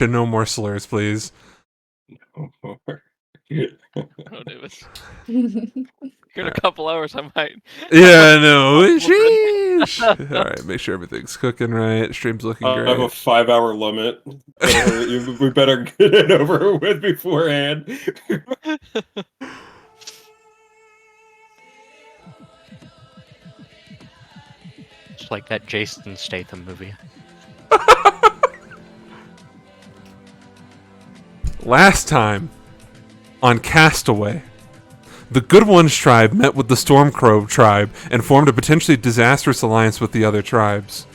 No more slurs, please. Oh, David. Here in a couple hours, I might. Yeah, no. Sheesh. All right, make sure everything's cooking right. Stream's looking I have a great. 5-hour limit. We better get it over with beforehand. It's like that Jason Statham movie. Last time on Castaway, the Good Ones tribe met with the Stormcrow tribe and formed a potentially disastrous alliance with the other tribes.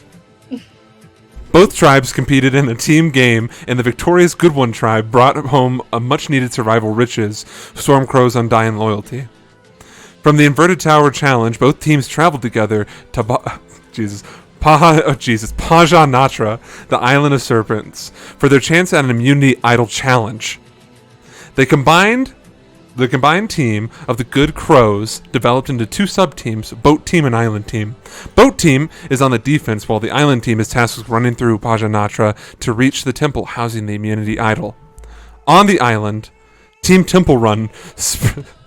Both tribes competed in a team game, and the victorious Good One tribe brought home a much-needed survival riches, Stormcrow's undying loyalty. From the Inverted Tower Challenge, both teams traveled together to Paja Natra, the Island of Serpents, for their chance at an immunity idol challenge. The combined team of the Good Crows developed into two sub-teams, Boat Team and Island Team. Boat Team is on the defense, while the Island Team is tasked with running through Paja Natra to reach the temple housing the immunity idol. On the island, Team Temple Run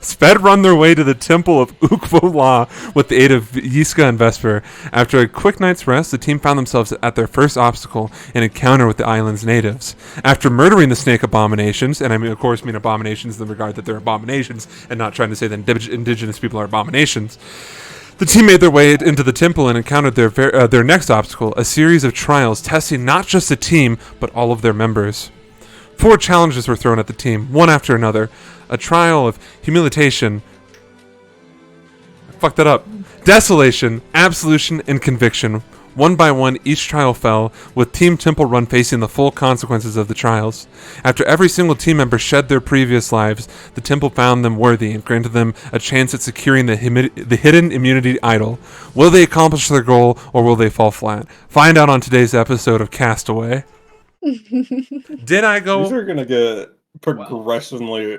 sped run their way to the temple of Ukvo-La with the aid of Yiska and Vesper. After a quick night's rest, the team found themselves at their first obstacle, an encounter with the island's natives. After murdering the snake abominations, and I mean, of course, mean abominations in the regard that they're abominations, and not trying to say that indigenous people are abominations, the team made their way into the temple and encountered their next obstacle, a series of trials testing not just the team, but all of their members. 4 challenges were thrown at the team, one after another. A trial of humiliation. I fucked that up. Desolation, absolution, and conviction. One by one, each trial fell, with Team Temple Run facing the full consequences of the trials. After every single team member shed their previous lives, the temple found them worthy and granted them a chance at securing the hidden immunity idol. Will they accomplish their goal, or will they fall flat? Find out on today's episode of Castaway. Did I go? These are gonna get progressively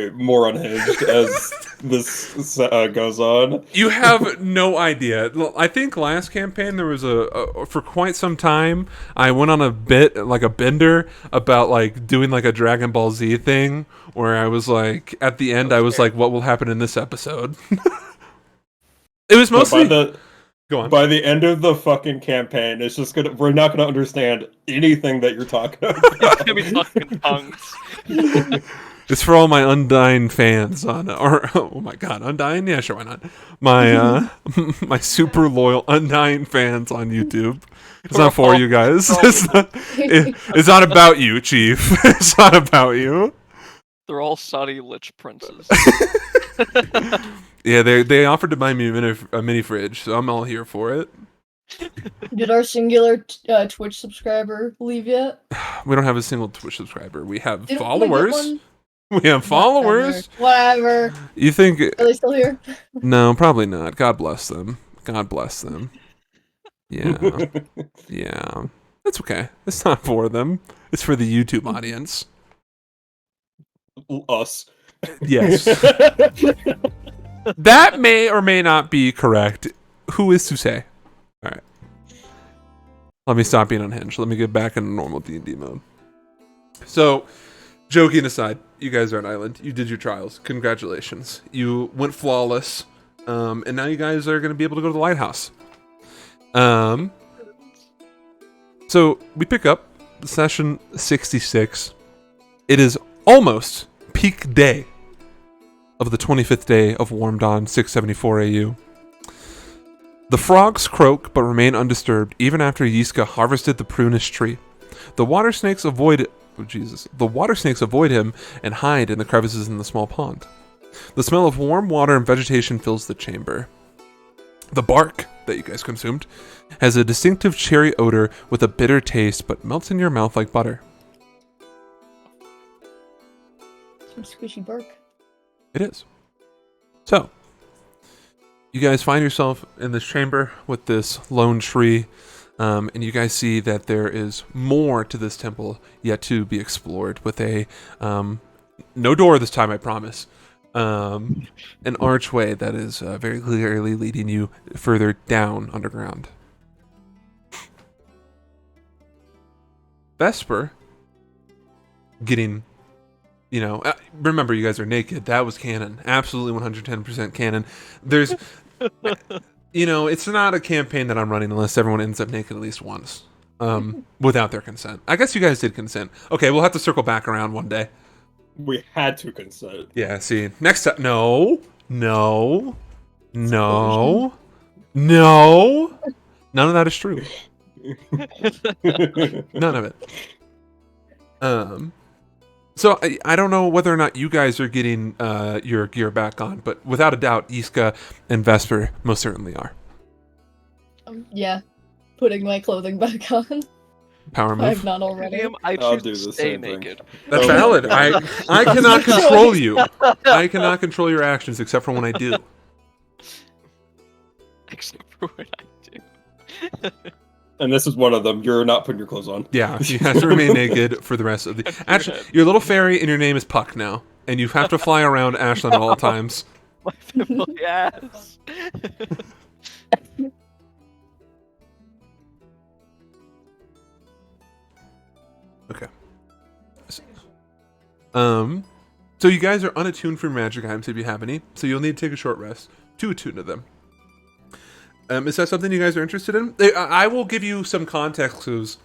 more unhinged as this goes on. You have no idea. I think last campaign there was for quite some time I went on a bit, like a bender, about like doing like a Dragon Ball Z thing where I was like, at the end I was like, what will happen in this episode? It was mostly Go on. By the end of the fucking campaign, it's just we're not gonna understand anything that you're talking about. It's gonna be talking in tongues. It's for all my Undyne fans oh my god, Undyne? Yeah, sure, why not? My my super loyal Undyne fans on YouTube. It's not for you guys. It's not about you, Chief. It's not about you. They're all Saudi Lich princes. Yeah, they offered to buy me a mini fridge, so I'm all here for it. Did our singular Twitch subscriber leave yet? We don't have a single Twitch subscriber. We have Didn't we followers. get one? We have followers. Whatever. You think? Are they still here? No, probably not. God bless them. God bless them. Yeah. Yeah. That's okay. It's not for them. It's for the YouTube audience. Us. Yes. That may or may not be correct. Who is to say? All right. Let me stop being unhinged. Let me get back into normal D&D mode. So, joking aside, you guys are an island. You did your trials. Congratulations. You went flawless. And now you guys are going to be able to go to the lighthouse. So, we pick up session 66. It is almost peak day of the 25th day of Warm Dawn 674 AU. The frogs croak but remain undisturbed even after Yiska harvested the prunish tree. The water snakes avoid him and hide in the crevices in the small pond. The smell of warm water and vegetation fills the chamber. The bark that you guys consumed has a distinctive cherry odor with a bitter taste but melts in your mouth like butter. Some squishy bark. It is. So, you guys find yourself in this chamber with this lone tree, and you guys see that there is more to this temple yet to be explored with a, no door this time, I promise, an archway that is very clearly leading you further down underground. Vesper, getting, remember you guys are naked. That was canon. Absolutely 110% canon. There's, it's not a campaign that I'm running unless everyone ends up naked at least once, without their consent. I guess you guys did consent. Okay, we'll have to circle back around one day. We had to consent. Yeah, see, next time, no, none of that is true. None of it. So I don't know whether or not you guys are getting your gear back on, but without a doubt, Iska and Vesper most certainly are. Yeah, putting my clothing back on. Power I've move. not already. Damn, I I'll choose do to the stay same thing. naked. That's Oh. valid. I cannot control you. I cannot control your actions except for when I do. Except for when I do. And this is one of them. You're not putting your clothes on. Yeah, you have to remain naked for the rest of the. Actually, your little fairy and your name is Puck now, and you have to fly around Ashland at all times. My family ass. Okay. So you guys are unattuned for magic items if you have any, so you'll need to take a short rest to attune to them. Is that something you guys are interested in? I will give you some context clues.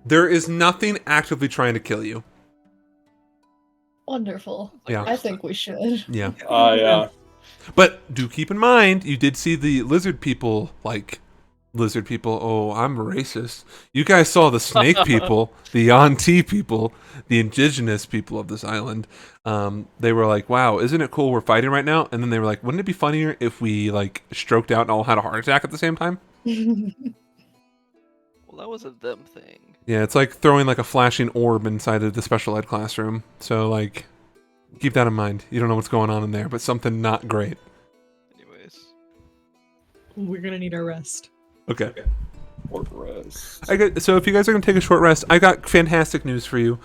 There is nothing actively trying to kill you. Wonderful. Yeah. I think we should. Yeah. Yeah. But do keep in mind, you did see the lizard people, oh, I'm racist. You guys saw the snake people, the Yanti people, the indigenous people of this island. They were like, wow, isn't it cool we're fighting right now? And then they were like, wouldn't it be funnier if we, stroked out and all had a heart attack at the same time? Well, that was a them thing. Yeah, it's like throwing, a flashing orb inside of the special ed classroom. So, keep that in mind. You don't know what's going on in there, but something not great. Anyways. We're gonna need our rest. Okay. Short rest. So if you guys are going to take a short rest, I got fantastic news for you.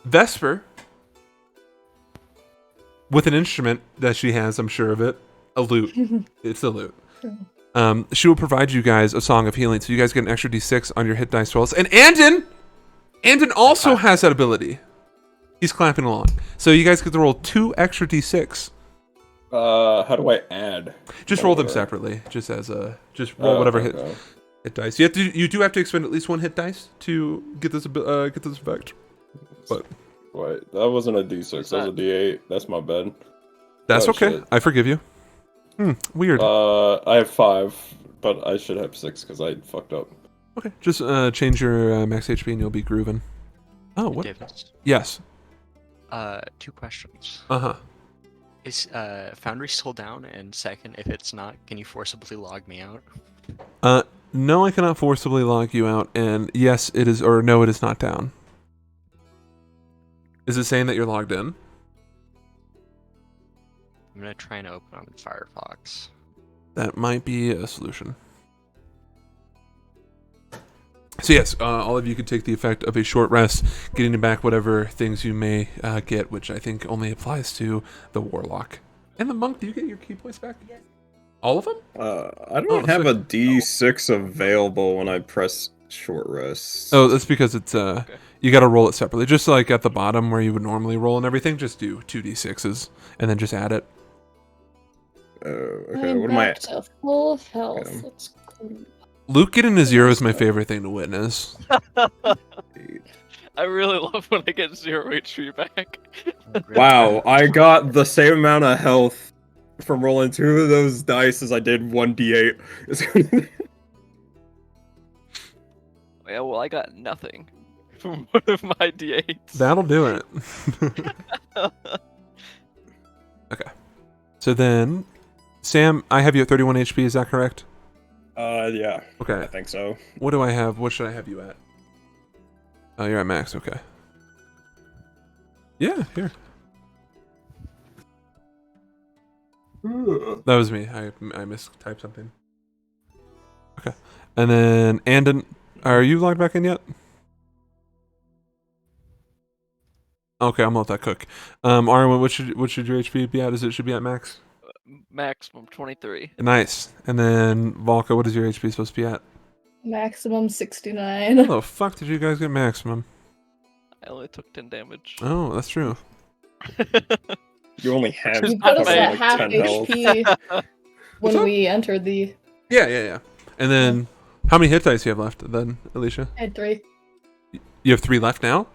Vesper, with an instrument that she has, I'm sure of it, a lute. It's a lute. She will provide you guys a song of healing, so you guys get an extra d6 on your hit dice rolls. And Andon also has that ability. He's clapping along. So you guys get to roll 2 extra d6. How do I add? Just roll them separately. Just roll whatever hit dice. You do have to expend at least 1 hit dice to get this effect. But Wait, that wasn't a D6. That was a D8. That's my bad. that's Oh, okay. shit. I forgive you. Weird. I have 5, but I should have 6 because I fucked up. Okay. Just change your max HP and you'll be grooving. Oh, what? Davis, Yes. 2 questions. Uh-huh. Is Foundry still down? And second, if it's not, can you forcibly log me out? No, I cannot forcibly log you out. And yes, it is, or no, it is not down. Is it saying that you're logged in? I'm gonna try and open on Firefox. That might be a solution. So yes, all of you could take the effect of a short rest, getting back whatever things you may get, which I think only applies to the warlock. And the monk, do you get your key points back? Yes. All of them? I don't have a D6 available when I press short rest. Oh, that's because it's you got to roll it separately. Just like at the bottom where you would normally roll and everything, just do 2d6s and then just add it. Okay, I'm what am I? back to full health. Okay. Let's go. Luke getting a 0 is my favorite thing to witness. I really love when I get 0 HP back. Wow, I got the same amount of health from rolling 2 of those dice as I did 1d8. Yeah, well, I got nothing from one of my D8s. That'll do it. Okay. So then, Sam, I have you at 31 HP, is that correct? Yeah, I Okay. think so. What do I have? What should I have you at? Oh, you're at max, okay. Yeah, here. That was me. I mistyped something. Okay. And then, Andon, are you logged back in yet? Okay, I'm gonna let that cook. Arwen, what should your HP be at? It should be at max? Maximum 23. Nice. And then, Volka, what is your HP supposed to be at? Maximum 69. How the fuck did you guys get maximum? I only took 10 damage. Oh, that's true. You only have You put us bad. at like half 10 health. HP What's when up? we entered the. Yeah. And then, how many hit dice do you have left then, Alicia? I had 3. You have 3 left now?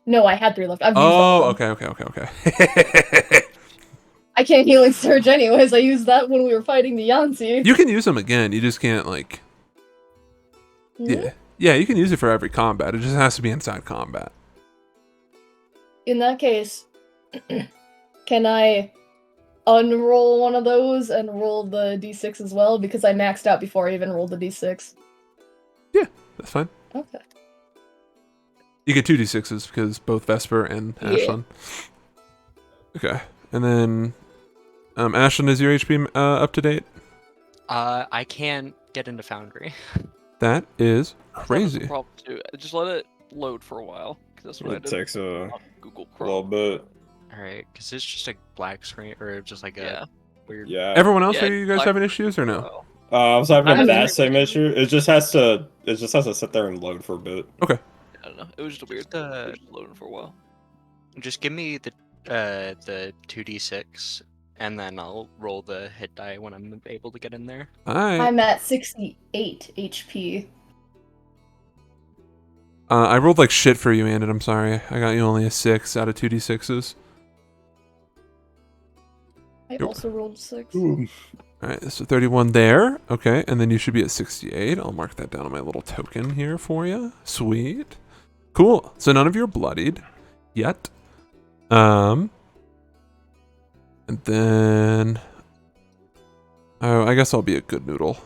No, I had 3 left. I've used all Oh, of them. okay. I can't healing surge anyways. I used that when we were fighting the Yanzi. You can use them again. You just can't, like... Hmm? Yeah, you can use it for every combat. It just has to be inside combat. In that case, can I unroll one of those and roll the d6 as well? Because I maxed out before I even rolled the d6. That's fine. Okay. You get 2 d6s because both Vesper and Yeah. Ashlyn. Okay. And then... Ashlyn, is your HP up to date? I can't get into Foundry. That is That was the crazy. problem too. Just let it load for a while. 'Cause that's what I It did takes a on Google little Chrome. bit. Alright, because it's just a black screen, or just like a Yeah. weird... Yeah. Everyone else, Yeah, are you guys like- having issues or no? Oh. I was having I that mean- same issue. It just has to sit there and load for a bit. I don't know. It was just a weird. The- It was just loading for a while. Just give me the 2d6, and then I'll roll the hit die when I'm able to get in there. Alright. I'm at 68 HP. I rolled like shit for you, Andon. I'm sorry. I got you only a 6 out of 2 d6s. I Yep. also rolled 6. Alright, so 31 there. Okay, and then you should be at 68. I'll mark that down on my little token here for you. Sweet. Cool. So none of you are bloodied yet. And then... Oh, I guess I'll be a good noodle.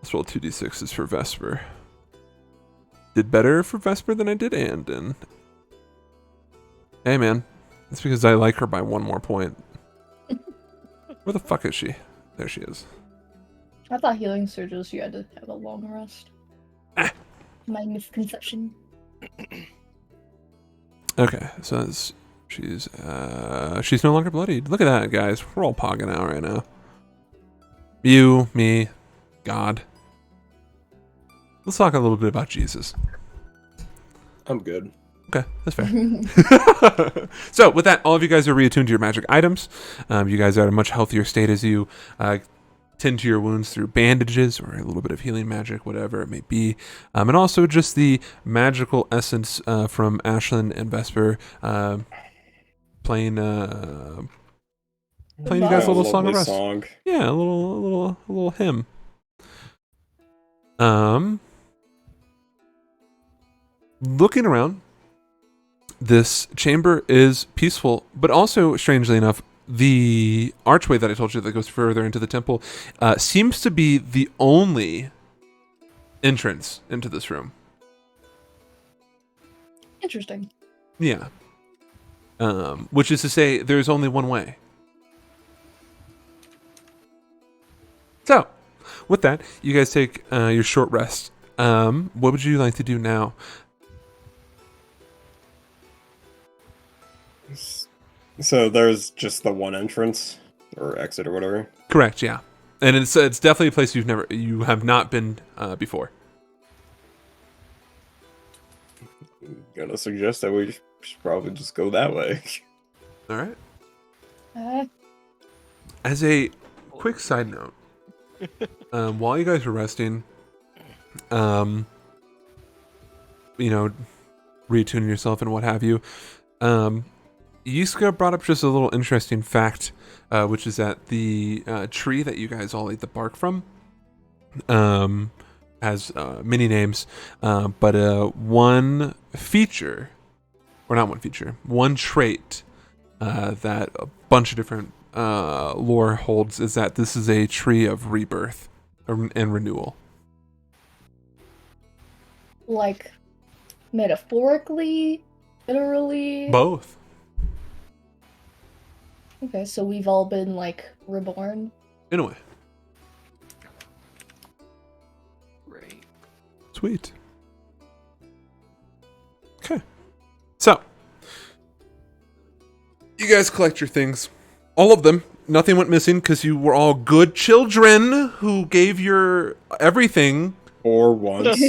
Let's roll 2d6s for Vesper. Did better for Vesper than I did Andon. Hey, man. That's because I like her by 1 more point. Where the fuck is she? There she is. I thought healing surges you had to have a long rest. Ah. My misconception. Okay, so that's, she's no longer bloodied. Look at that, guys. We're all pogging out right now. You, me, God. Let's talk a little bit about Jesus. I'm good. Okay, that's fair. So, with that, all of you guys are reattuned to your magic items. You guys are at a much healthier state as you tend to your wounds through bandages or a little bit of healing magic, whatever it may be. And also just the magical essence from Ashlyn and Vesper playing you guys a little song of Lovely rest. song. Yeah, a little hymn. Looking around, this chamber is peaceful, but also, strangely enough, the archway that I told you that goes further into the temple seems to be the only entrance into this room. Interesting. Yeah. Which is to say, there's only one way. So, with that, you guys take your short rest. What would you like to do now? So there's just the one entrance or exit or whatever. Correct, yeah. And it's definitely a place you have not been before. I'm gonna suggest that we should probably just go that way. All right. Uh, As a quick side note, while you guys were resting, reattuning yourself and what have you, Yiska brought up just a little interesting fact, which is that the tree that you guys all ate the bark from has many names, but one feature, or not one feature, one trait that a bunch of different lore holds is that this is a tree of rebirth and renewal. like, metaphorically? Literally? Both. Okay, so we've all been, like, reborn? In a way. Right. Sweet. Okay. So, you guys collect your things. All of them. Nothing went missing because you were all good children who gave your everything. Or once.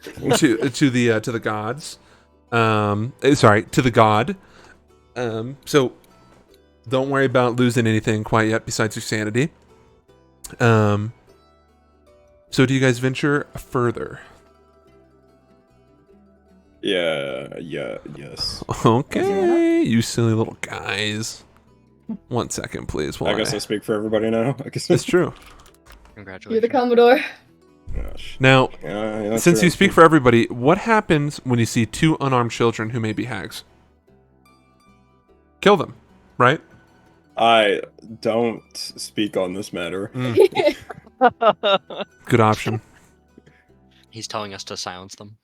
to the gods. Sorry, to the god. So don't worry about losing anything quite yet besides your sanity. So do you guys venture further? Yes. Okay, you silly little guys. 1 second, please. I guess I speak for everybody now. I guess It's true. Congratulations. You're the Commodore. Gosh. Now, Yeah, that's since true. you speak for everybody, what happens when you see 2 unarmed children who may be hags? Kill them, right? I don't speak on this matter. Good option. He's telling us to silence them.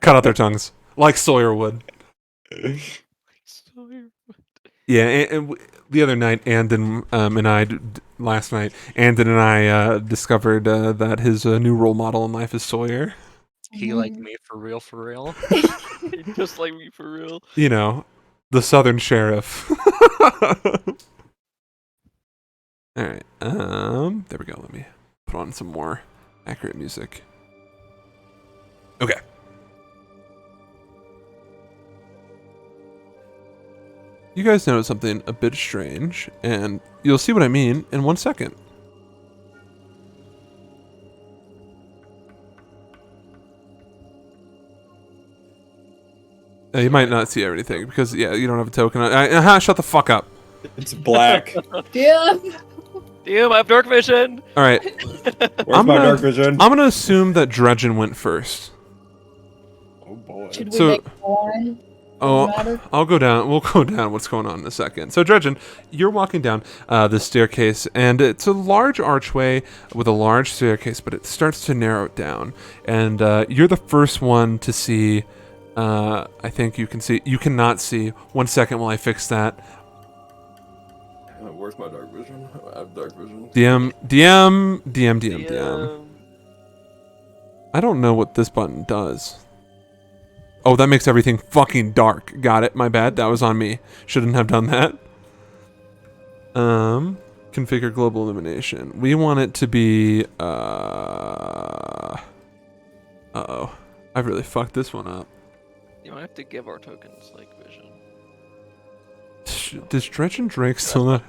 Cut out their tongues, like Sawyer would. Yeah, and the other night, Andon last night, Andon and I discovered that his new role model in life is Sawyer. He like me for real, for real. Just like me for real. You know, the Southern Sheriff. All right, there we go. Let me put on some more accurate music. Okay. You guys notice something a bit strange, and you'll see what I mean in 1 second. You might not see everything because, yeah, you don't have a token. Shut the fuck up. It's black. Yeah. Damn, I have dark vision. All right, Where's my dark vision? I'm gonna assume that Dredgen went first. Oh boy. Should we So- make a line? Oh, Matter? I'll go down. We'll go down what's going on in a second. So, Dredgen, you're walking down the staircase, and it's a large archway with a large staircase, but it starts to narrow it down. And you're the first one to see. I think you can see. You cannot see. 1 second while I fix that. Where's my dark vision? I have dark vision. DM. I don't know what this button does. Oh, that makes everything fucking dark. Got it. My bad. That was on me. Shouldn't have done that. Configure global illumination. We want it to be uh-oh. I've really fucked this one up. You might have to give our tokens like vision. Does Dredge and Drake still not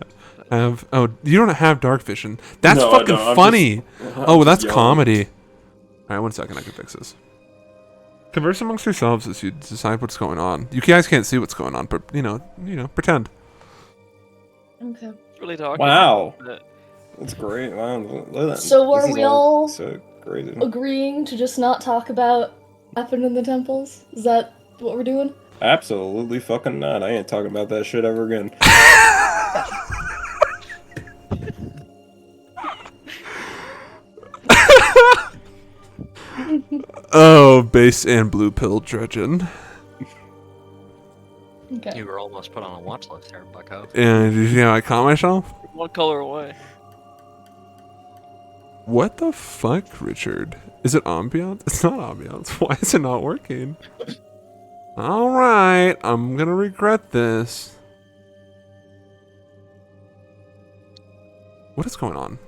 have... Oh, you don't have dark vision. That's No, I fucking don't. I'm funny. Oh, that's yelling. comedy. Alright, 1 second. I can fix this. Converse amongst yourselves as you decide what's going on. You guys can't see what's going on, but, you know, pretend. Okay. It's really talking. Wow. But That's great. Wow. Look at that. So are This is we all so crazy? agreeing to just not talk about what happened in the temples? Is that what we're doing? Absolutely fucking not. I ain't talking about that shit ever again. Oh, base and blue pill Dredgen. Okay. You were almost put on a watch list there, Bucko. And you see how I caught myself? one color away. What the fuck, Richard? Is it ambiance? It's not ambiance. Why is it not working? Alright, I'm gonna regret this. What is going on?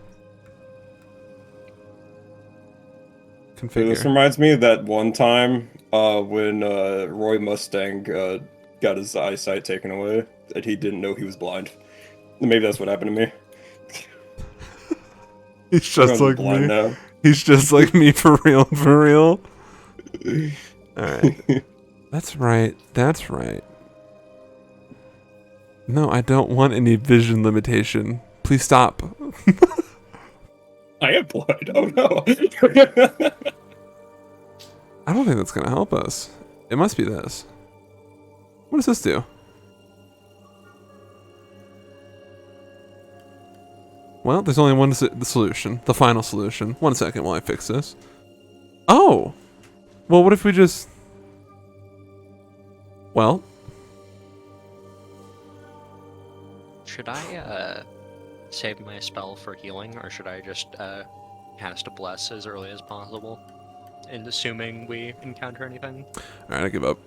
This Configure. reminds me of that one time when Roy Mustang got his eyesight taken away and he didn't know he was blind. Maybe that's what happened to me. He's just I'm like blind me. now. He's just like me for real, for real. Alright. That's right. That's right. No, I don't want any vision limitation. Please stop. I am blind. Oh no. I don't think that's gonna help us. It must be this. What does this do? Well, there's only one the solution. The final solution. 1 second while I fix this. Oh! Well, what if we just... Well... Should I save my spell for healing, or should I just cast a bless as early as possible? And assuming we encounter anything? Alright, I give up.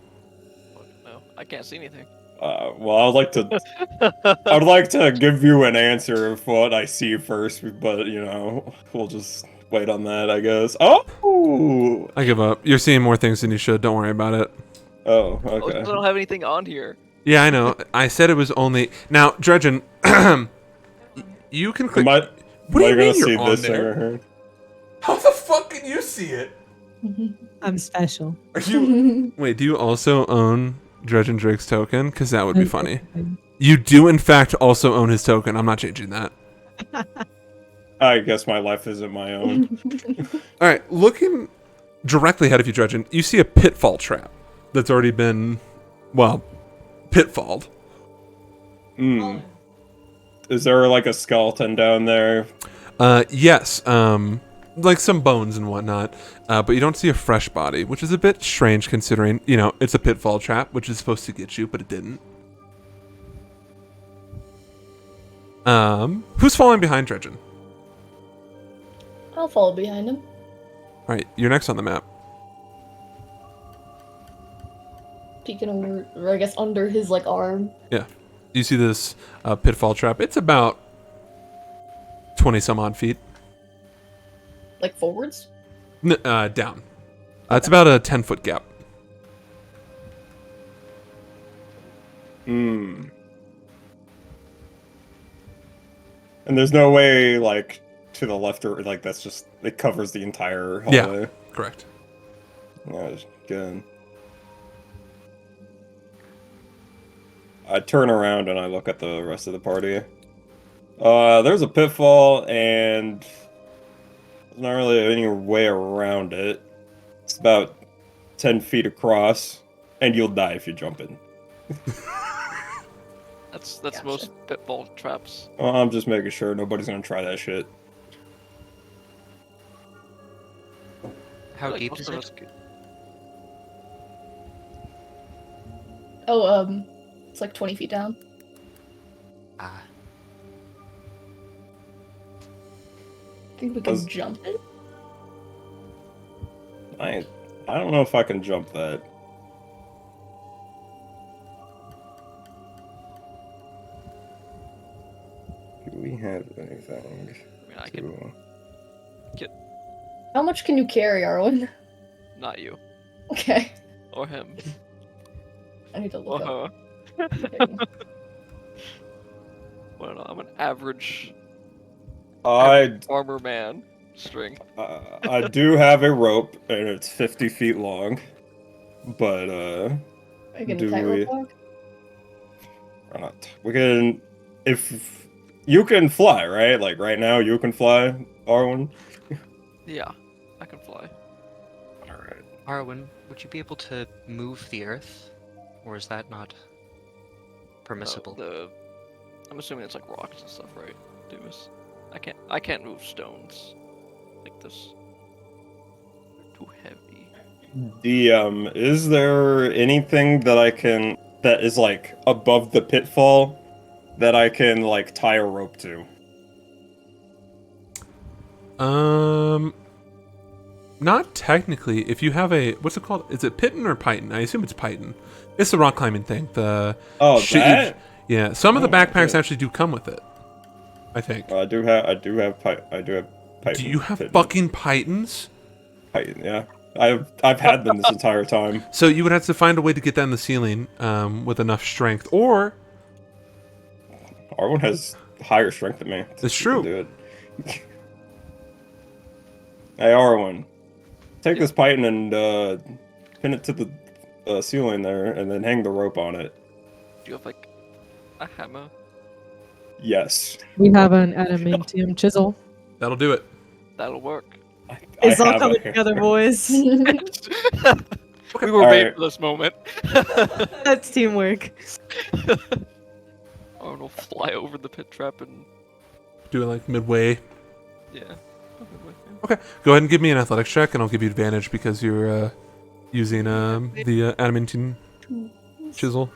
No, I can't see anything. Well, I'd like to give you an answer of what I see first, but you know, we'll wait on that, I guess. Oh! I give up. You're seeing more things than you should. Don't worry about it. Oh, Oh, okay. I don't have anything on here. Yeah, I know. I said it was only now, Dredgen. You can click. Am I, What am do I you gonna mean see you're on this thing there? right here? How the fuck can you see it? I'm special. Are you? Wait, do you also own Dredgen Drake's token? Because that would be funny. You do, in fact, also own his token. I'm not changing that. I guess my life isn't my own. All right, looking directly ahead of you, Dredgen, you see a pitfall trap that's already been, well, pitfalled. Hmm. Is there like a skeleton down there? Yes, like some bones and whatnot, but you don't see a fresh body, which is a bit strange considering, you know, it's a pitfall trap, which is supposed to get you, but it didn't. Who's falling behind Dredgen? I'll follow behind him. All right, you're next on the map. Peeking over, or I guess under his like arm. Yeah, you see this pitfall trap. It's about 20 some odd feet. Like forwards? Down. It's about a 10-foot gap. Hmm. And there's no way, like, to the left or, like, that's just, it covers the entire hallway. Yeah, correct. That's good. I turn around and I look at the rest of the party. There's a pitfall, and there's not really any way around it. It's about 10 feet across, and you'll die if you jump in. That's Gotcha. most pitfall traps. I'm just making sure nobody's gonna try that shit. How Like, deep most is of it? us could- Oh, it's like 20 feet down. Ah, Think we can Does- jump it? I don't know if I can jump that. Do we have anything? I mean, I can. How much can you carry, Arwen? Not you. Okay. Or him. I need to look up. Uh-huh. Well, no, I'm an average I armor man. Strength. I do have a rope, and it's 50 feet long. But I can do tightrope we- walk? or not. We can, if you can fly, right? Like right now, you can fly, Arwen. Yeah, I can fly. All right. Arwen, would you be able to move the earth? Or is that not permissible? I'm assuming it's like rocks and stuff, right? Dumas. I can't move stones like this. They're too heavy. The is there anything that I can that is like above the pitfall that I can like tie a rope to? Not technically. If you have a, what's it called? Is it Piton or Python? I assume it's Python. It's the rock climbing thing. The Oh, shit you- that? yeah. Some of the Oh, backpacks okay. actually do come with it. I think. I do have Python. Do you have Python. fucking Pythons? Python? Yeah, I've had them this entire time. So you would have to find a way to get that in the ceiling with enough strength, or Arwen has higher strength than me. It's She can true. do it. Hey, Arwen, take this Python and pin it to the ceiling there, and then hang the rope on it. Do you have like a hammer? Yes. We have an adamantium chisel. that'll do it. That'll work. It's I all have coming a- together, boys. We were made Alright. for this moment. That's teamwork. Arnold will fly over the pit trap and Do it like midway. yeah. Okay, go ahead and give me an athletics check, and I'll give you advantage because you're using the adamantine chisel.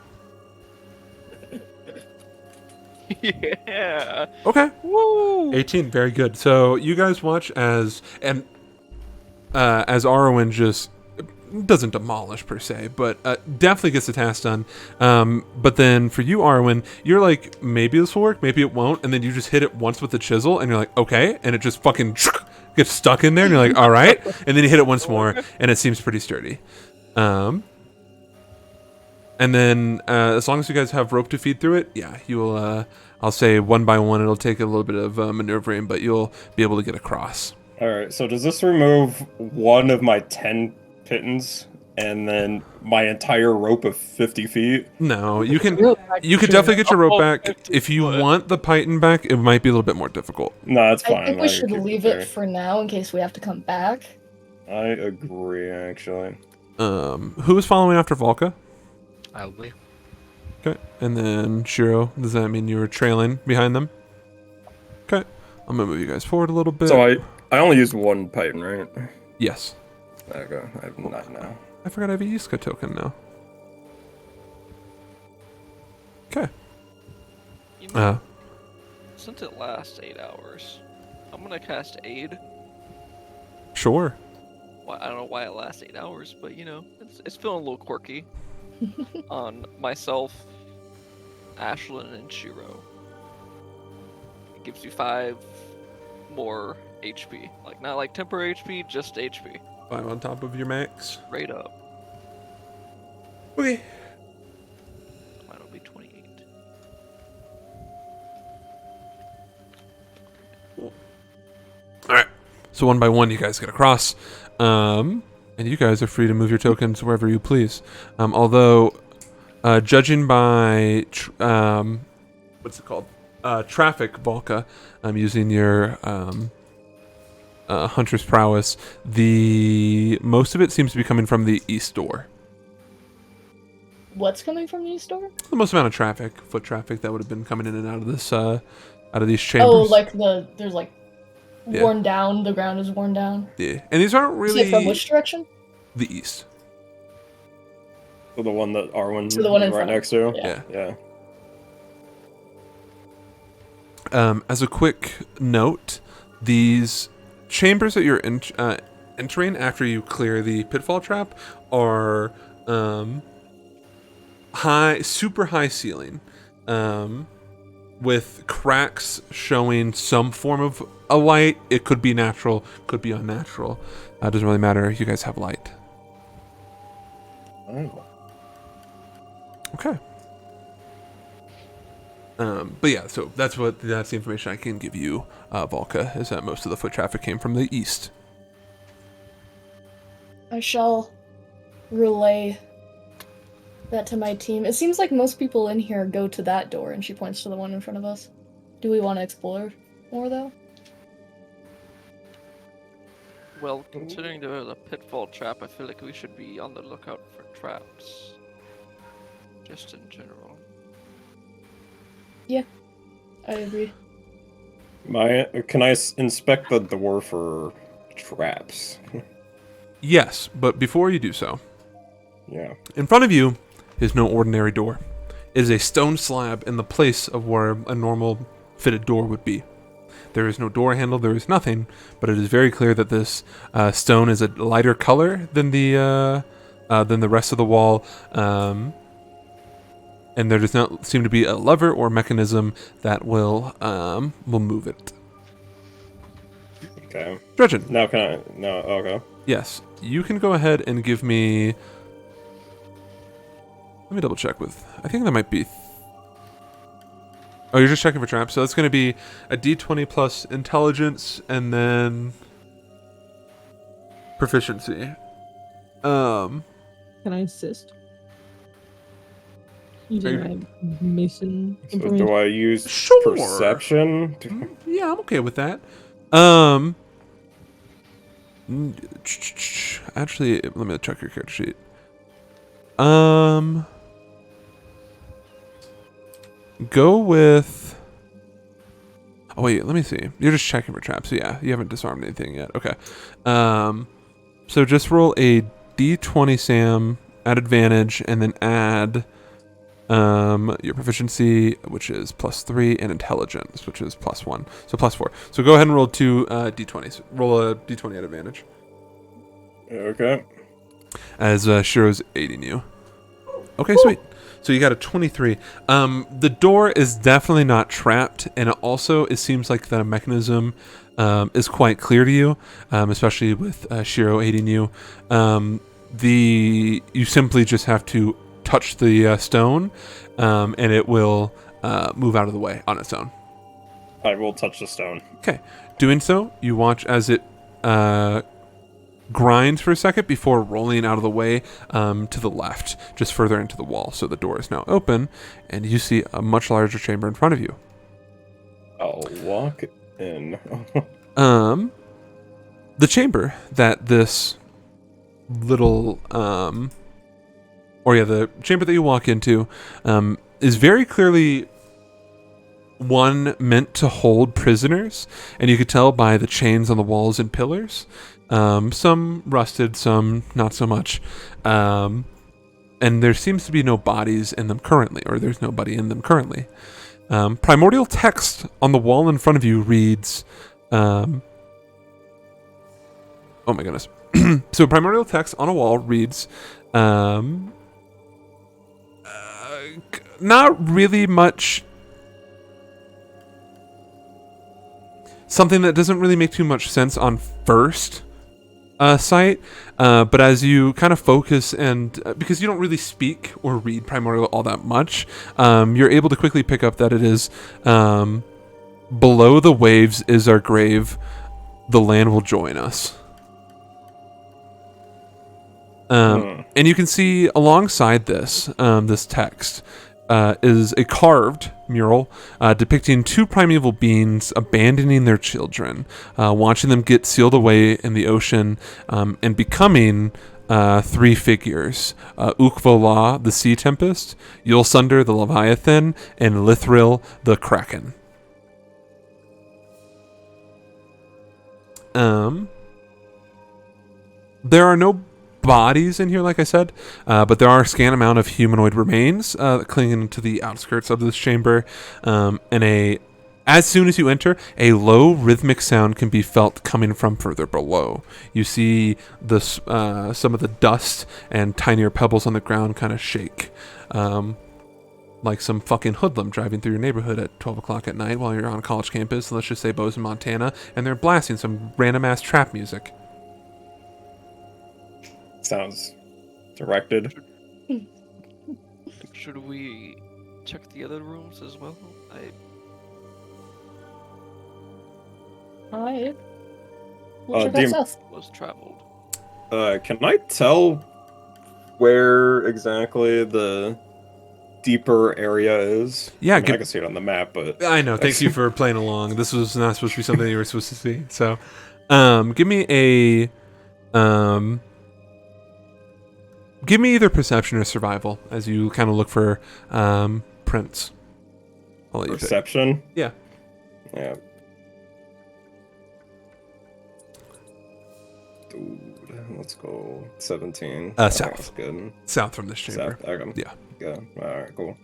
Yeah. Okay. Woo! 18, very good. So you guys watch as Arwen just doesn't demolish per se, but definitely gets the task done. But then for you, Arwen, you're like, maybe this will work, maybe it won't, and then you just hit it once with the chisel, and you're like, okay, and it just fucking gets stuck in there, and you're like, all right. And then you hit it once more, and it seems pretty sturdy. And then as long as you guys have rope to feed through it, yeah, you will. I'll say one by one. It'll take a little bit of maneuvering, but you'll be able to get across. All right. So does this remove one of my 10 pittons and then my entire rope of 50 feet? No, you can. Rope back, You could sure. definitely get your rope Oh, back. 50 If you foot. want the python back, it might be a little bit more difficult. No, that's I fine. think we can should keep leave there. it for now in case we have to come back. I agree, actually. Who is following after Volca? I'll be. Okay, and then Shiro. Does that mean you were trailing behind them? Okay, I'm gonna move you guys forward a little bit. So I only used one python, right? Yes, Okay, I have 9 now. I forgot I have a Yiska token now. Okay. You know, Uh, since it lasts 8 hours, I'm gonna cast Aid. sure. Well, I don't know why it lasts 8 hours, but you know, it's feeling a little quirky. On myself, Ashlyn, and Shiro. It gives you 5 more HP. Like, not like temporary HP, just HP. 5 on top of your max. Straight up. Okay. Mine will be 28. All right. So one by one, you guys get across, and you guys are free to move your tokens wherever you please. Although, judging by what's it called? Traffic, Volca. Using your hunter's prowess. The most of it seems to be coming from the east door. What's coming from the east door? The most amount of traffic, foot traffic, that would have been coming in and out of this, out of these chambers. Oh, like there's like Yeah. worn down. The ground is worn down. Yeah, and these aren't Is really it from which direction? the east. So the one that Arwen So the one in right front of- next to? Yeah. Yeah. Yeah. As a quick note, these chambers that you're entering after you clear the pitfall trap are super high ceiling, with cracks showing some form of a light. It could be natural, could be unnatural. It doesn't really matter. You guys have light. Oh. Okay. But yeah, so that's the information I can give you, Volca, is that most of the foot traffic came from the east. I shall relay that to my team. It seems like most people in here go to that door, and she points to the one in front of us. Do we want to explore more, though? Well, considering the pitfall trap, I feel like we should be on the lookout for traps. Just in general. I agree. Can I inspect the door for traps? Yes, but before you do so, Yeah. in front of you is no ordinary door. It is a stone slab in the place of where a normal fitted door would be. There is no door handle, there is nothing, but it is very clear that this stone is a lighter color than the rest of the wall, and there does not seem to be a lever or mechanism that will move it. Okay. Dredgen, Now can I? No. Okay. yes, you can go ahead and give me. Let me double check with. I think that might be. Oh, you're just checking for traps. So it's going to be a D20 plus intelligence and then proficiency. Can I assist? Using my Mason So information. do I use Sure. perception? Yeah, I'm okay with that. Actually, let me check your character sheet. Go with. Oh wait, let me see. You're just checking for traps. Yeah, you haven't disarmed anything yet. Okay. So just roll a D20, Sam, at advantage, and then add your proficiency, which is +3, and intelligence, which is +1, so +4. So go ahead and roll 2 D20s. Roll a D20 at advantage Okay. as Shiro's aiding you. Okay, sweet. So you got a 23. The door is definitely not trapped, and it seems like that a mechanism is quite clear to you, especially with Shiro aiding you. You simply just have to touch the stone, and it will move out of the way on its own. I will touch the stone. Okay. Doing so, you watch as it grinds for a second before rolling out of the way to the left, just further into the wall. So the door is now open, and you see a much larger chamber in front of you. I'll walk in. The chamber that this little the chamber that you walk into is very clearly one meant to hold prisoners, and you could tell by the chains on the walls and pillars. Some rusted, some not so much. And there seems to be no bodies in them currently, or there's nobody in them currently. Primordial text on the wall in front of you reads, oh my goodness. So primordial text on a wall reads, not really much. Something that doesn't really make too much sense on first sight, but as you kind of focus and because you don't really speak or read primordial all that much, you're able to quickly pick up that it is below the waves is our grave, the land will join us. And you can see alongside this this text is a carved mural depicting two primeval beings abandoning their children, watching them get sealed away in the ocean, and becoming three figures: Ukvola, the sea tempest; Yulsunder, the leviathan; and Lithril, the kraken. There are no bodies in here, like I said, but there are a scant amount of humanoid remains clinging to the outskirts of this chamber. As soon as you enter, a low rhythmic sound can be felt coming from further below. You see this, some of the dust and tinier pebbles on the ground kind of shake, like some fucking hoodlum driving through your neighborhood at 12 o'clock at night while you're on a college campus, let's just say Bozeman, Montana, and they're blasting some random ass trap music. Sounds directed. Should we check the other rooms as well? Alright. We'll check DM out south. Was traveled. Can I tell where exactly the deeper area is? Yeah, I can see it on the map, but I know. Thank you for playing along. This was not supposed to be something you were supposed to see. So, give me either perception or survival as you kind of look for prints. I'll let you pick. perception. Yeah. Yeah. Dude, let's go 17. South. That's good. South from this chamber. South. Okay. Yeah. Good. All right. Cool.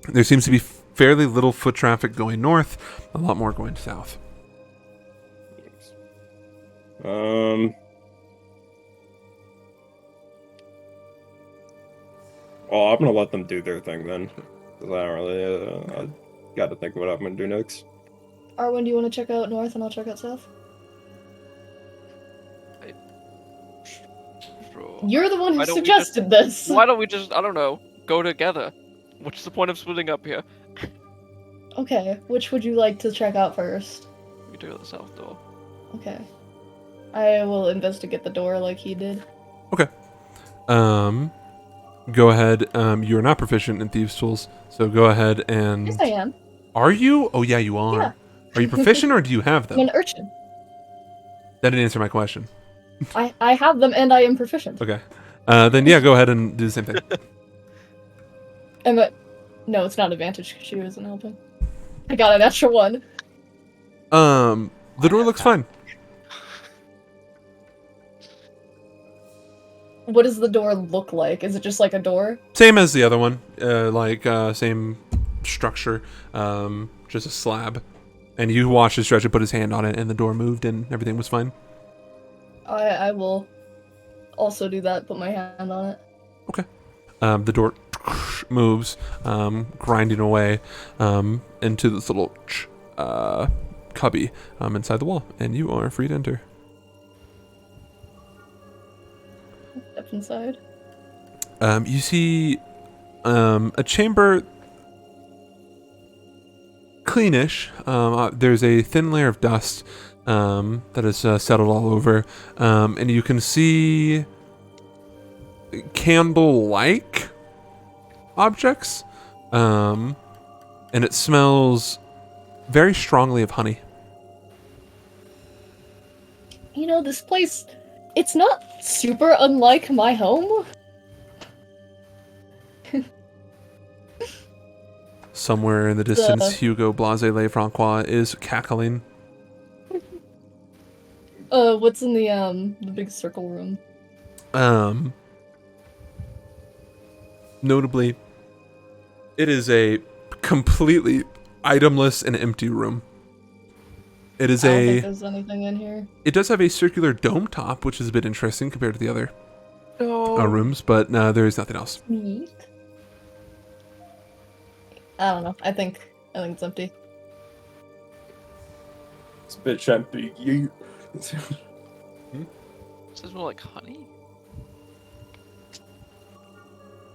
There seems to be fairly little foot traffic going north, a lot more going south. Well, I'm gonna let them do their thing then, because I don't really. I got to think what I'm gonna do next. Arwen, do you want to check out north and I'll check out south? Sure. You're the one who Why don't we suggested this. Why don't we just, I don't know, go together? What's the point of splitting up here? Okay, which would you like to check out first? We do the south door. Okay. I will investigate the door like he did. Okay. Go ahead. You're not proficient in thieves' tools, so go ahead and. Yes, I am. Are you? Oh yeah, you are. Yeah. Are you proficient or do you have I'm them? an urchin. That didn't answer my question. I have them and I am proficient. Okay. Then yeah, go ahead and do the same thing. No, it's not advantage because she wasn't helping. I got an extra one. The door looks fine. What does the door look like? Is it just like a door? Same as the other one. Same structure. Just a slab. And you watched as Dredger put his hand on it, and the door moved, and everything was fine. I will also do that. Put my hand on it. Okay. The door moves, grinding away into this little cubby inside the wall, and you are free to enter. Step inside. You see a chamber, cleanish. There's a thin layer of dust that has settled all over, and you can see candle-like objects, and it smells very strongly of honey. You know, this place, it's not super unlike my home. Somewhere in the distance, Hugo Blase-Le-Francois is cackling. What's in the big circle room? Notably, it is a completely itemless and empty room. It is I don't think there's anything in here. It does have a circular dome top, which is a bit interesting compared to the other rooms, but there is nothing else. Neat. I don't know. I think it's empty. It's a bit empty. Does it smell like honey?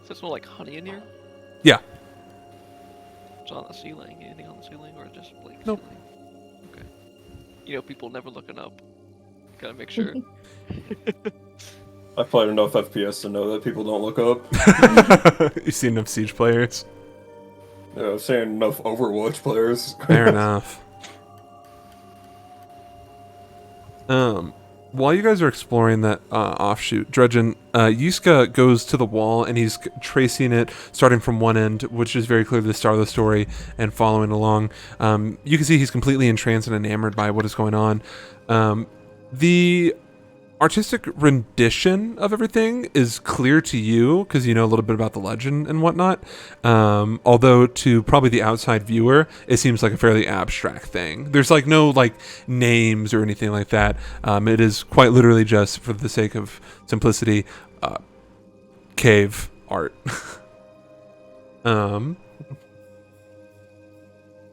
Does it smell like honey in here? Yeah. It's on the ceiling. Anything on the ceiling, or just like Nope. ceiling? Okay. You know, people never looking up. Gotta make sure. I've played enough FPS to know that people don't look up. You've seen enough Siege players. Yeah, I've seen enough Overwatch players. Fair enough. While you guys are exploring that offshoot, Dredgen, Yuska goes to the wall and he's tracing it, starting from one end, which is very clearly the start of the story, and following along. You can see he's completely entranced and enamored by what is going on. The artistic rendition of everything is clear to you because you know a little bit about the legend and whatnot. Although to probably the outside viewer, it seems like a fairly abstract thing. There's like no like names or anything like that. It is quite literally just for the sake of simplicity, cave art.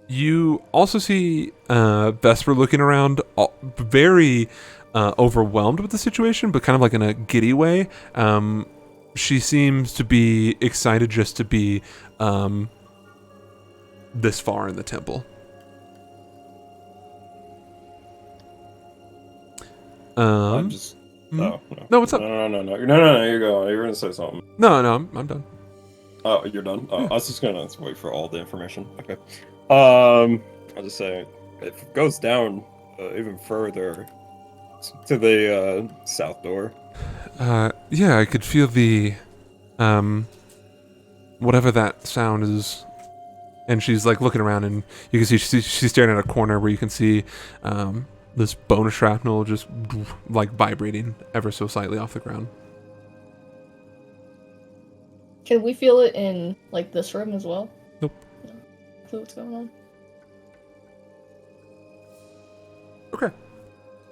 You also see Vesper looking around, very overwhelmed with the situation, but kind of like in a giddy way. She seems to be excited just to be this far in the temple. I'm just. hmm? No. No, what's up? No, you go. You're gonna say something. No, I'm done. Oh, you're done. Oh, I was just gonna wait for all the information. Okay. I'll just say, if it goes down even further to the south door. Yeah, I could feel the whatever that sound is. And she's like looking around, and you can see she's staring at a corner where you can see this bone shrapnel just like vibrating ever so slightly off the ground. Can we feel it in like this room as well? Nope. No. So what's going on? Okay.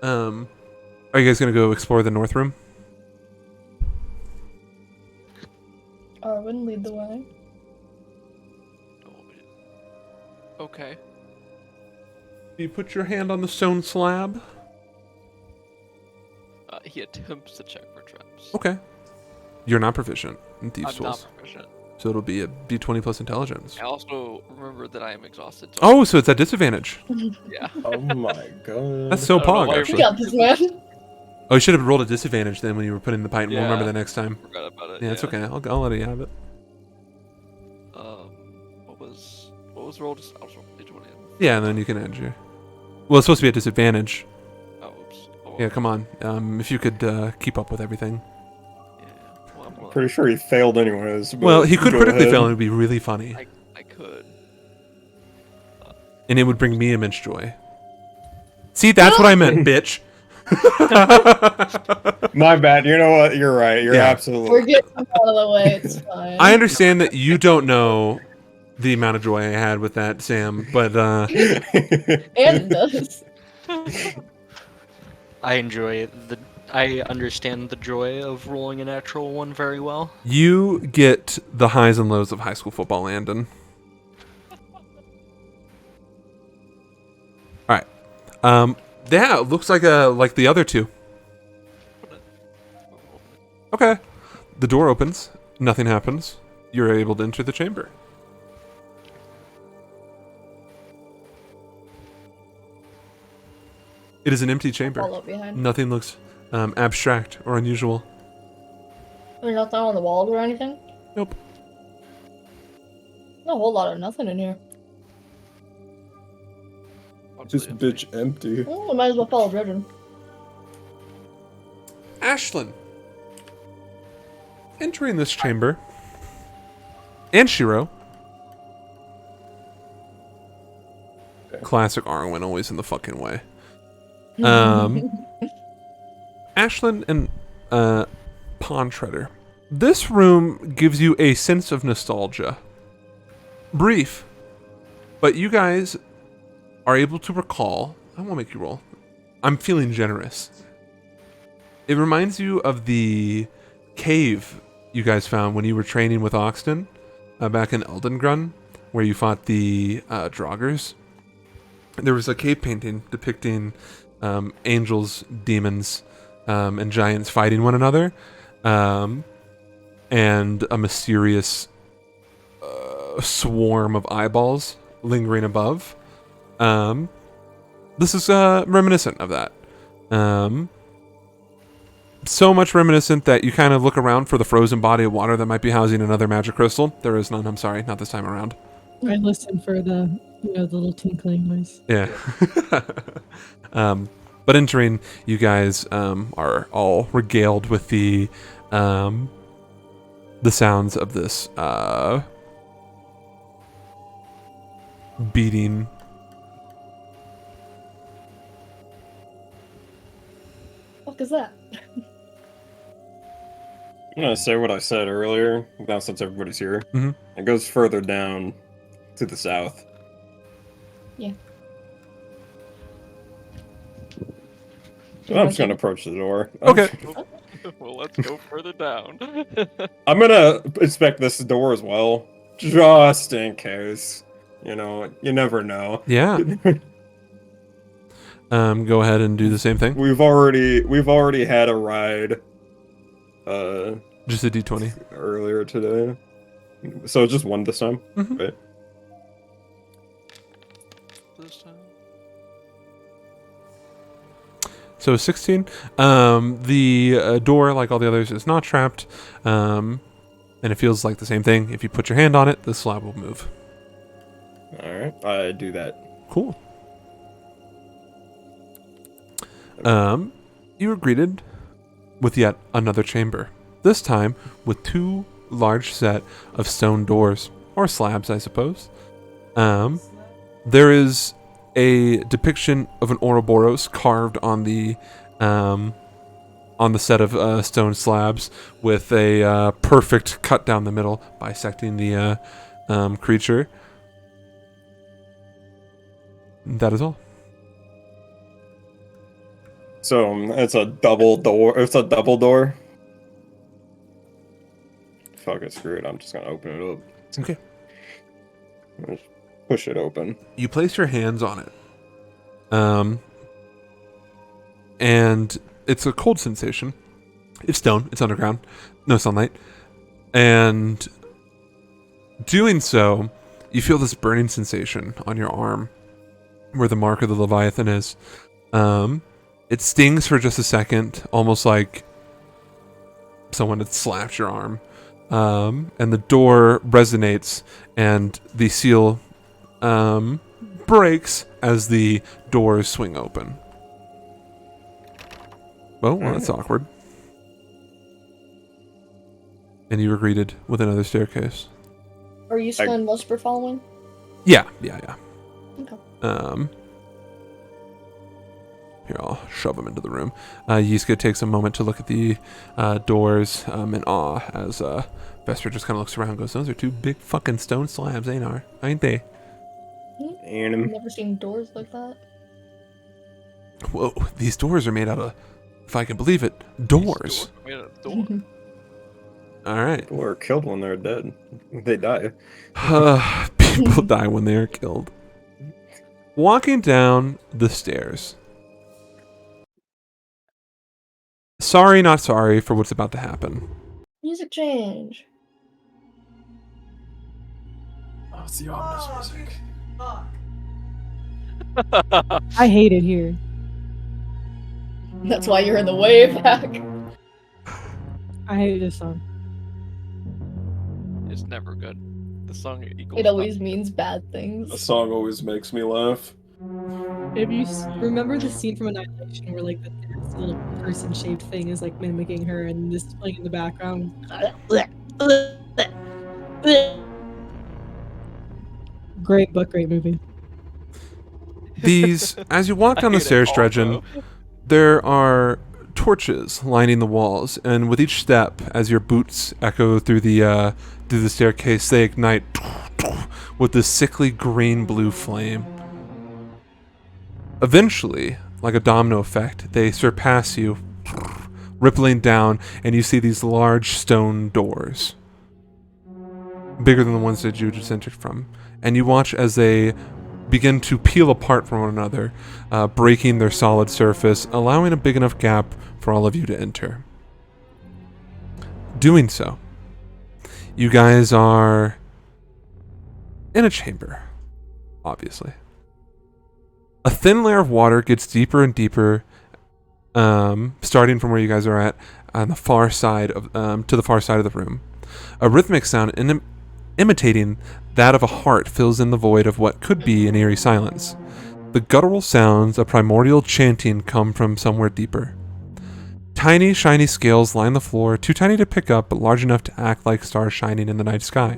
Are you guys gonna go explore the north room? Arwen, lead the way. Okay. You put your hand on the stone slab. He attempts to check for traps. Okay. You're not proficient in thieves' I'm tools, not proficient. so it'll be a d20 plus intelligence. I also remember that I am exhausted. So Oh, so it's at disadvantage. yeah. Oh my god. That's so I don't know pog, why We actually. got this, man. Oh, you should have rolled a disadvantage then when you were putting the pint. We'll remember Yeah. that next time. Forgot about it. Yeah, it's okay. I'll let you have it. What was the roll? I'll just roll d20. Yeah, and then you can add your. Well, it's supposed to be a disadvantage. Oh, oops. Oh, Yeah, come on. If you could keep up with everything. Yeah. Well, I'm Pretty sure he failed anyways. but Well, he could go critically ahead. fail, and it'd be really funny, I could. and it would bring me immense joy. See, that's what I meant, bitch. My bad. You know what? You're right. You're Yeah. absolutely. We're getting him out of the way. It's fine. I understand that you don't know the amount of joy I had with that, Sam, but And it does. I understand the joy of rolling a natural one very well. you get the highs and lows of high school football, Landon. All right. Yeah, it looks like the other two. Okay. The door opens. Nothing happens. You're able to enter the chamber. It is an empty chamber. Follow up behind. Nothing looks abstract or unusual. There's nothing on the walls or anything? Nope. No whole lot of nothing in here. This bitch empty. Well, I might as well follow Dredgen. Ashlyn. Entering this chamber. And Shiro. Classic Arwen, always in the fucking way. Ashlyn and Pond Treader. This room gives you a sense of nostalgia. Brief, but you guys are able to recall. I won't make you roll. I'm feeling generous. It reminds you of the cave you guys found when you were training with Oxton back in Eldengrun, where you fought the Draugrs. There was a cave painting depicting angels, demons, and giants fighting one another, and a mysterious swarm of eyeballs lingering above. This is reminiscent of that. So much reminiscent that you kind of look around for the frozen body of water that might be housing another magic crystal. There is none, I'm sorry, not this time around. I listen for the little tinkling noise. Yeah. But entering, you guys are all regaled with the sounds of this beating. What is that? I'm gonna say what I said earlier, now since everybody's here. Mhm. It goes further down to the south. Yeah. So I'm just gonna approach the door. Okay. Well, let's go further down. I'm gonna inspect this door as well, just in case. You know, you never know. Yeah. Go ahead and do the same thing. We've already had a ride Just a d20. earlier today. So just one this time, Mhm. right? This time. So 16. The door, like all the others, is not trapped. And it feels like the same thing. If you put your hand on it, the slab will move. Alright, I do that. Cool. You are greeted with yet another chamber. This time with two large set of stone doors, or slabs, I suppose. There is a depiction of an Ouroboros carved on the set of stone slabs, with a perfect cut down the middle, bisecting the creature. That is all. So it's a double door. It's a double door. Fuck it, screw it. I'm just gonna open it up. Okay. Just push it open. You place your hands on it. And it's a cold sensation. It's stone. It's underground. No sunlight. And doing so, you feel this burning sensation on your arm where the mark of the Leviathan is. It stings for just a second, almost like someone had slapped your arm. And the door resonates, and the seal breaks as the doors swing open. Well, that's awkward. And you were greeted with another staircase. Are you still in Whisper following? Yeah. Okay. Here, I'll shove him into the room. Yiska takes a moment to look at the doors in awe as Vesper just kind of looks around and goes, "Those are two big fucking stone slabs, ain't they? And I've never seen doors like that. Whoa, these doors are made out of, if I can believe it, doors. We had a door. All right. people are killed when they're dead. They die. People die when they are killed. Walking down the stairs. Sorry, not sorry for what's about to happen. Music change. Oh, it's the ominous music. I hate it here. That's why you're in the way back. I hate this song. It's never good. The song equals It always nothing. means bad The things. song always makes me laugh. If you remember the scene from Annihilation where like the nasty little person-shaped thing is like mimicking her and this is playing in the background. Great book, great movie. These, as you walk down the hate it stairs, all, Dredgen, bro. there are torches lining the walls, and with each step, as your boots echo through the staircase, they ignite with this sickly green-blue flame. Eventually, like a domino effect, they surpass you, rippling down, and you see these large stone doors, bigger than the ones that you just entered from. And you watch as they begin to peel apart from one another, breaking their solid surface, allowing a big enough gap for all of you to enter. Doing so, you guys are in a chamber, obviously. A thin layer of water gets deeper and deeper, starting from where you guys are at on the far side of to the far side of the room. A rhythmic sound imitating that of a heart fills in the void of what could be an eerie silence. The guttural sounds of primordial chanting come from somewhere deeper. Tiny, shiny scales line the floor, too tiny to pick up, but large enough to act like stars shining in the night sky.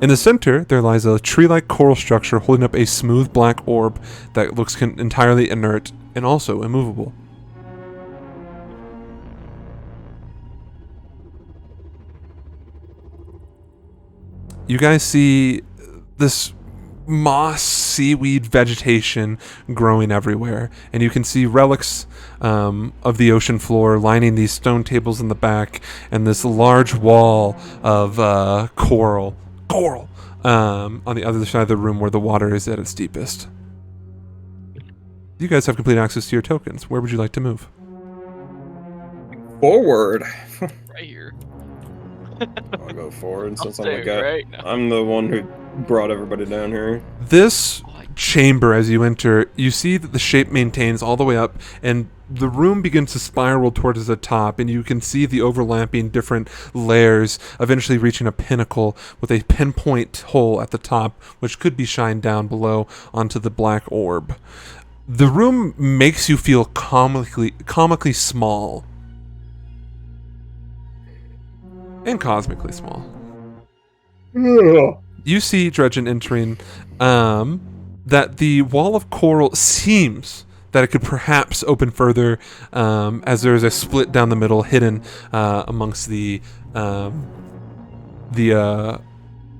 In the center, there lies a tree-like coral structure holding up a smooth black orb that looks entirely inert and also immovable. You guys see this moss, seaweed vegetation growing everywhere, and you can see relics of the ocean floor lining these stone tables in the back, and this large wall of coral on the other side of the room where the water is at its deepest. You guys have complete access to your tokens. Where would you like to move? Forward. Right here. I'll go forward since I'm I'll the stay guy. right now. I'm the one who brought everybody down here. This chamber, as you enter, you see that the shape maintains all the way up, and the room begins to spiral towards the top, and you can see the overlapping different layers, eventually reaching a pinnacle with a pinpoint hole at the top, which could be shined down below onto the black orb. The room makes you feel comically small. And cosmically small. You see, Dredgen, entering that the wall of coral seems that it could perhaps open further, as there is a split down the middle hidden amongst the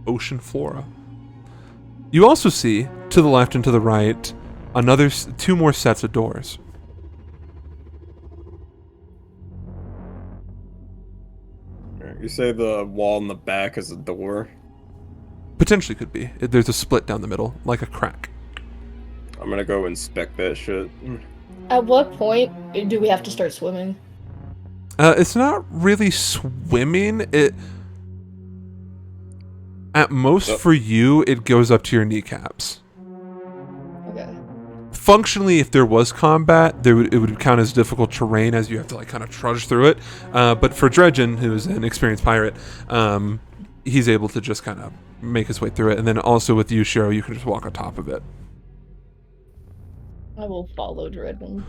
ocean flora. You also see, to the left and to the right, another two more sets of doors. You say the wall in the back is a door? Potentially could be. There's a split down the middle, like a crack. I'm gonna go inspect that shit. At what point do we have to start swimming? It's not really swimming. At most for you, it goes up to your kneecaps. Okay. Functionally, if there was combat, it would count as difficult terrain, as you have to like kind of trudge through it. But for Dredgen, who is an experienced pirate, he's able to just kind of make his way through it. And then also with you, Shiro, you can just walk on top of it. I will follow Dredgen.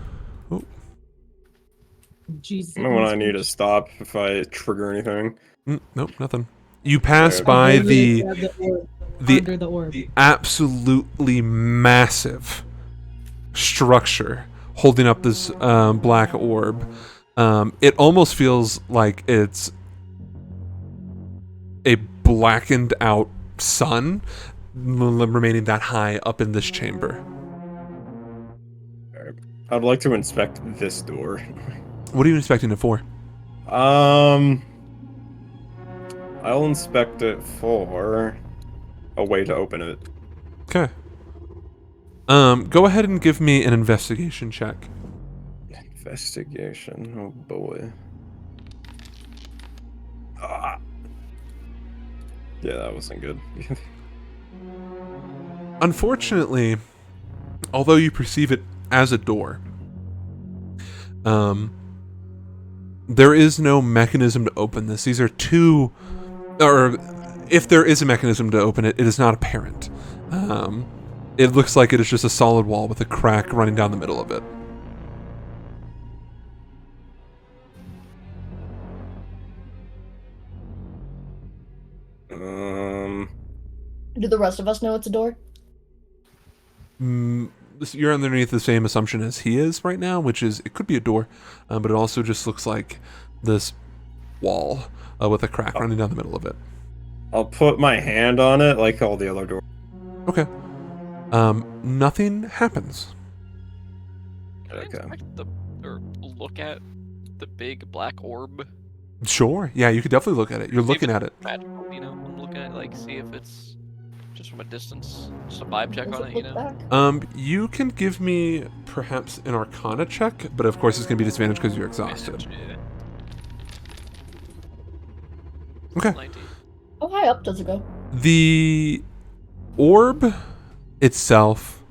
Jesus. I know when I need to stop if I trigger anything. Nope, nothing. You pass Okay. by Literally the grab the orb the under the orb. absolutely massive structure holding up this black orb. It almost feels like it's a blackened out sun remaining that high up in this chamber. I'd like to inspect this door. What are you expecting it for? I'll inspect it for a way to open it. Okay. Go ahead and give me an investigation check. Investigation. Oh boy. Ah. Yeah, that wasn't good. Unfortunately, although you perceive it as a door, there is no mechanism to open this. These are two, or if there is a mechanism to open it, it is not apparent. It looks like it is just a solid wall with a crack running down the middle of it. Do the rest of us know it's a door? You're underneath the same assumption as he is right now, which is it could be a door, but it also just looks like this wall with a crack running down the middle of it. I'll put my hand on it like all the other doors. Okay. Nothing happens. Can I Okay. inspect or look at the big black orb? Sure. Yeah, you could definitely look at it. You're See if looking it's at it. Magical, you know, I'm looking at it, like, see if it's just from a distance, just a vibe check Does on it it, you look know. back? You can give me perhaps an Arcana check, but of course it's gonna be disadvantaged because you're exhausted. Yeah. Okay. 19. How high up does it go? The orb itself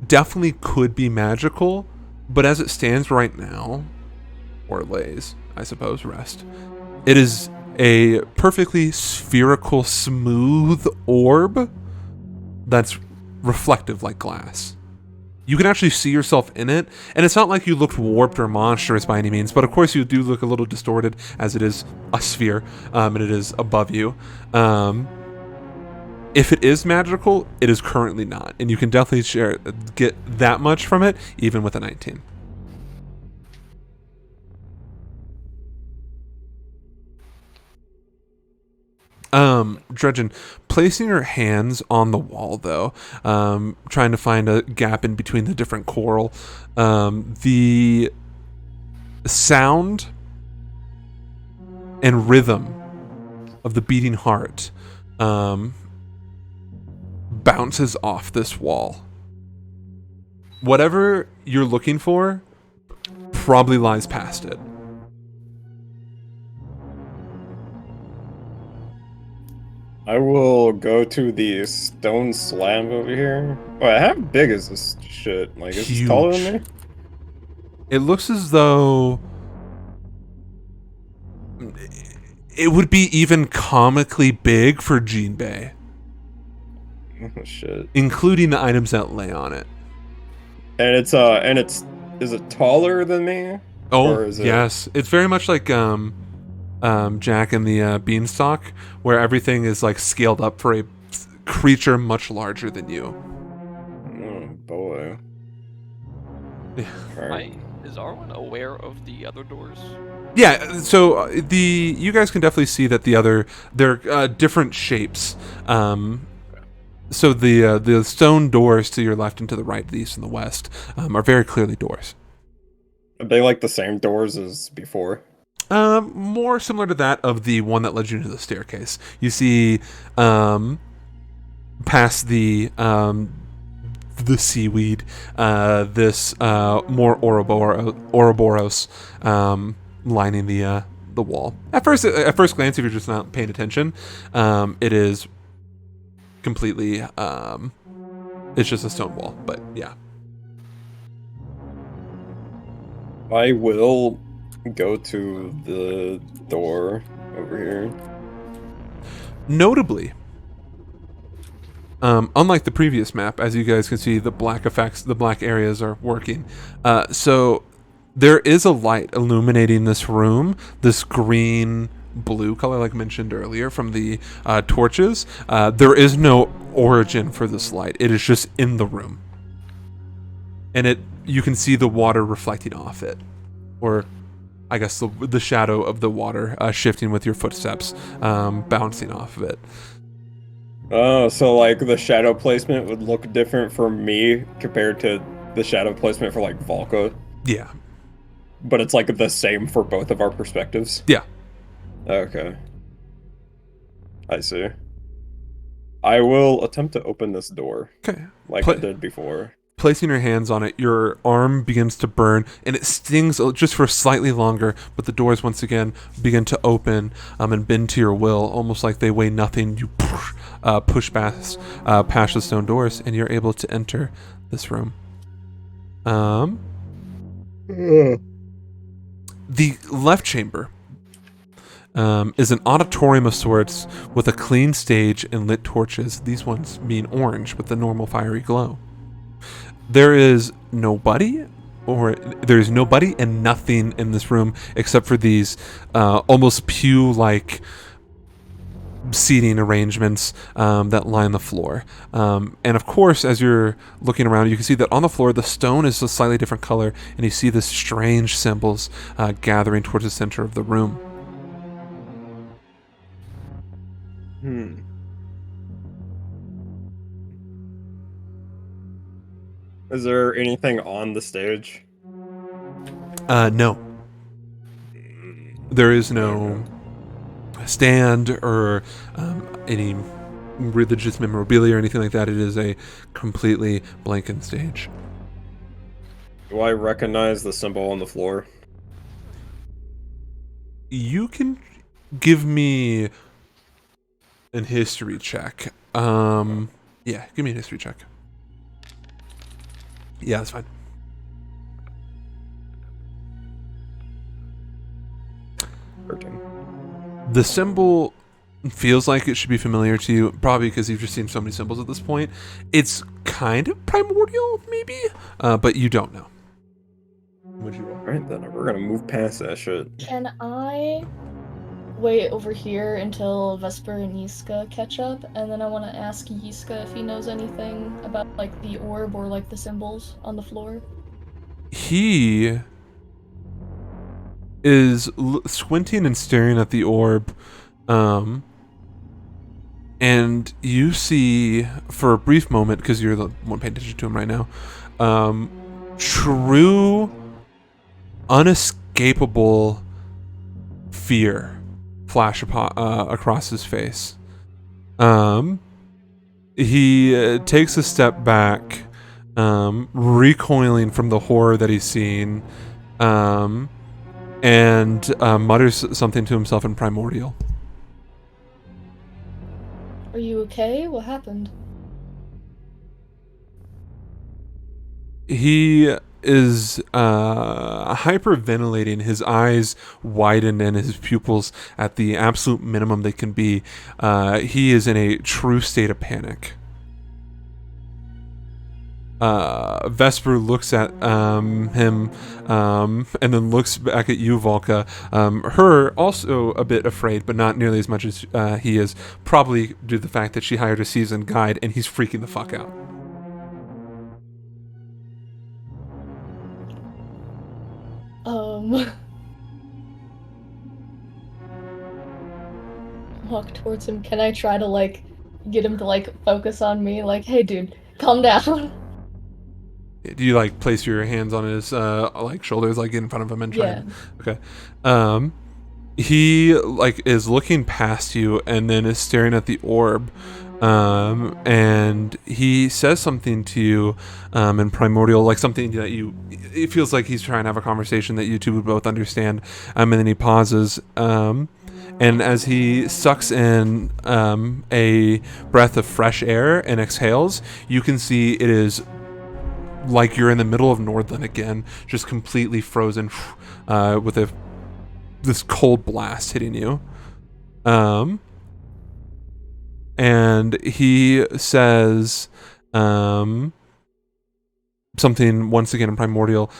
definitely could be magical, but as it stands right now, or lays, I suppose, rest, it is a perfectly spherical, smooth orb that's reflective like glass. You can actually see yourself in it, and it's not like you looked warped or monstrous by any means, but of course you do look a little distorted as it is a sphere, and it is above you. If it is magical, it is currently not, and you can definitely get that much from it, even with a 19. Dredgen, placing your hands on the wall though, trying to find a gap in between the different coral, the sound and rhythm of the beating heart bounces off this wall. Whatever you're looking for probably lies past it. I will go to the stone slab over here. Wait, how big is this shit? Like, is this taller than me? It looks as though it would be even comically big for Jean Bay, Oh, shit. including the items that lay on it. And it's is it taller than me? Oh, Or is it- yes. It's very much like Jack and the Beanstalk, where everything is like scaled up for a creature much larger than you. Oh boy. Alright. Is Arwen aware of the other doors? Yeah, so you guys can definitely see that they're different shapes. So the stone doors to your left and to the right, the east and the west, are very clearly doors. Are they like the same doors as before? More similar to that of the one that led you into the staircase. You see, past the seaweed, this more Ouroboros lining the wall. At first glance, if you're just not paying attention, it is completely it's just a stone wall. But yeah. I will go to the door over here. Notably, unlike the previous map, as you guys can see, the black effects, the black areas are working. So there is a light illuminating this room, this green-blue color, like mentioned earlier, from the torches. There is no origin for this light. It is just in the room. And you can see the water reflecting off it. Or I guess the shadow of the water shifting with your footsteps, bouncing off of it. Oh, so like the shadow placement would look different for me compared to the shadow placement for like Volca, Yeah. but it's like the same for both of our perspectives. Yeah. Okay. I see. I will attempt to open this door Okay. like Pla- I did before. Placing your hands on it, your arm begins to burn, and it stings just for slightly longer. But the doors once again begin to open and bend to your will, almost like they weigh nothing. You push past the stone doors, and you're able to enter this room. The left chamber is an auditorium of sorts with a clean stage and lit torches. These ones being orange with the normal fiery glow. There's nobody and nothing in this room except for these almost pew-like seating arrangements that line the floor. And of course, as you're looking around, you can see that on the floor, the stone is a slightly different color, and you see this strange symbols gathering towards the center of the room. Is there anything on the stage? No. There is no stand or any religious memorabilia or anything like that. It is a completely blank stage. Do I recognize the symbol on the floor? You can give me an history check. Yeah, give me a history check. Yeah, that's fine. The symbol feels like it should be familiar to you, probably because you've just seen so many symbols at this point. It's kind of primordial, maybe, but you don't know. Would you roll? Alright then, we're gonna move past that shit. Can I wait over here until Vesper and Yiska catch up, and then I want to ask Yiska if he knows anything about like the orb or like the symbols on the floor? He is squinting and staring at the orb, and you see for a brief moment, because you're the one paying attention to him right now, true, unescapable fear flash across his face. He takes a step back, recoiling from the horror that he's seen, and mutters something to himself in primordial. Are you okay? What happened? He is hyperventilating, his eyes widen and his pupils at the absolute minimum they can be. He is in a true state of panic. Vesper looks at him and then looks back at you, Volka. Her also a bit afraid, but not nearly as much as he is, probably due to the fact that she hired a seasoned guide and he's freaking the fuck out. Walk towards him. Can I try to like get him to like focus on me? Like, hey dude, calm down. Do you like place your hands on his like shoulders, like in front of him and try? Yeah. Okay. He like is looking past you and then is staring at the orb. And he says something to you in primordial, like something that it feels like he's trying to have a conversation that you two would both understand. And then he pauses. And as he sucks in a breath of fresh air and exhales, you can see it is like you're in the middle of Nordland again, just completely frozen with this cold blast hitting you. And he says something once again in primordial,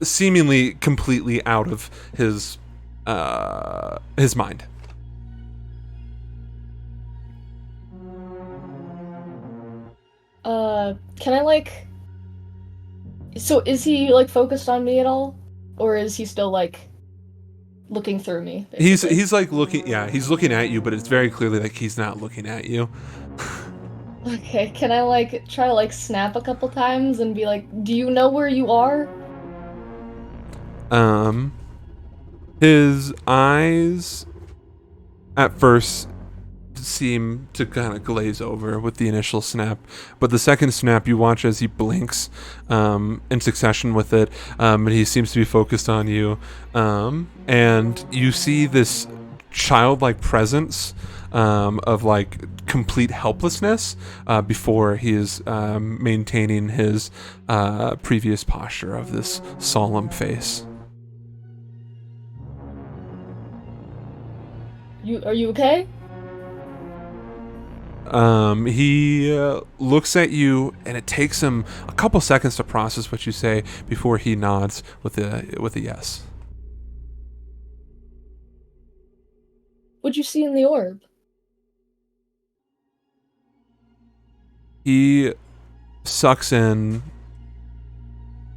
seemingly completely out of his mind. Can I like... So is he like focused on me at all? Or is he still like looking through me? Basically? He's like looking, yeah, he's looking at you, but it's very clearly like he's not looking at you. Okay, can I like try to like snap a couple times and be like, do you know where you are? His eyes at first seem to kind of glaze over with the initial snap, but the second snap you watch as he blinks in succession with it, and he seems to be focused on you, and you see this childlike presence of like complete helplessness before he is maintaining his previous posture of this solemn face. Are you okay? He looks at you, and it takes him a couple seconds to process what you say before he nods with a yes. What'd you see in the orb? He sucks in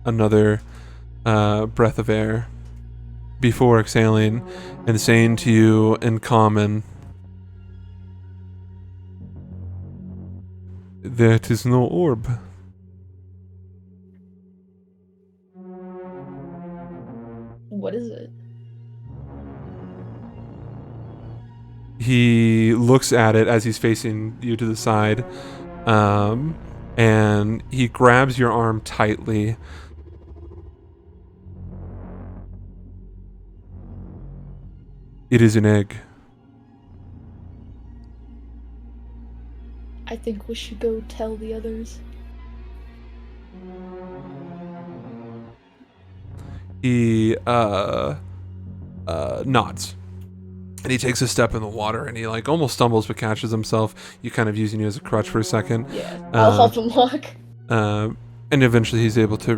another breath of air before exhaling and saying to you in common, "That is no orb." What is it? He looks at it as he's facing you to the side, and he grabs your arm tightly. It is an egg. I think we should go tell the others. He nods. And he takes a step in the water, and he like almost stumbles but catches himself. You kind of using you as a crutch for a second. Yeah, I'll help him walk. And eventually he's able to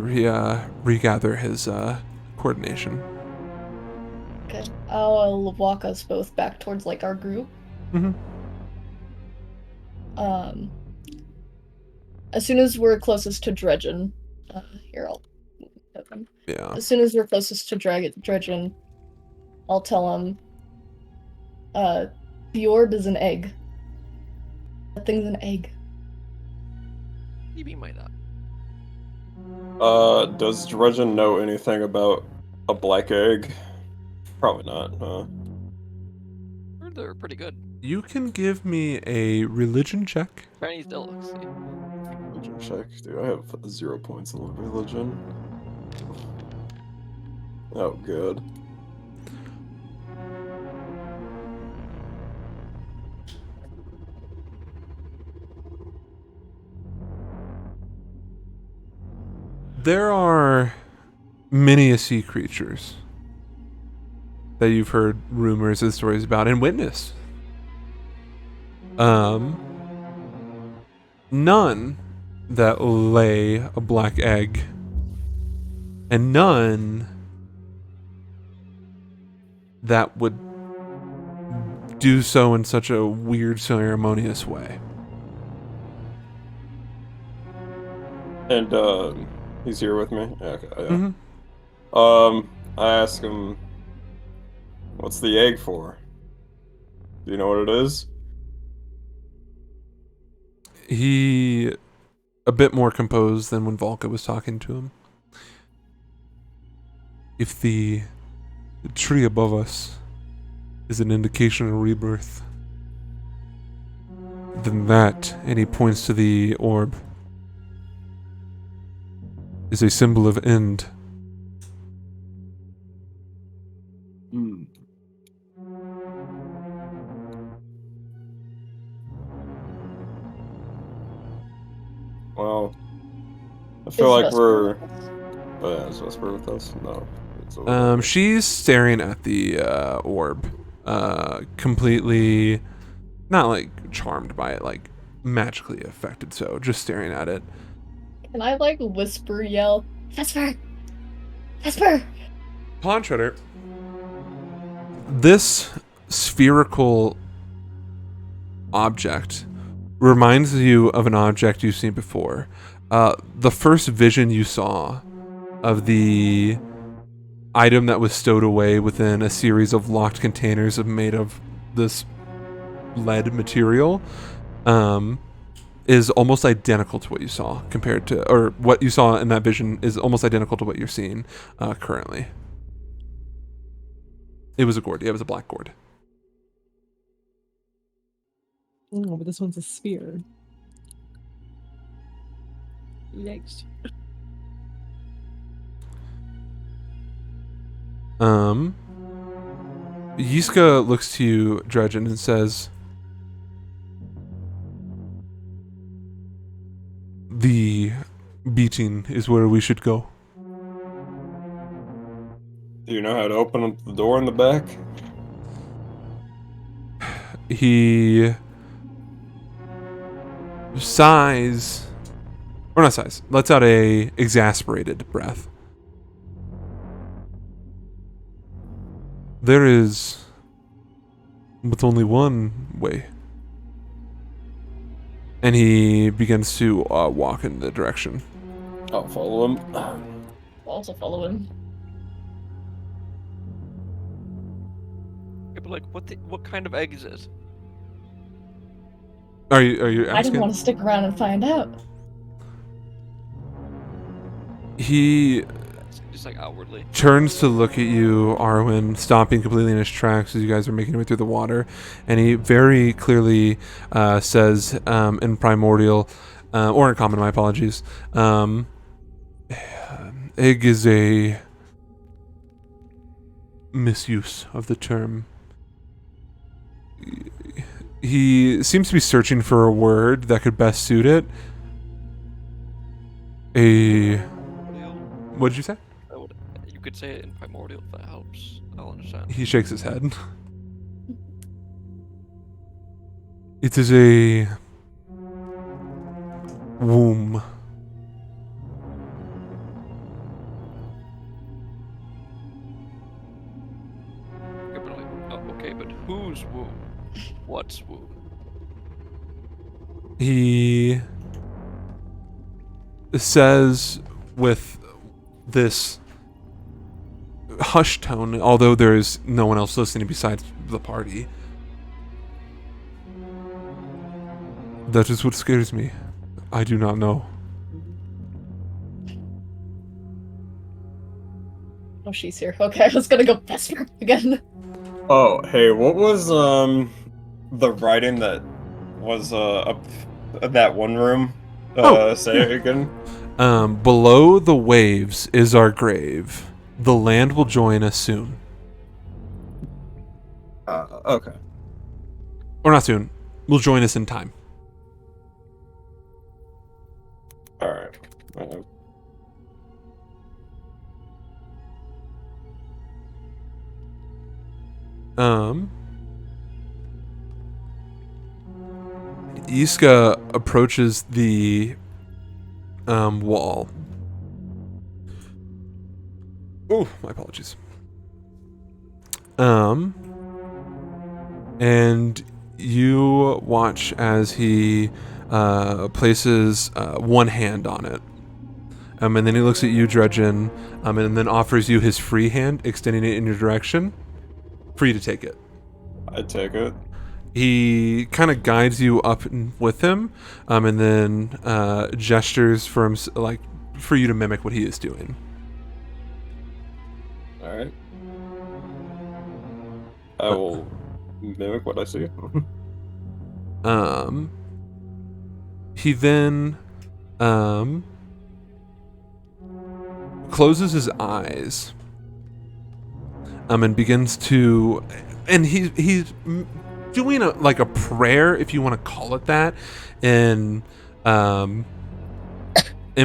regather his coordination. Okay, I'll walk us both back towards like our group. Mm-hmm. As soon as we're closest to Dredgen, here I'll hit him. Yeah. As soon as we're closest to Dredgen, I'll tell him, the orb is an egg. That thing's an egg. You mean might not. Does Dredgen know anything about a black egg? Probably not, huh? Heard they're pretty good. You can give me a religion check. Chinese delicacy. Religion check. Dude, I have 0 points in religion. Oh, good. There are many a sea creatures that you've heard rumors and stories about and witnessed. None that lay a black egg, and none that would do so in such a weird, ceremonious way. And, he's here with me? Yeah, okay, yeah. Mm-hmm. I ask him, what's the egg for? Do you know what it is? He, a bit more composed than when Volka was talking to him. If the tree above us is an indication of rebirth, then that, and he points to the orb, is a symbol of end. Hmm. Well, I feel like we're... Oh yeah, is Vesper with us? No. It's over. She's staring at the orb, completely, not like charmed by it, like magically affected, so just staring at it. Can I like whisper yell, Vesper! Vesper! Pawn Shredder, this spherical object reminds you of an object you've seen before. The first vision you saw of the item that was stowed away within a series of locked containers made of this lead material is almost identical to what you saw compared to, or what you saw in that vision is almost identical to what you're seeing currently. It was a gourd. Yeah, it was a black gourd. Oh, but this one's a sphere. Yikes. Yiska looks to you, Dredgen, and says, "The beating is where we should go." Do you know how to open up the door in the back? He sighs, or not sighs, lets out a exasperated breath. There is but only one way. And he begins to walk in the direction. I'll follow him. I'll also follow him. Yeah, but like, what kind of egg is it? Are you I asking? didn't want to stick around and find out. He Just like outwardly. turns to look at you, Arwen, stopping completely in his tracks as you guys are making your way through the water, and he very clearly says in Primordial, or in Common, my apologies, egg is a misuse of the term. He seems to be searching for a word that could best suit it. What did you say? You could say it in Primordial if that helps. I'll understand. He shakes his head. It is a womb. Okay, but like, oh, okay, but whose womb? What's womb? He says with this hushed tone, although there is no one else listening besides the party, that is what scares me. I do not know. Oh, she's here. Okay, I was gonna go Vesper again. Oh, hey, what was the writing that was up that one room? Say it again. Below the waves is our grave. The land will join us soon. Okay. Or not soon. Will join us in time. All right. Yiska approaches the wall. Oh, my apologies. And you watch as he places one hand on it. And then he looks at you, Dredgen, and then offers you his free hand, extending it in your direction for you to take it. I take it. He kind of guides you up with him, and then gestures for him, like for you to mimic what he is doing. All right. I will mimic what I see. He then closes his eyes, and begins to, and he's doing a prayer, if you want to call it that, in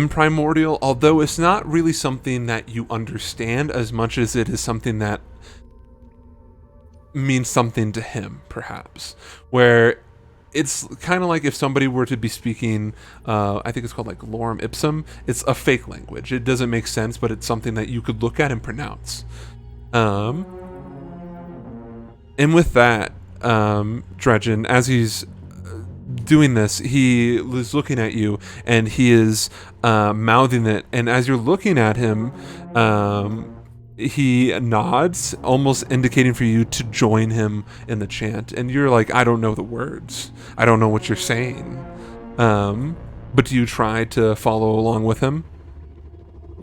Primordial, although it's not really something that you understand as much as it is something that means something to him, perhaps, where it's kind of like if somebody were to be speaking, I think it's called like lorem ipsum. It's a fake language. It doesn't make sense, but it's something that you could look at and pronounce. And with that, Dredgen, as he's doing this, he is looking at you and he is mouthing it. And as you're looking at him, he nods, almost indicating for you to join him in the chant. And you're like, I don't know the words. I don't know what you're saying. But do you try to follow along with him?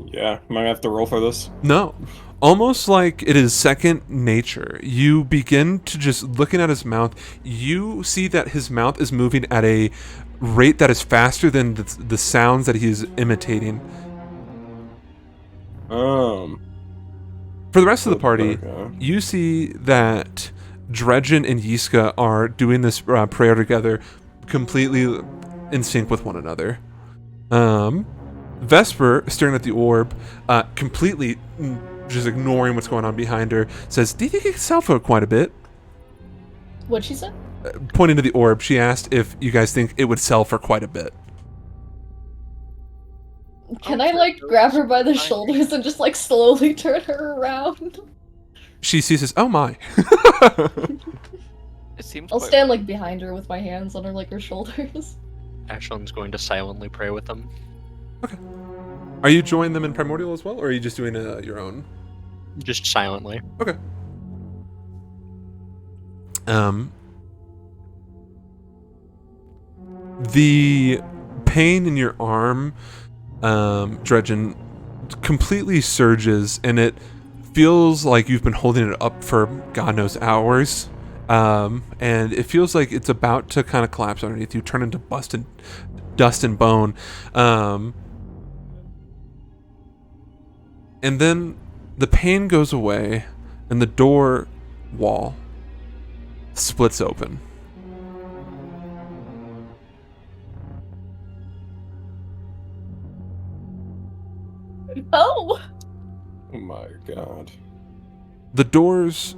Yeah, am I gonna have to roll for this? No. almost like it is second nature. You begin to just looking at his mouth. You see that his mouth is moving at a rate that is faster than the sounds that he is imitating. For the rest of the party, Okay. you see that Dredgen and Yiska are doing this prayer together, completely in sync with one another. Vesper, staring at the orb, completely just ignoring what's going on behind her, says, "Do you think it could sell for quite a bit?" What'd she say? Pointing to the orb, she asked if you guys think it would sell for quite a bit. Can I'll I like trade grab those her by the behind me. shoulders and just like slowly turn her around? She sees, "Oh my." It seems I'll quite stand like behind her with my hands on her like her shoulders. Ashlyn's going to silently pray with them. Are you joining them in Primordial as well, or are you just doing your own? Just silently. Okay. The pain in your arm, Dredgen, completely surges, and it feels like you've been holding it up for God knows hours. And it feels like it's about to kind of collapse underneath you, turn into dust and bone. And then the pain goes away, and the door wall splits open. Oh! Oh my god. The doors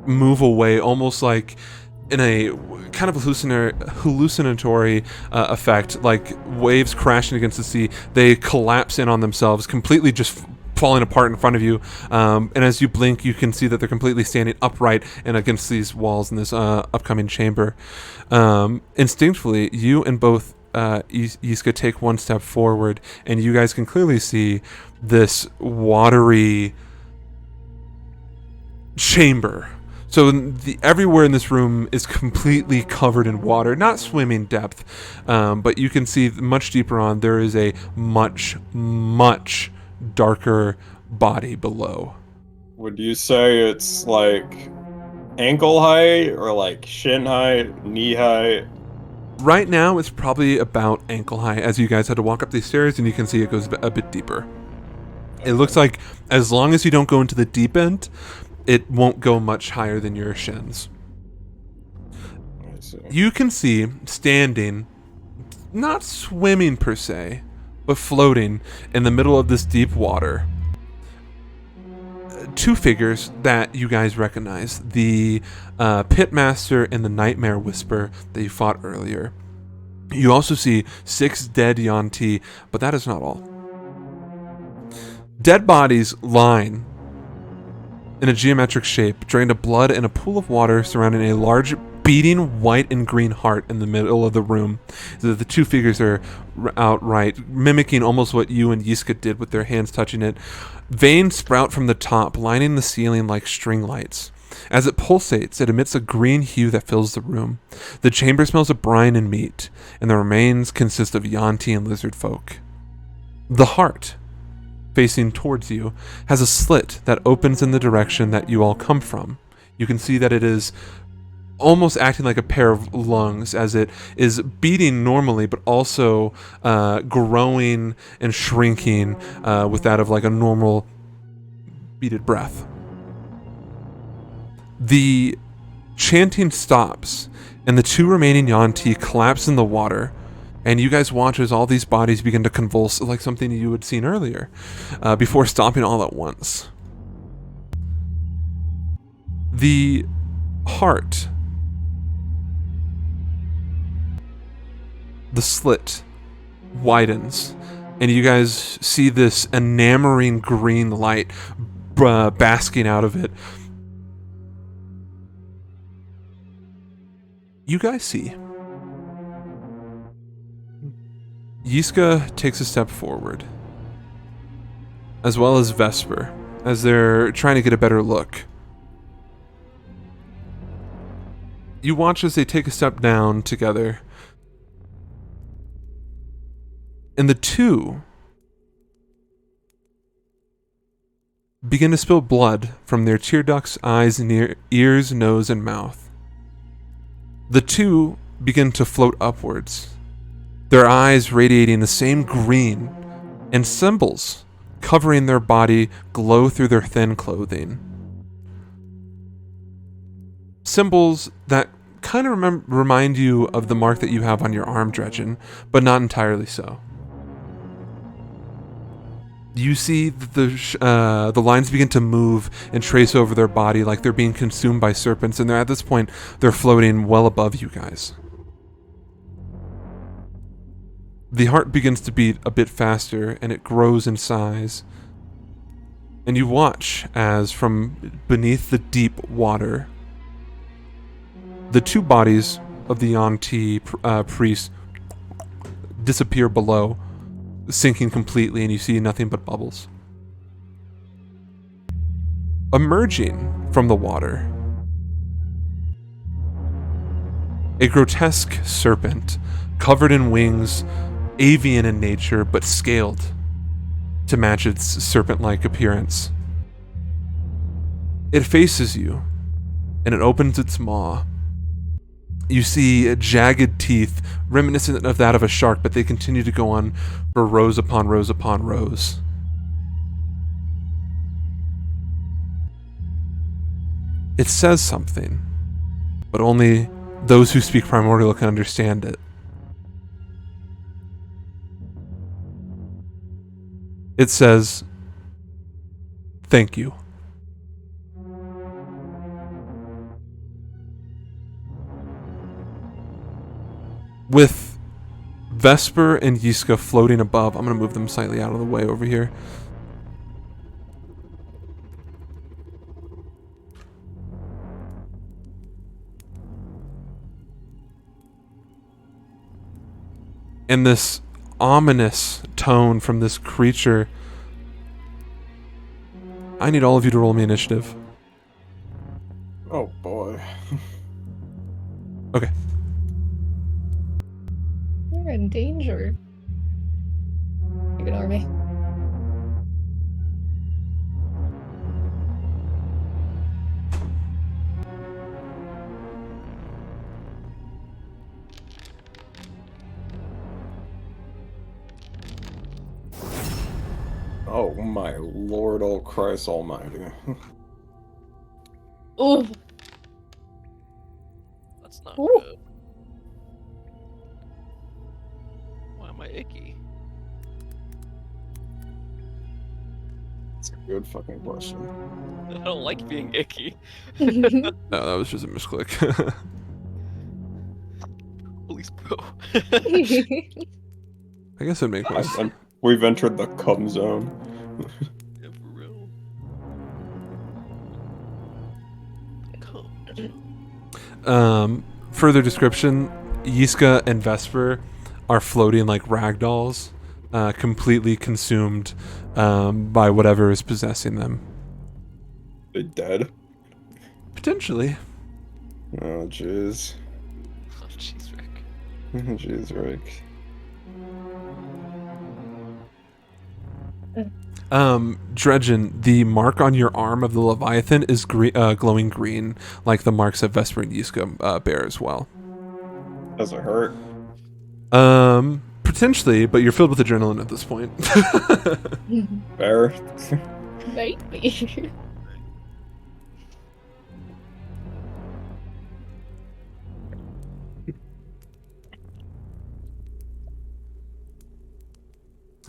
move away almost like in a kind of hallucinatory effect, like waves crashing against the sea. They collapse in on themselves, completely just falling apart in front of you. And as you blink, you can see that they're completely standing upright and against these walls in this upcoming chamber. Instinctively, you and both Yiska take one step forward, and you guys can clearly see this watery chamber. So everywhere in this room is completely covered in water, not swimming depth, but you can see much deeper on there is a much, much darker body below. Would you say it's like ankle height or like shin height, knee height? Right now, it's probably about ankle high as you guys had to walk up these stairs, and you can see it goes a bit deeper. It looks like as long as you don't go into the deep end, it won't go much higher than your shins. I see. You can see standing, not swimming per se, but floating in the middle of this deep water, two figures that you guys recognize: the Pitmaster and the Nightmare Whisper that you fought earlier. You also see 6 dead Yuan-Ti, but that is not all. Dead bodies lying in a geometric shape, drained of blood in a pool of water surrounding a large beating white and green heart in the middle of the room. The two figures are outright mimicking almost what you and Yiska did with their hands touching it. Veins sprout from the top, lining the ceiling like string lights. As it pulsates, it emits a green hue that fills the room. The chamber smells of brine and meat, and the remains consist of Yuan-Ti and lizard folk. The heart, facing towards you, has a slit that opens in the direction that you all come from. You can see that it is almost acting like a pair of lungs as it is beating normally, but also growing and shrinking with that of like a normal beated breath. The chanting stops, and the 2 remaining Yuan-Ti collapse in the water, and you guys watch as all these bodies begin to convulse like something you had seen earlier, before stopping all at once. The heart, the slit, widens, and you guys see this enamoring green light basking out of it. You guys see Yiska takes a step forward, as well as Vesper, as they're trying to get a better look. You watch as they take a step down together, and the 2 begin to spill blood from their tear ducts, eyes, ears, nose, and mouth. The two begin to float upwards, their eyes radiating the same green, and symbols covering their body glow through their thin clothing. Symbols that kind of remind you of the mark that you have on your arm, Dredgen, but not entirely so. You see that the lines begin to move and trace over their body like they're being consumed by serpents, and at this point, they're floating well above you guys. The heart begins to beat a bit faster, and it grows in size. And you watch as, from beneath the deep water, the two bodies of the Yuan-Ti priests disappear below, sinking completely, and you see nothing but bubbles. Emerging from the water, a grotesque serpent covered in wings, avian in nature, but scaled to match its serpent-like appearance. It faces you, and it opens its maw. You see jagged teeth, reminiscent of that of a shark, but they continue to go on for rows upon rows upon rows. It says something, but only those who speak Primordial can understand it. It says, "Thank you." With Vesper and Yiska floating above, I'm going to move them slightly out of the way over here. And this ominous tone from this creature. I need all of you to roll me initiative. Oh boy. Okay. You're in danger. Ignore me. Oh my Lord, oh Christ Almighty. Ooh. That's not Ooh. good. Why am I icky? That's a good fucking question. I don't like being icky. No, that was just a misclick. Please, bro. I guess it'd make sense. We've entered the cum zone. Yeah, for real. Further description, Yiska and Vesper are floating like ragdolls, completely consumed by whatever is possessing them. They dead? Potentially. Oh jeez. Oh, jeez, Rick. Jeez, Rick. Dredgen, the mark on your arm of the Leviathan is glowing green, like the marks that Vesper and Yiska bear as well. Does it hurt? Potentially, but you're filled with adrenaline at this point. Fair? Maybe.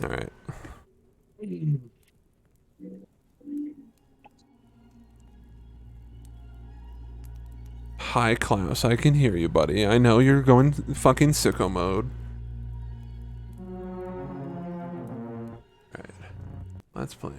All right. Hi, Klaus. I can hear you, buddy. I know you're going fucking sicko mode. Alright. Let's play.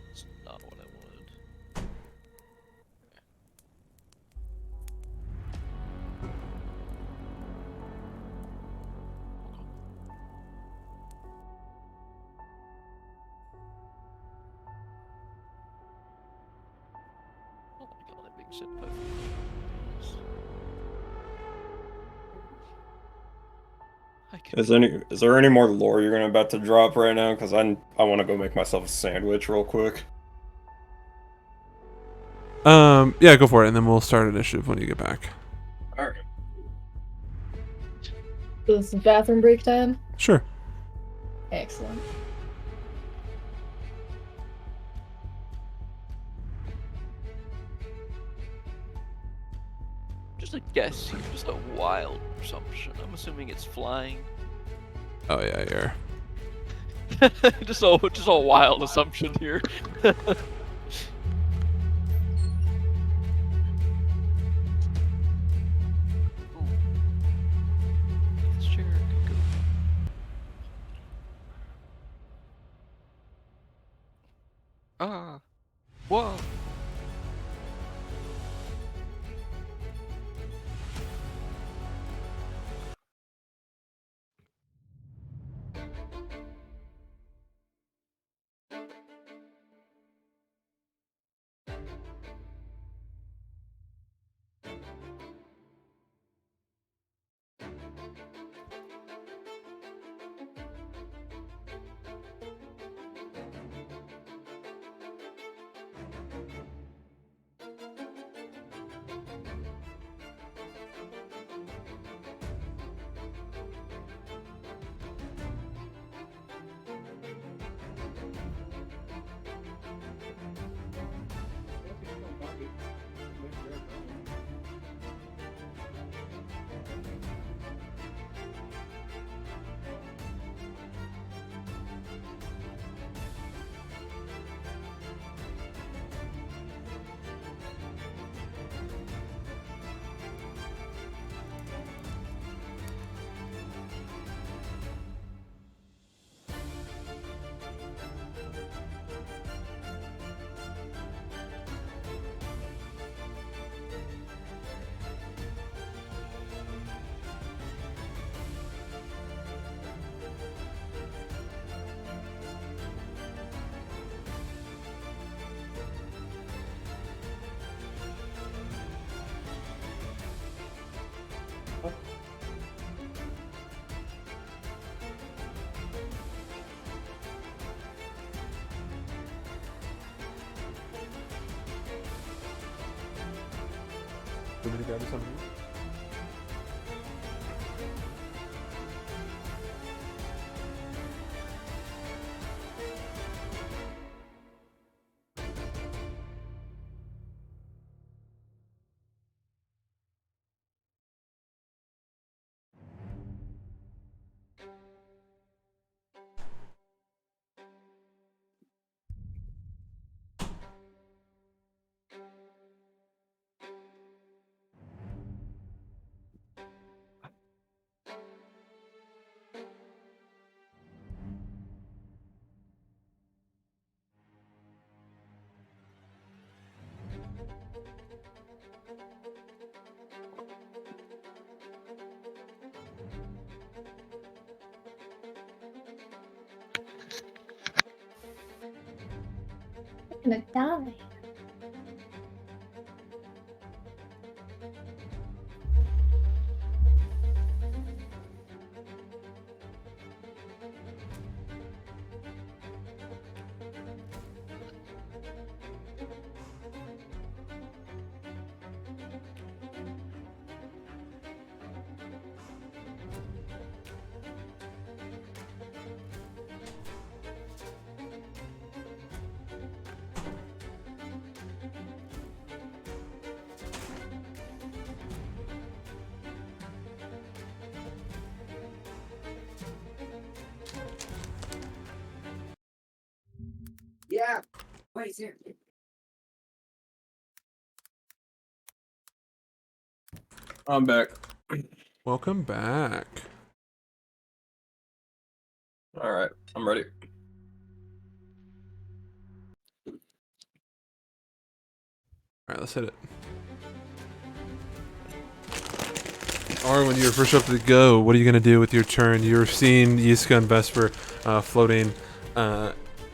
It's not what I wanted. said puffy. I can Is there any more lore you're gonna about to drop right now? Because I want to go make myself a sandwich real quick. Yeah, go for it, and then we'll start initiative when you get back. All right. So this is bathroom break time? Sure. Excellent. just a guess here, just a wild assumption. I'm assuming it's flying. Oh yeah, you're. just a wild assumption here. This chair could go. Ah, whoa. Want me to grab something? I'm gonna die. Yeah. Wait, here. I'm back. Welcome back. All right, I'm ready. All right, let's hit it. Or when you're first up to go, what are you gonna do with your turn? You're seeing Yiska and Vesper floating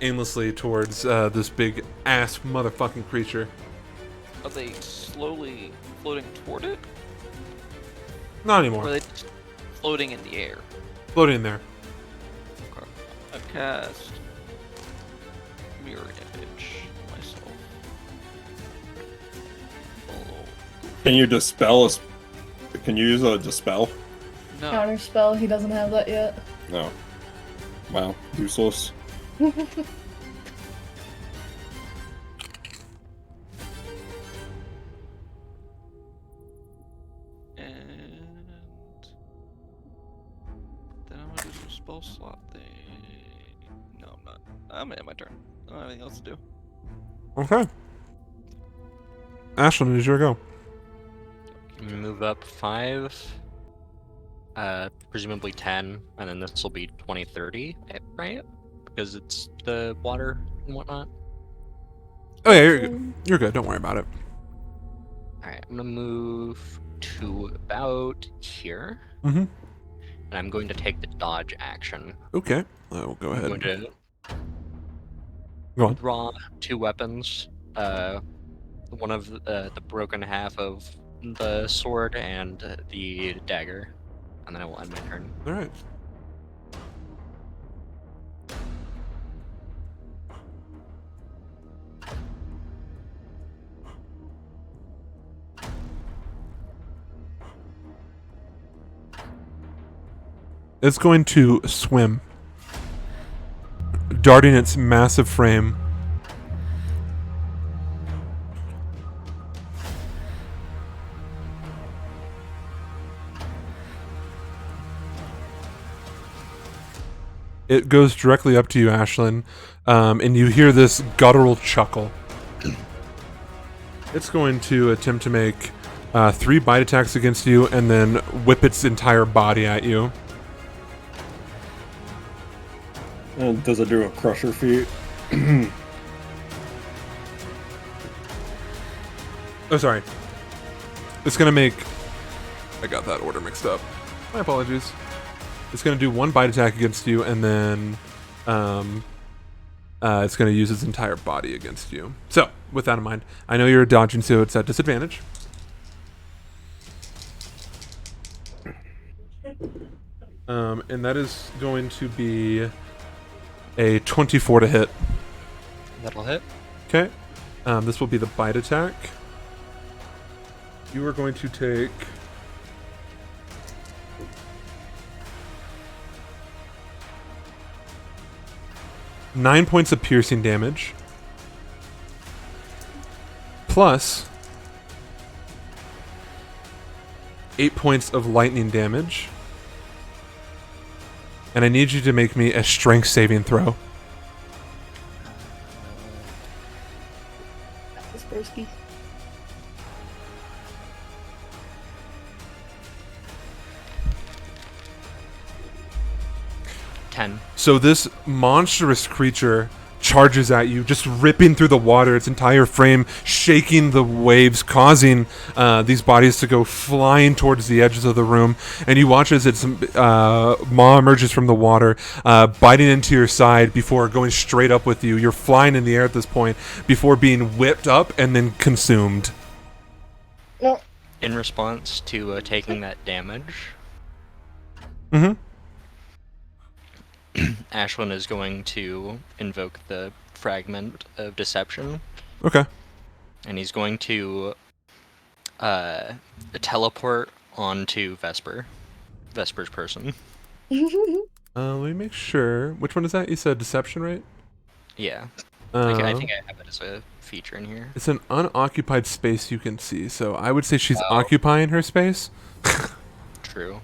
aimlessly towards this big ass motherfucking creature. Are they slowly floating toward it? Not Or anymore. are they just floating in the air? Floating in there. Okay. I cast mirror image myself. Oh, Can you dispel Can you use a dispel? no. Counter spell, he doesn't have that yet. No. Wow, useless. And then I'm gonna do some spell slot thing. No, I'm not. I'm gonna end my turn. I don't have anything else to do. Okay. Ashlyn, is your go. Move up 5. Presumably 10, and then this will be 20, 30, right? Because it's the water and whatnot. Oh yeah, you're good. You're good. Don't worry about it. Alright, I'm gonna move to about here. Mm-hmm. And I'm going to take the dodge action. Okay. Oh, go I'm ahead. going to Go on. draw 2 weapons. One of the broken half of the sword and the dagger. And then I will end my turn. All right. It's going to swim, darting its massive frame. It goes directly up to you, Ashlyn, and you hear this guttural chuckle. It's going to attempt to make 3 bite attacks against you and then whip its entire body at you. And does it do a crusher feat? Oh, sorry. It's going to make... I got that order mixed up. My apologies. It's going to do 1 bite attack against you, and then it's going to use its entire body against you. So, with that in mind, I know you're dodging, so it's at disadvantage. And that is going to be a 24 to hit. That'll hit. Okay. This will be the bite attack. You are going to take... Nine points of piercing damage, plus 8 points of lightning damage, and I need you to make me a strength saving throw. Kaspersky. So this monstrous creature charges at you, just ripping through the water, its entire frame shaking the waves, causing these bodies to go flying towards the edges of the room. And you watch as its maw emerges from the water, biting into your side before going straight up with you. You're flying in the air at this point before being whipped up and then consumed. No. In response to taking that damage, Mm-hmm. Ashlyn is going to invoke the Fragment of Deception, Okay. and he's going to teleport onto Vesper's person. Let me make sure. Which one is that? You said deception, right? Yeah, Uh, I think I have it as a feature in here. It's an unoccupied space you can see, so I would say she's Oh. occupying her space. True.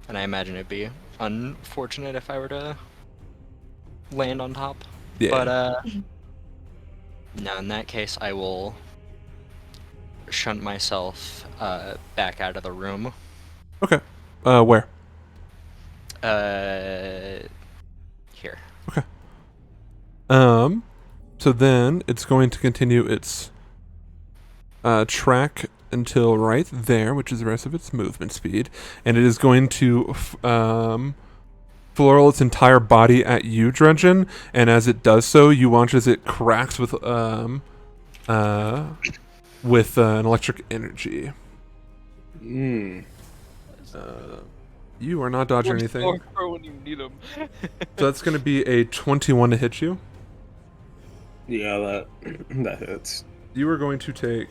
And I imagine it'd be unfortunate if I were to land on top. Yeah. But no, in that case I will shunt myself back out of the room. Okay. Where? Here. So then it's going to continue its track until right there, which is the rest of its movement speed, and it is going to floral its entire body at you, Drudgeon, and as it does so, you watch as it cracks with with an electric energy. Hmm. You are not dodging anything. Or when you need them. So that's going to be a 21 to hit you. Yeah, that that hits. You are going to take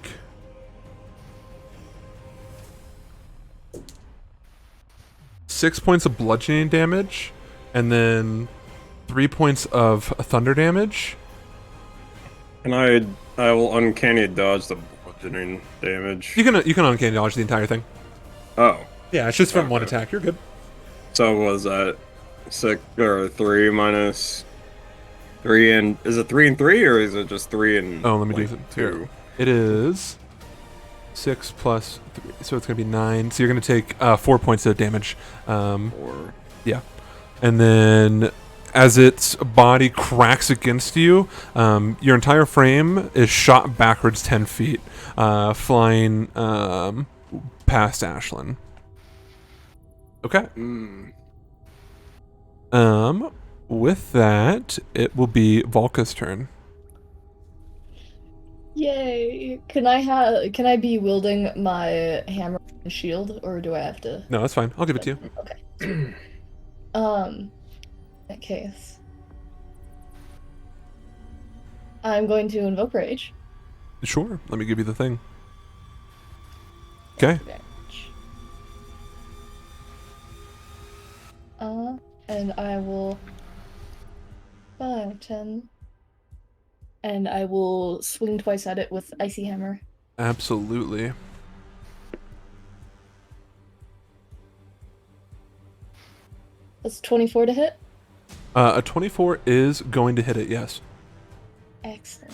6 points of bludgeoning damage, and then 3 points of thunder damage. And I will uncanny dodge the bludgeoning damage. You can uncanny dodge the entire thing. Oh, Yeah, it's just from one Okay. attack. You're good. so was that 6 or 3 minus 3 and is it 3 and 3 or is it just 3 and Oh, let me do like, it. 2? It is 6 plus 3, so it's going to be 9. So you're going to take 4 points of damage. Or And then as its body cracks against you, your entire frame is shot backwards 10 feet, flying past Ashlyn. Okay. With that, it will be Volka's turn. Yay! Can I be wielding my hammer and shield, or do I have to? No, that's fine. I'll give it to you. Okay. In that case, I'm going to invoke rage. Sure. Let me give you the thing. Okay. Damage. And I will 5, 10, and I will swing twice at it with icy hammer. Absolutely. That's 24 to hit. A 24 is going to hit it, yes. Excellent.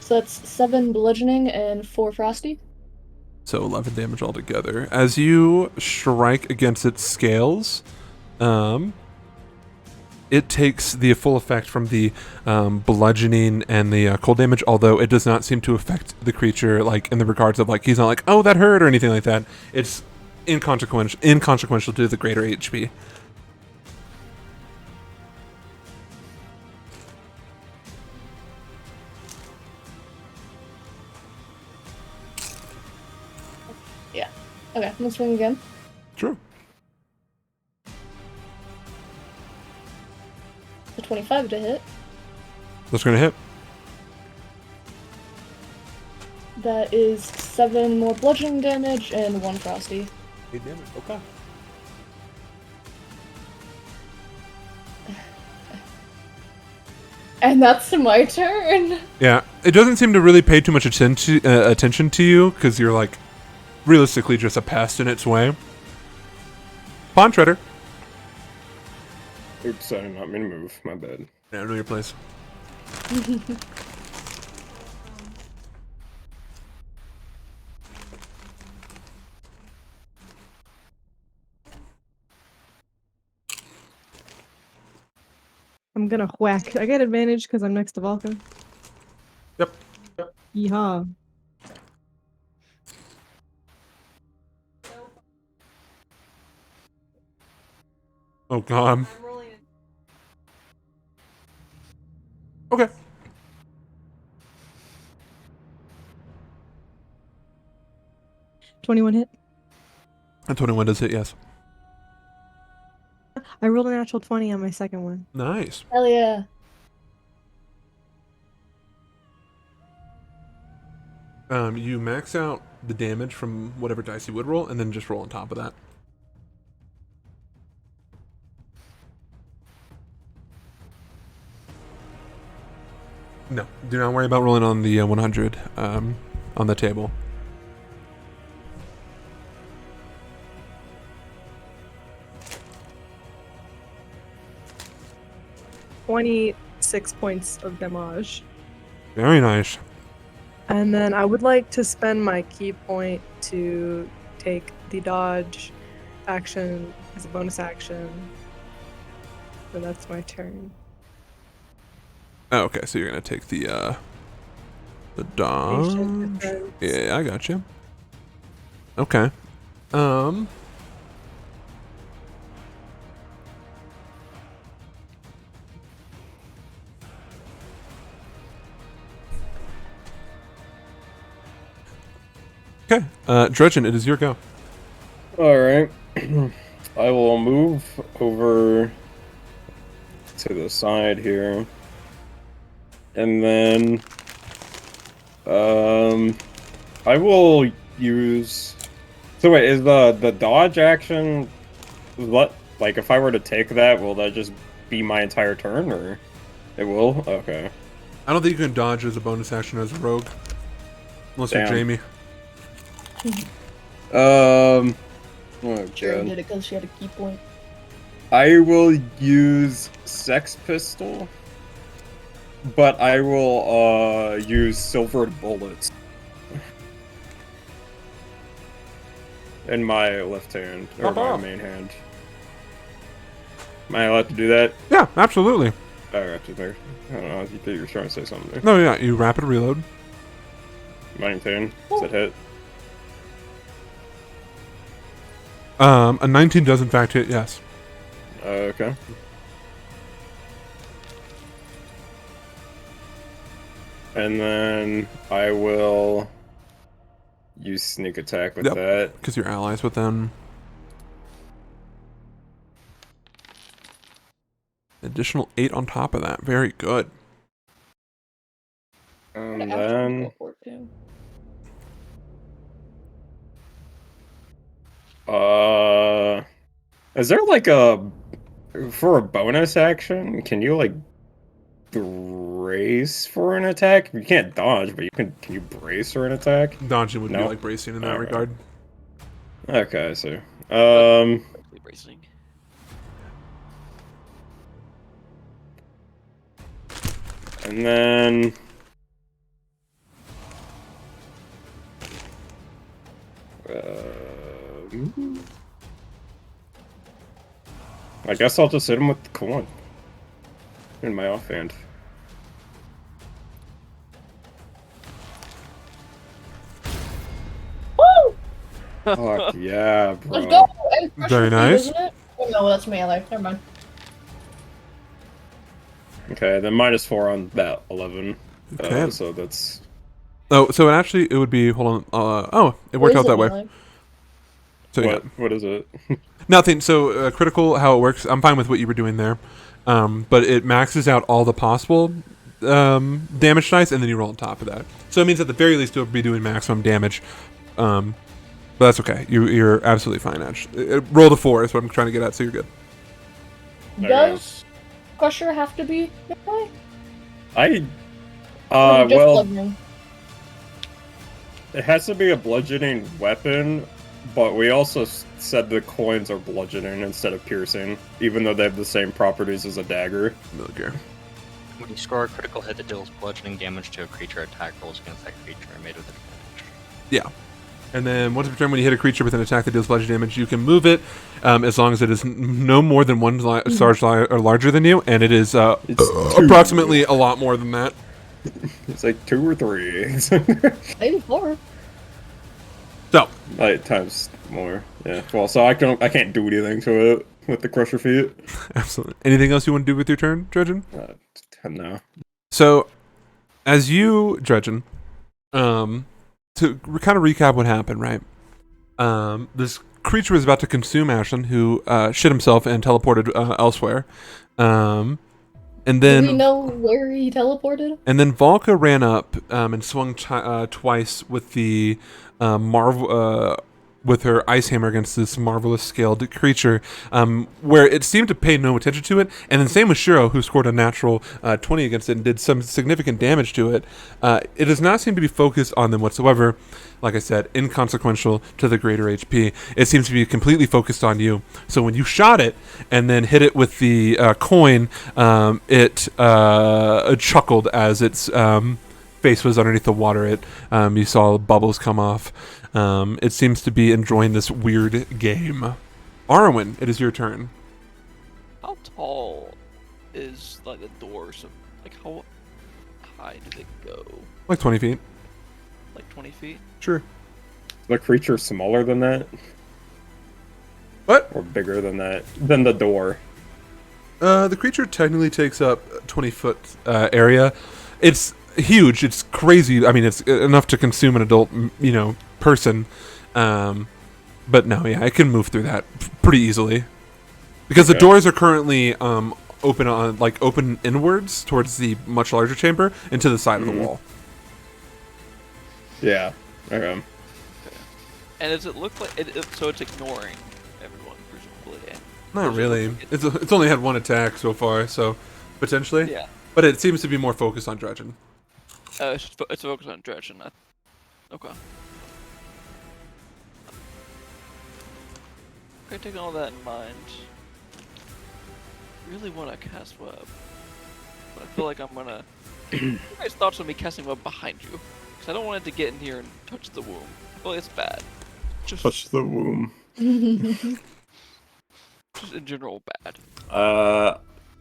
So that's 7 bludgeoning and 4 frosty. So 11 damage altogether. As you strike against its scales, it takes the full effect from the bludgeoning and the cold damage, although it does not seem to affect the creature, like in the regards of like he's not like, oh, that hurt or anything like that. It's inconsequential to the greater HP. Okay, I'm gonna swing again. Sure. The 25 to hit. That's going to hit. That is 7 more bludgeoning damage and 1 frosty. 8 damage. Okay. And that's my turn. Yeah, it doesn't seem to really pay too much attention to you because you're like realistically just a pest in its way. Pawn Treader. Oops, I did not mean to move. My bad. Yeah, know your place. I'm gonna whack. I get advantage because I'm next to Vulcan. Yep. Yeehaw. Oh god. Okay. $21 hit. And 21 does hit, yes. I rolled a natural 20 on my second one. Nice. Hell yeah. You max out the damage from whatever dice you would roll, and then just roll on top of that. No, do not worry about rolling on the 100 on the table. $26 points of damage. Very nice. And then I would like to spend my key point to take the dodge action as a bonus action. And that's my turn. Oh, okay, so you're gonna take the dodge. Patient defense. Yeah, I got you. Okay. Okay, Dredgen, it is your go. Alright. I will move over to the side here. And then I will use so wait, is the dodge action what like if I were to take that, will that just be my entire turn or it will? Okay. I don't think you can dodge as a bonus action as a rogue. Unless you're Damn. Jamie. Oh Sharon god. did it because she had a key point. I will use Sex Pistol, but I will use Silvered Bullets in my left hand or my main hand. Am I allowed to do that? Yeah, absolutely. Alright, I don't know. You think you were trying to say something there. No, yeah, you rapid reload. 19. Does that hit? A 19 does in fact hit, yes. Okay. And then I will use sneak attack with Yep. that. Because you're allies with them. Additional 8 on top of that. Very good. And Actually, then teleport too. is there like a for a bonus action, can you like brace for an attack? You can't dodge, but can you brace for an attack? Dodging would be No. like bracing in that Alright. regard. Okay, I see. Bracing. And then I guess I'll just hit him with the coin in my offhand. Woo! Fuck yeah, bro. Let's go! And pressure Very feed, nice. Isn't it? Oh, no, that's melee. Never mind. Okay, then -4 on that 11. Okay. So that's Oh, so it would be, hold on. Oh, it worked Or out is it that way. melee? So yeah. what is it? Nothing. So critical, how it works. I'm fine with what you were doing there, but it maxes out all the possible damage dice, and then you roll on top of that. So it means at the very least you'll be doing maximum damage. But that's okay. You're absolutely fine. Actually, roll the 4 is what I'm trying to get at. So you're good. Does Crusher have to be melee? I Or just well, bludgeoning? it has to be a bludgeoning weapon, but we also said the coins are bludgeoning instead of piercing, even though they have the same properties as a dagger. Okay. When you score a critical hit that deals bludgeoning damage to a creature, attack rolls against that creature are made with advantage. Yeah. And then once per turn, when you hit a creature with an attack that deals bludgeoning damage, you can move it as long as it is no more than one size or larger than you, and it is It's 2. approximately a lot more than that. It's like 2 or 3. Maybe 4. So, like times more. Yeah. Well, so I can't do anything to it with the crusher feet. absolutely. Anything else you want to do with your turn, Dredgen? No. So, as you, Dredgen, to kind of recap what happened, right? This creature was about to consume Ashlyn, who shit himself and teleported elsewhere. And Do we then, know where he teleported? and then Volka ran up and swung twice with the with her ice hammer against this marvelous scaled creature, where it seemed to pay no attention to it. And then same with Shiro, who scored a natural 20 against it and did some significant damage to it. It does not seem to be focused on them whatsoever. Like I said, inconsequential to the greater HP. It seems to be completely focused on you. So when you shot it and then hit it with the coin, it chuckled as its face was underneath the water. You saw bubbles come off. It seems to be enjoying this weird game. Arwen, it is your turn. How tall is like the doors? Like how high do they go? Like 20 feet. Like 20 feet? Sure. The creature smaller than that, What? or bigger than that, than the door. The creature technically takes up a 20-foot area. It's huge. It's crazy. I mean, it's enough to consume an adult, person. But no, yeah, I can move through that pretty easily because the Okay. doors are currently open inwards towards the much larger chamber and to the side of the wall. Yeah. Okay. And does it look like so it's ignoring everyone presumably? Not really. It's only had one attack so far, so potentially. Yeah. But it seems to be more focused on Dredgen. It's focused on Dredgen. Okay. Okay, taking all that in mind, really want to cast web, but I feel like I'm gonna. What are your guys' thoughts on me casting web behind you? Because I don't want it to get in here and touch the womb. I feel like it's bad. Just Touch the womb. just in general bad.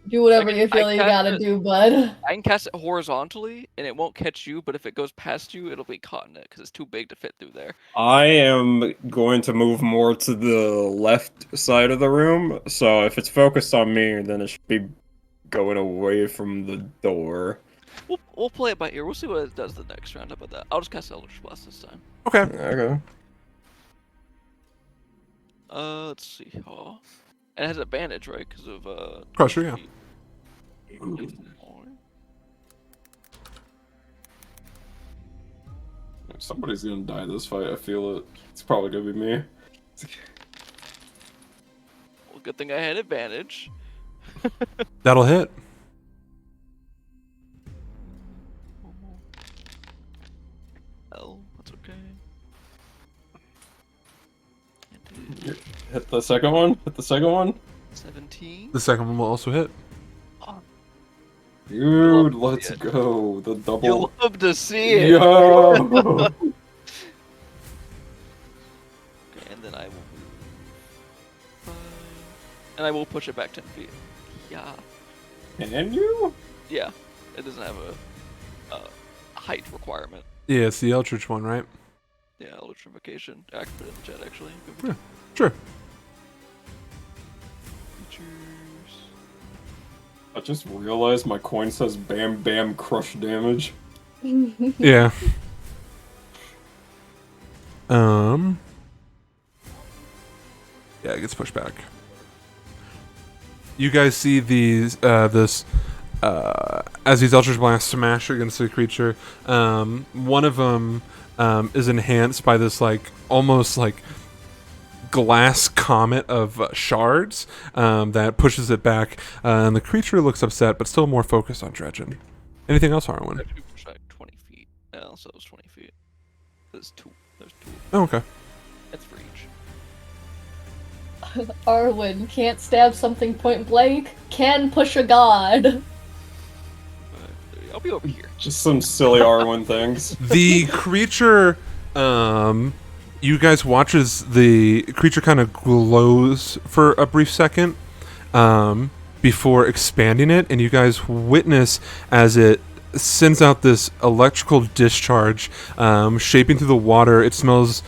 Do whatever I you feel I you cast gotta it- do, bud. I can cast it horizontally, and it won't catch you. But if it goes past you, it'll be caught in it because it's too big to fit through there. I am going to move more to the left side of the room. So if it's focused on me, then it should be going away from the door. We'll play it by ear. We'll see what it does the next round. How about that? I'll just cast Eldritch Blast this time. Okay. Okay. Let's see. Oh, and it has advantage, right? Because of Crusher, yeah. Somebody's gonna die this fight. I feel it. It's probably gonna be me. Well, good thing I had advantage. That'll hit. L, that's okay. Hit the second one. Hit the second one. 17. The second one will also hit. Dude, Love let's it. go. The double. You'll love to see it. Yo. Okay, and then I will move 5, and I will push it back 10 feet. Yeah, Can you? yeah. It doesn't have a height requirement. Yeah, it's the Eldritch one, right? Yeah, electrification. I can put it in the chat actually. Yeah. Sure. Features. I just realized my coin says "Bam Bam Crush Damage." Yeah. Yeah, it gets pushed back. You guys see these as these Eldritch Blasts smash against the creature. One of them is enhanced by this almost glass comet of shards that pushes it back, and the creature looks upset, but still more focused on Dredgen. Anything else, Harwin? Actually, push back 20 feet. Yeah, so it was 20 feet. There's two. There's two. Oh, okay. It's for each. Arwen can't stab something point blank, can push a god. I'll be over here. Just some silly R1 things. The creature, you guys watch as the creature kind of glows for a brief second before expanding it, and you guys witness as it sends out this electrical discharge shaping through the water. It smells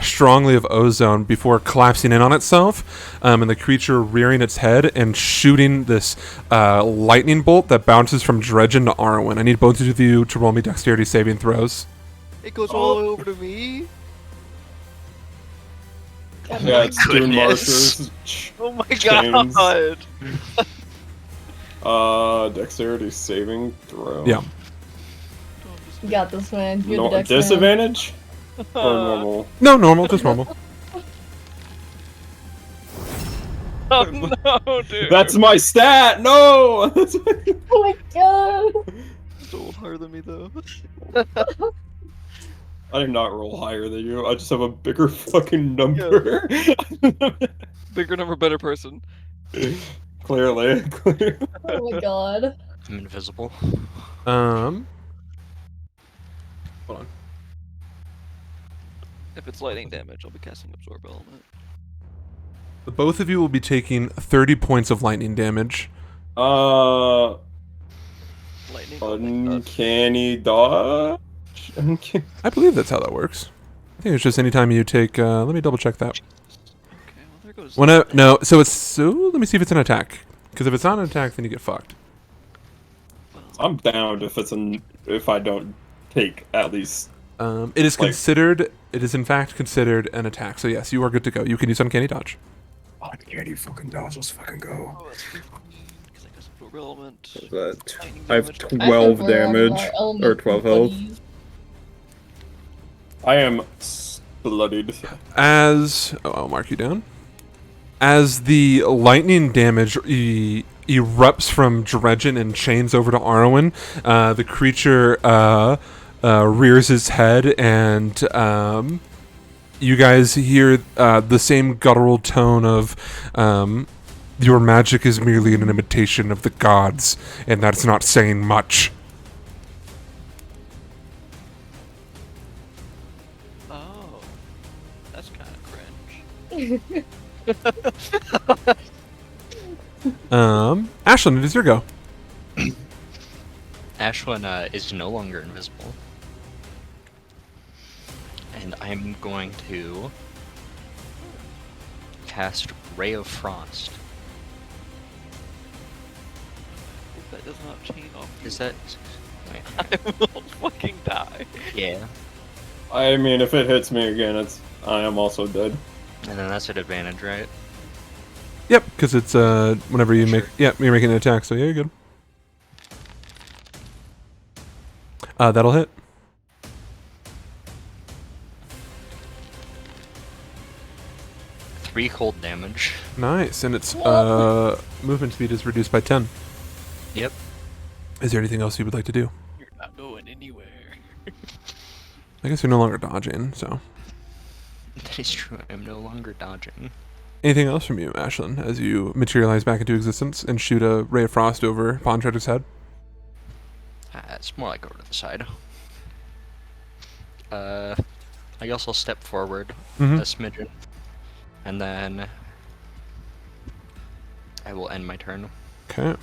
strongly of ozone before collapsing in on itself, and the creature rearing its head and shooting this lightning bolt that bounces from Dredgen to Arwen. I need both of you to roll me dexterity saving throws. It goes all the way over to me. Yeah, it's Dune goodness. Marchers. Oh my Chains. god. Dexterity saving throw. Yeah. You got this, man. You're No, the dex man. disadvantage? Or normal? No, normal, just normal. Oh no, dude. That's my stat! No! Oh my god! It's a little higher than me though. I did not roll higher than you. I just have a bigger fucking number. Bigger number, better person. Clearly. Oh my god. I'm invisible. Hold on. If it's lightning damage, I'll be casting Absorb Element. The both of you will be taking 30 points of lightning damage. Lightning. Uncanny dodge? I believe that's how that works. I think it's just anytime you take. Let me double check that. Okay, well there goes. Let me see if it's an attack. Because if it's not an attack, then you get fucked. I'm down if I don't take at least It is Like- considered. It is in fact considered an attack. So yes, you are good to go. You can use uncanny dodge. Uncanny fucking dodge. Let's fucking go. Oh, that's because I guess irrelevant. lightning I have damage. I think 12 we're out of damage our element, or 12 health. buddies. I am bloodied. As I'll mark you down. As the lightning damage erupts from Dredgen and chains over to Arwen, the creature rears its head, and you guys hear the same guttural tone of your magic is merely an imitation of the gods, and that's not saying much. Oh, that's kind of cringe. Ashlyn, it is your go. Ashlyn is no longer invisible. And I'm going to cast Ray of Frost. That does not chain off. Is that... Wait, I will fucking die. yeah. I mean, if it hits me again, I am also dead. And then that's an advantage, right? Yep, because it's whenever you make... Sure. Yeah, you're making an attack, so yeah, you're good. That'll hit. Three cold damage. Nice, and its movement speed is reduced by 10. Yep. Is there anything else you would like to do? You're not going anywhere. I guess you're no longer dodging, so... That is true, I'm no longer dodging. Anything else from you, Ashlyn, as you materialize back into existence and shoot a ray of frost over Pond Treader's head? It's more like over to the side. I guess I'll step forward Mhm. a smidgen. And then... I will end my turn. Okay.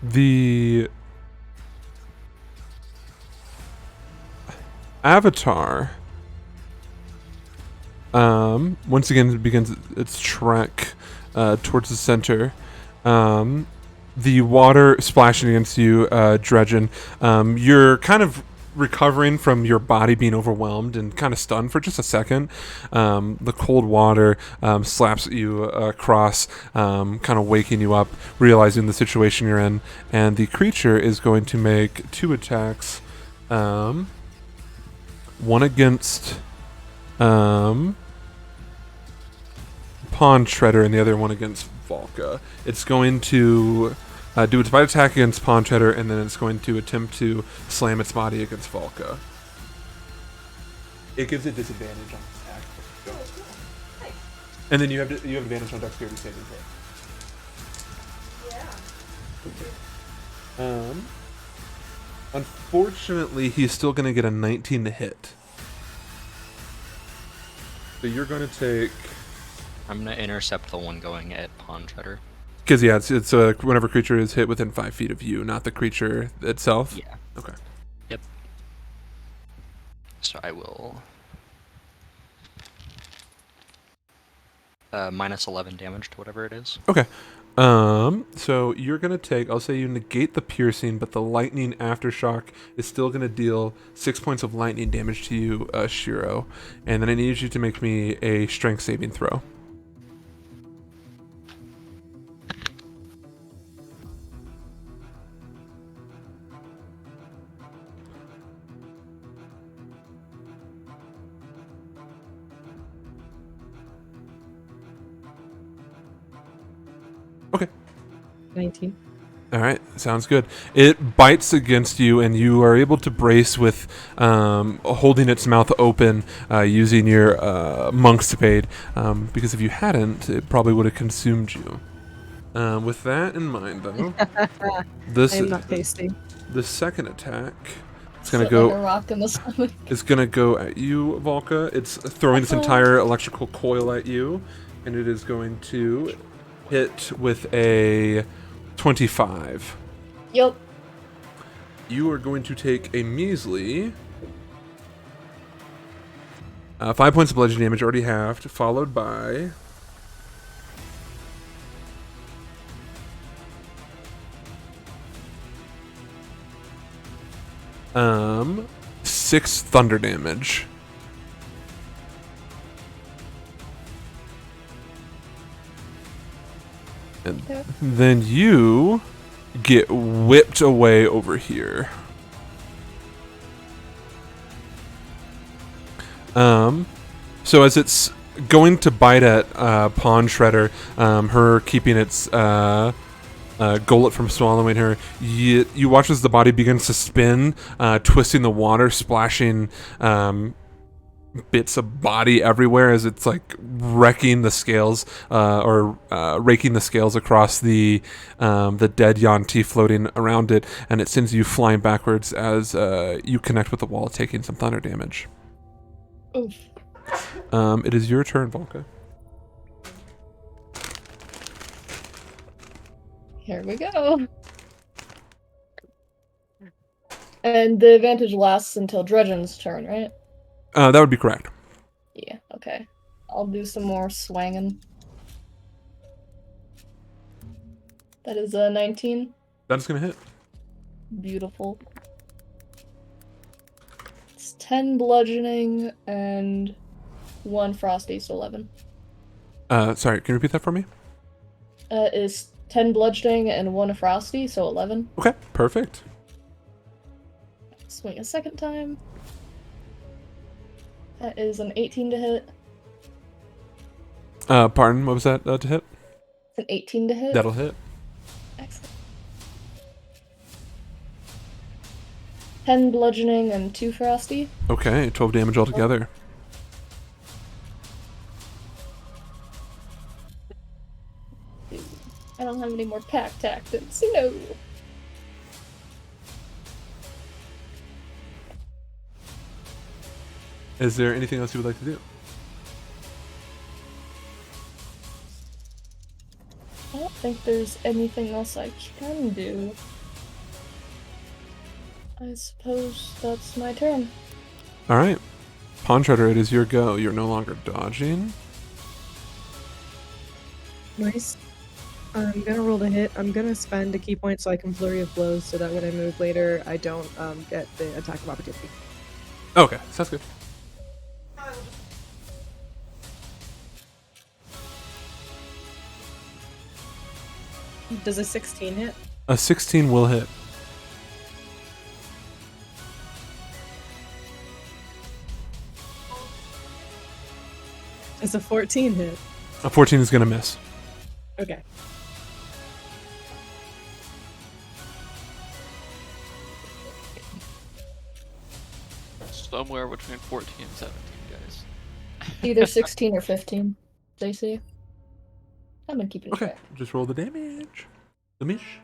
The Avatar once again begins its trek towards the center. The water splashing against you, Dredgen. You're kind of recovering from your body being overwhelmed and kind of stunned for just a second. The cold water slaps at you across, kind of waking you up, realizing the situation you're in. And the creature is going to make 2 attacks. One against Pond Treader and the other one against Volca. It's going to do its bite attack against Pond Treader, and then it's going to attempt to slam its body against Volca. It gives it disadvantage on its attack. And then you have advantage on dexterity saving throw. Unfortunately, he's still going to get a 19 to hit. So you're going to take... I'm gonna intercept the one going at Pond Treader. Because, yeah, it's whenever creature is hit within 5 feet of you, not the creature itself? Yeah. Okay. Yep. So I will... minus 11 damage to whatever it is. Okay. So you're going to take... I'll say you negate the piercing, but the lightning aftershock is still going to deal 6 points of lightning damage to you, Shiro. And then I need you to make me a strength saving throw. Okay. 19. All right, sounds good. It bites against you, and you are able to brace with holding its mouth open using your monk's spade. Because if you hadn't, it probably would have consumed you. With that in mind, though, I am not tasty. the second attack is gonna Sit like a go rock in the stomach. is gonna go at you, Volca. It's throwing its entire electrical coil at you, and it is going to hit with a 25. Yep. You are going to take a measly 5 points of bludgeoning damage, already halved, followed by 6 thunder damage. And Yep. then you get whipped away over here. So as it's going to bite at Pawn Shredder, her keeping its gullet from swallowing her, you watch as the body begins to spin, twisting the water, splashing bits of body everywhere as it's like wrecking the scales or raking the scales across the dead Yuan-ti floating around it, and it sends you flying backwards as you connect with the wall, taking some thunder damage. Oof. It is your turn, Volka. Here we go. And the advantage lasts until Dredgen's turn, right? That would be correct. Yeah, okay. I'll do some more swanging. That is a 19. That's gonna hit. Beautiful. It's 10 bludgeoning and 1 frosty, so 11. Sorry, can you repeat that for me? Is 10 bludgeoning and 1 frosty, so 11. Okay, perfect. Swing a second time. That is an 18 to hit. Pardon, what was that to hit? It's an 18 to hit. That'll hit. Excellent. 10 bludgeoning and 2 frosty. Okay, 12 damage altogether. I don't have any more pack tactics. No. Is there anything else you would like to do? I don't think there's anything else I can do. I suppose that's my turn. All right. Pawn Shredder, it is your go. You're no longer dodging. Nice. I'm gonna roll the hit. I'm gonna spend a key point so I can flurry of blows so that when I move later, I don't get the attack of opportunity. Okay, sounds good. Does a 16 hit? A 16 will hit. Does a 14 hit? A 14 is gonna miss. Okay. Somewhere between 14 and 17, guys. Either 16 or 15, they say. I've been keeping Okay, track. just roll the damage. The mish.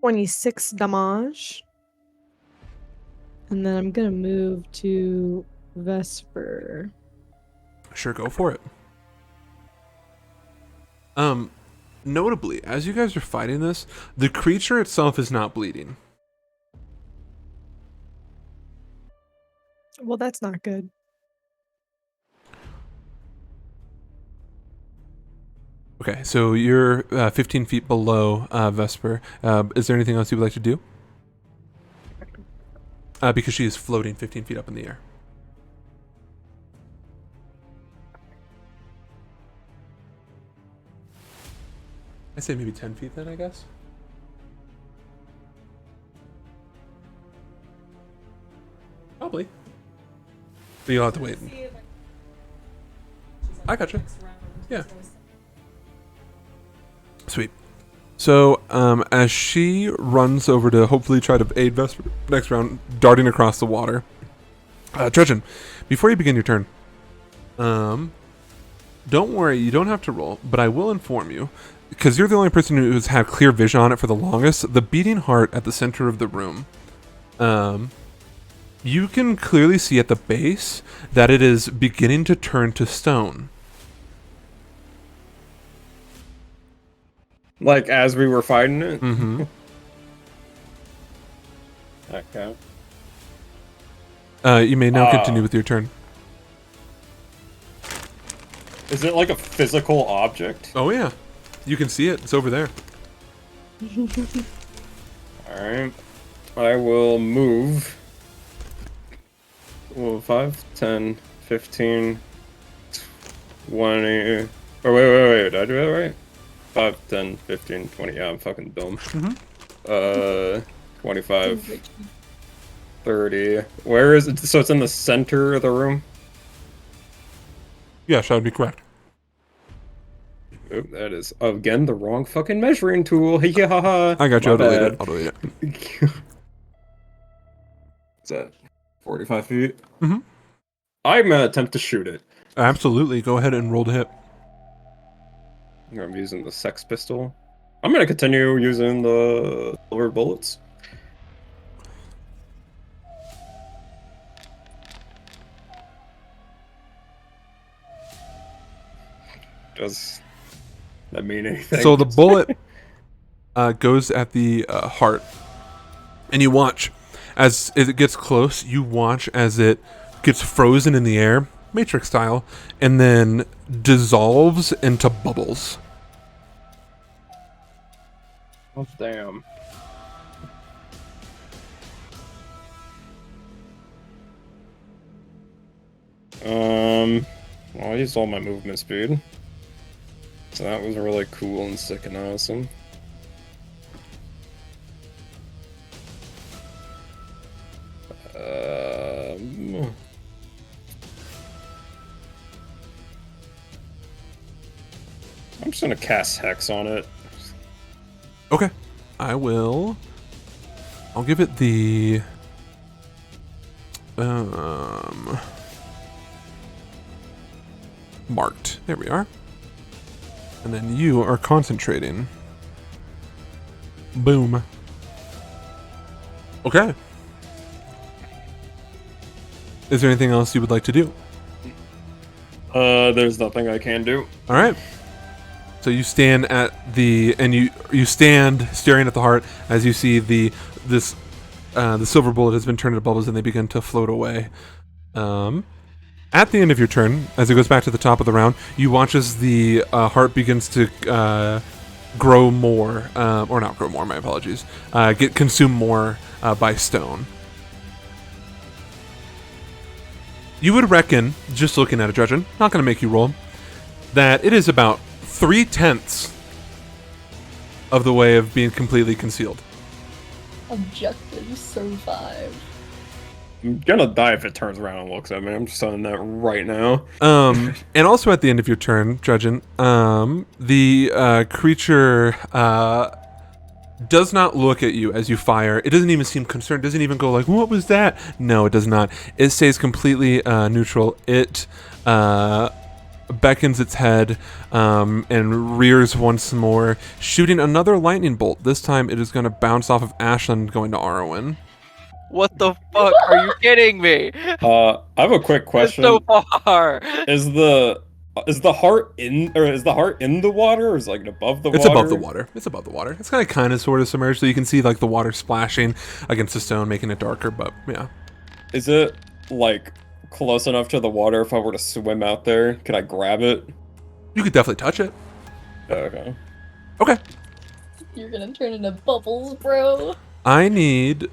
$26 damage. And then I'm gonna move to Vesper. Sure, go for it. Notably, as you guys are fighting this, the creature itself is not bleeding. Well, that's not good. Okay, so you're 15 feet below Vesper. Is there anything else you would like to do? Because she is floating 15 feet up in the air. I say maybe 10 feet then, I guess. Probably. But you'll have to wait. I gotcha. Yeah. Sweet. So, as she runs over to hopefully try to aid Vesper next round, darting across the water. Dredgen, before you begin your turn, don't worry, you don't have to roll, but I will inform you, because you're the only person who's had clear vision on it for the longest, the beating heart at the center of the room. You can clearly see at the base that it is beginning to turn to stone. Like as we were fighting it. Mm-hmm. Okay. You may now continue with your turn. Is it like a physical object? Oh yeah, you can see it. It's over there. Alright. I will move. Well, 5, 10, 15, 20. Oh, wait. Did I do that right? 5, 10, 15, 20. Yeah, I'm fucking dumb. 25, 30. Where is it? So it's in the center of the room? Yes, that would be correct. Oop, that is, again, the wrong fucking measuring tool. Yeah, I got you. I'll delete it. I'll delete it. Is that 45 feet? Mhm. I'm gonna attempt to shoot it. Absolutely. Go ahead and roll to hit. I'm using the Sex Pistol. I'm gonna continue using the silver bullets. Does that mean anything? So the bullet goes at the heart, and you watch as it gets close. You watch as it gets frozen in the air, Matrix style, and then dissolves into bubbles. Oh, damn. Well, I used all my movement speed. So that was really cool and sick and awesome. I'm just gonna cast Hex on it. Okay, I will. I'll give it the marked. There we are. And then you are concentrating. Boom. Okay. Is there anything else you would like to do? There's nothing I can do. All right. So you stand at the you stand staring at the heart as you see the silver bullet has been turned into bubbles and they begin to float away. At the end of your turn, as it goes back to the top of the round, you watch as the heart begins to grow more, or not grow more. My apologies. Get consumed more by stone. You would reckon, just looking at it, Dredgen, not going to make you roll, that it is about 3/10 of the way of being completely concealed. Objective survive. I'm gonna die if it turns around and looks at me. I'm just saying that right now. And also at the end of your turn, Dredgen, the creature does not look at you as you fire. It doesn't even seem concerned. Doesn't even go like, "What was that?" No, it does not. It stays completely neutral. It beckons its head and rears once more, shooting another lightning bolt. This time it is going to bounce off of Ashlyn, going to Arwen. What the fuck? Are you kidding me? I have a quick question. It's so far. Is the heart in the water, or is it like above the water? It's above the water. It's above the water. It's kind of sort of submerged, so you can see like the water splashing against the stone, making it darker. But yeah, Is it like close enough to the water? If I were to swim out there, could I grab it? you could definitely touch it. Okay. Okay. You're gonna turn into bubbles, bro. I need.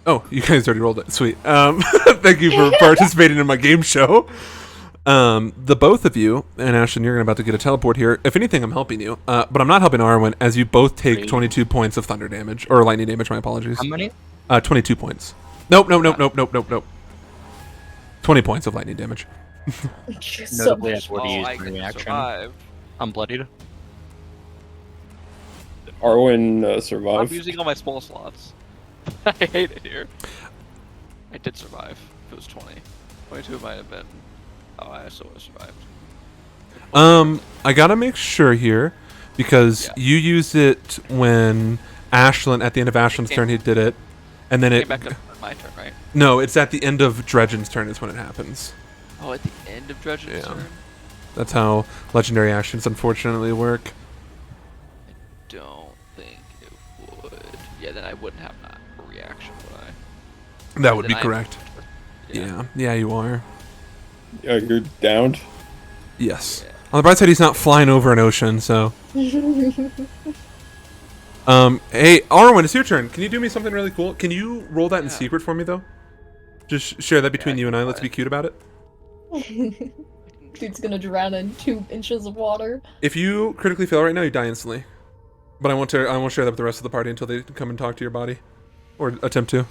Oh, you guys already rolled it. Sweet. Thank you for participating in my game show. The both of you, and Ashton, you're about to get a teleport here. If anything, I'm helping you. But I'm not helping Arwen, as you both take 22 points of thunder damage. Or lightning damage, my apologies. How many? 22 points. Nope. 20 points of lightning damage. So Notably, I much. would Oh, use I my can reaction. survive. I'm bloodied. Arwen I'm survived. using all my small slots. I hate it here. I did survive. It was 20. 22 might have been. Oh, I still would have survived. I gotta make sure here, because you used it when Ashlyn, at the end of Ashlyn's turn, he did it. And then Came it. back up my turn, right? No, it's at the end of Dredgen's turn is when it happens. Oh, at the end of Dredgen's Yeah. turn? That's how legendary actions unfortunately work. Don't think it would. Yeah, then I wouldn't have that reaction, would I? That would Then be I'm- correct. Yeah, you are. Yeah, you're downed. Yes. On the bright side, he's not flying over an ocean, so. Hey, Arwen, it's your turn. Can you do me something really cool? Can you roll that in Yeah. secret for me, though? Just share that between I you and I. can Let's try. be cute about it. Dude's gonna drown in 2 inches of water. If you critically fail right now, you die instantly. But I won't share that with the rest of the party until they come and talk to your body, or attempt to.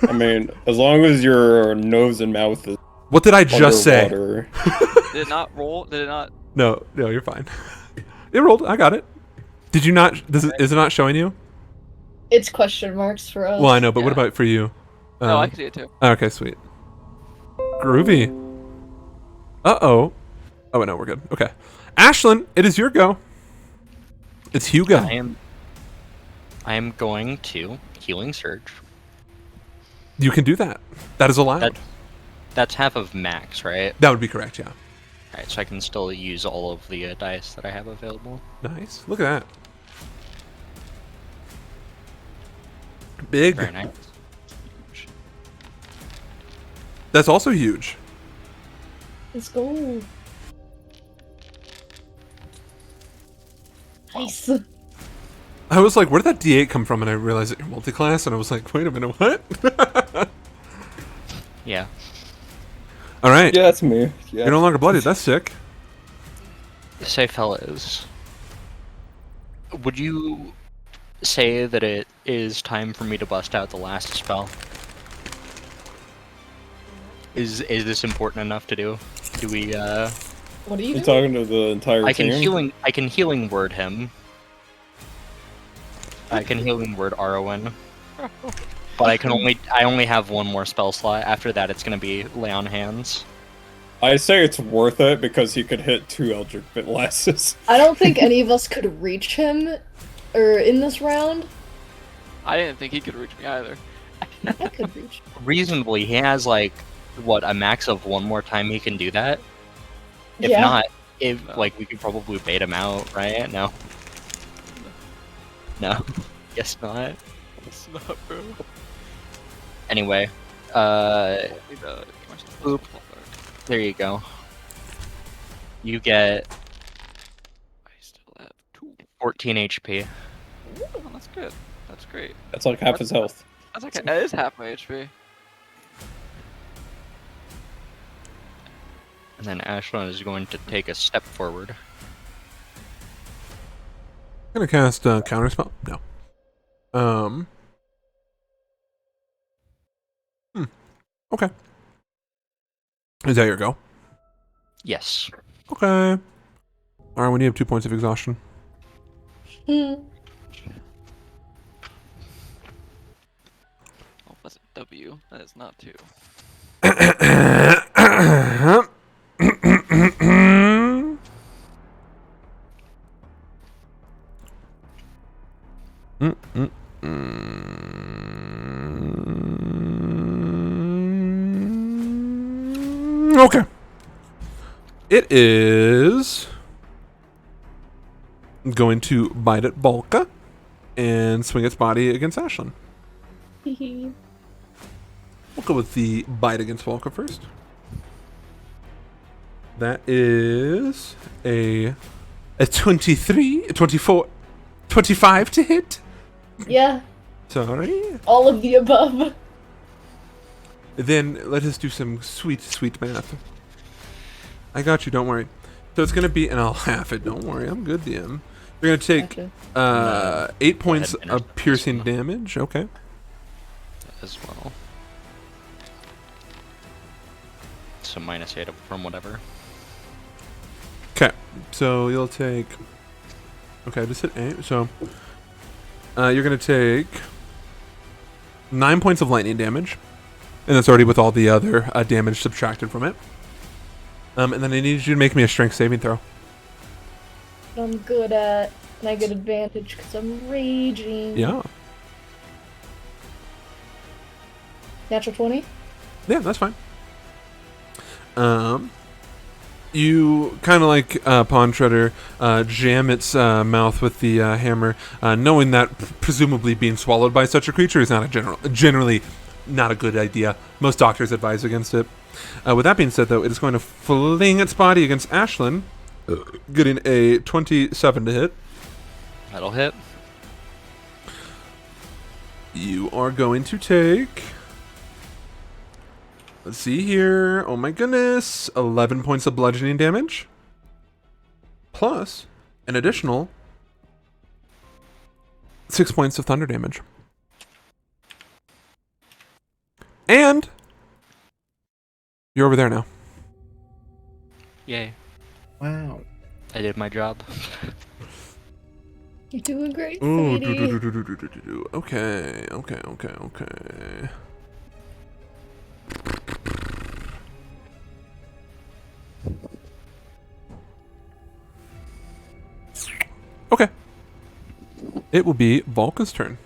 I mean, as long as your nose and mouth is What did I just say? underwater. Did it not roll? Did it not? No, you're fine. It rolled. I got it. Did you not? Is it not showing you? It's question marks for us. Well, I know, but what Yeah. about for you? Oh, I can see it too. Okay, sweet. Groovy. Uh-oh. Oh, no, we're good. Okay. Ashlyn, it is your go. It's Hugo. I am going to Healing Surge. You can do that. That is allowed. That's half of max, right? That would be correct, yeah. Alright, so I can still use all of the dice that I have available. Nice. Look at that. Big. Very nice. That's also huge. Let's go. Nice. I was like, where did that D8 come from? And I realized that you're multi-class, and I was like, wait a minute, what? Yeah. All right. Yeah, that's me. Yeah. You're no longer bloodied. That's sick. Say, fellas, would you say that it is time for me to bust out the last spell? Is this important enough to do? Do we What are you You're doing? talking to the entire I can team. healing word him. I can healing word Arwen. But I only have one more spell slot. After that it's gonna be lay on hands. I say it's worth it because he could hit 2 Eldritch Blasts. I don't think any of us could reach him, or in this round. I didn't think he could reach me either. I could reach. Reasonably, he has like what, a max of one more time he can do that? If Yeah. not, we could probably bait him out, right? No. No. Guess not. It's not, bro. Anyway, Need to get my stuff Oop. back. there you go. You get I still have 2. 14 HP. Oh, that's good. That's great. That's like half his health. That's okay. That is half my HP. And then Ashlyn is going to take a step forward. I'm gonna cast counterspell. No. Okay. Is that your go? Yes. Okay. All right. When you have 2 points of exhaustion. Hmm. Oh, that's a W. That is not 2. Okay. It is going to bite at Balka and swing its body against Ashlyn. We'll go with the bite against Balka first. That is a 23, a 24, 25 to hit. Yeah, Sorry. all of the above. Then let us do some sweet, sweet math. I got you, don't worry. So it's gonna be, and I'll half it, don't worry, I'm good, DM. You're gonna take Gotcha. 8 points ahead and of finish piercing this one. damage, okay. As well. So -8 from whatever. Okay, so you'll take. Okay, I just hit 8. So you're gonna take 9 points of lightning damage, and that's already with all the other damage subtracted from it. And then I need you to make me a strength saving throw. I'm good at, and I get advantage because I'm raging. Yeah, Natural 20? yeah, that's fine. You kind of like Pawn Shredder jam its mouth with the hammer, knowing that presumably being swallowed by such a creature is not a generally not a good idea. Most doctors advise against it. With that being said, though, it is going to fling its body against Ashlyn, getting a 27 to hit. That'll hit. You are going to take... Let's see here. Oh my goodness. 11 points of bludgeoning damage. Plus an additional 6 points of thunder damage. And you're over there now. Yay. Wow. I did my job. You're doing great, Ooh, Sadie. okay. Okay. It will be Volka's turn.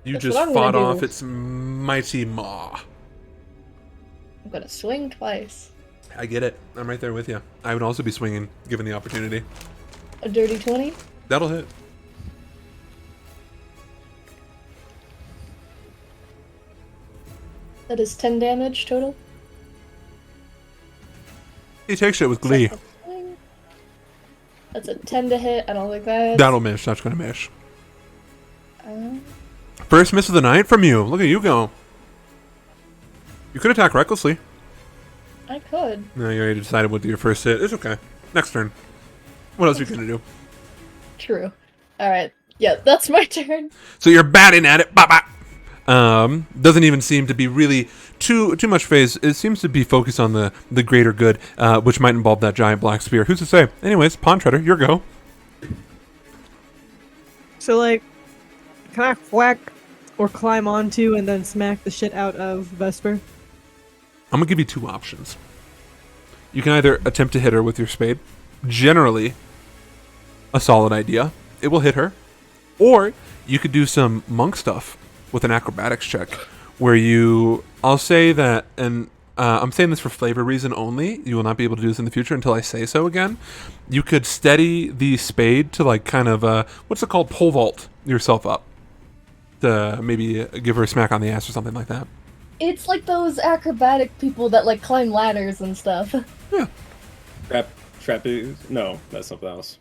You That's just what I'm fought gonna off do. its mighty maw. I'm gonna swing twice. I get it. I'm right there with you. I would also be swinging, given the opportunity. A dirty 20. That'll hit. That is 10 damage total. He takes it with glee. Second swing. That's a 10 to hit. I don't think that. That'll miss. That's gonna miss. Uh, First miss of the night from you. Look at you go. You could attack recklessly. I could. No, you already decided what your first hit. It's okay. Next turn. What else are you gonna do? True. Alright. Yeah, that's my turn. So you're batting at it. Bop, bop. Doesn't even seem to be really too much phase. It seems to be focused on the greater good, which might involve that giant black spear. Who's to say? Anyways, Pawn Treader, your go. So, like, can I whack or climb onto and then smack the shit out of Vesper? I'm gonna give you two options. You can either attempt to hit her with your spade. Generally, a solid idea. It will hit her. Or you could do some monk stuff with an acrobatics check, where I'll say that, and I'm saying this for flavor reason only. You will not be able to do this in the future until I say so again. You could steady the spade to like kind of what's it called, pole vault yourself up to maybe give her a smack on the ass or something like that. It's like those acrobatic people that like climb ladders and stuff. Trapeze? No, that's something else.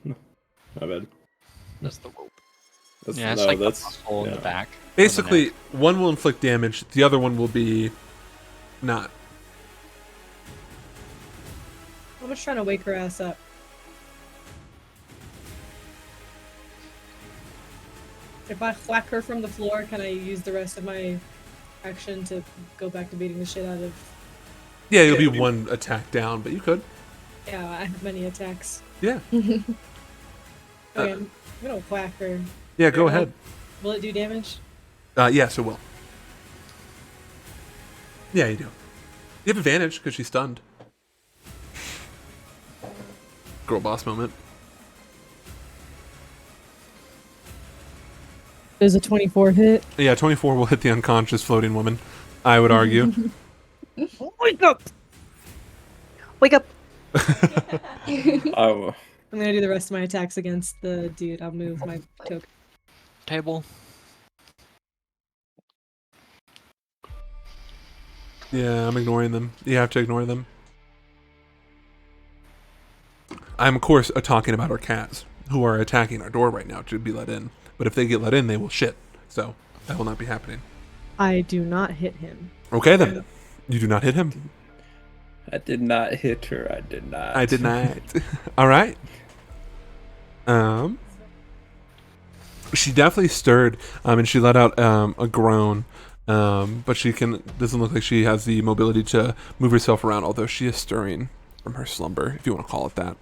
My bad. That's the rope. That's, Yeah, it's no, like that's the muscle in the yeah. back. Basically, one will inflict damage, the other one will be not. I'm just trying to wake her ass up. If I whack her from the floor, can I use the rest of my action to go back to beating the shit out of... Yeah, it'll be one attack down, but you could. Yeah, I have many attacks. Yeah. Okay, I'm gonna whack her. Yeah, go ahead. Will it do damage? Yes, it will. Yeah, you do. You have advantage because she's stunned. Girl boss moment. There's a 24 hit. Yeah, 24 will hit the unconscious floating woman, I would argue. Wake up! Wake up! Oh, I'm gonna do the rest of my attacks against the dude. I'll move my token. Table. Yeah, I'm ignoring them. You have to ignore them. I'm, of course, talking about our cats, who are attacking our door right now to be let in. But if they get let in, they will shit. So, that will not be happening. I do not hit him. Okay, then. You do not hit him. I did not hit her. I did not. I did not. All right. She definitely stirred, and she let out a groan. But she doesn't look like she has the mobility to move herself around, although she is stirring from her slumber, if you want to call it that.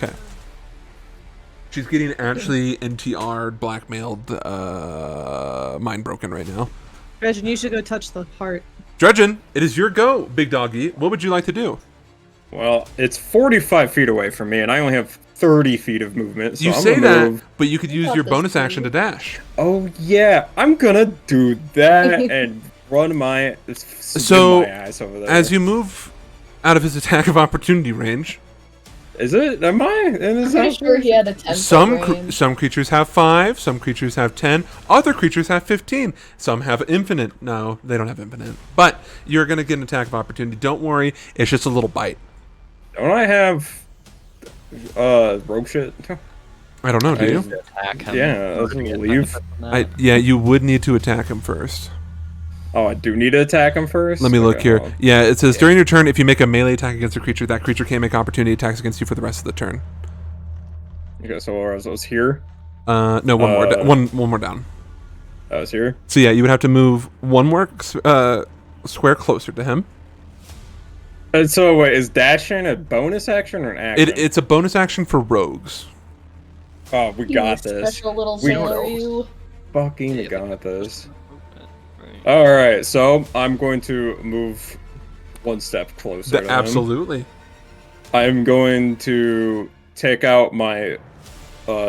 Okay. She's getting actually NTR'd, blackmailed, mind broken right now. Dredgen, you should go touch the heart. Dredgen, it is your go, big doggy. What would you like to do? Well, it's 45 feet away from me, and I only have 30 feet of movement. So You I'm say gonna that, move. but you could use got your this, bonus dude. action to dash. Oh yeah, I'm gonna do that and run my So, my ass over there. As you move out of his attack of opportunity range, Is it? Am I? In I'm his pretty house? sure he had a 10 Some foot range. some creatures have 5, some creatures have 10, other creatures have 15, some have infinite. No, they don't have infinite. But you're gonna get an attack of opportunity. Don't worry, it's just a little bite. Don't I have rogue shit? I don't know, do you? Attack him. Yeah, I was gonna leave. Yeah, you would need to attack him first. Oh, I do need to attack him first? Let me look Okay, here. hold on. Yeah, it says during your turn, if you make a melee attack against a creature, that creature can't make opportunity attacks against you for the rest of the turn. Okay, so I was here. No, one more, one more down. I was here. So yeah, you would have to move one more square closer to him. And so wait, is dashing a bonus action or an action? It's a bonus action for rogues. Oh, we You got this. Special little We sailor, know. you. Fucking Yeah, got this. Right. All right, so I'm going to move one step closer. to him. Absolutely. I'm going to take out my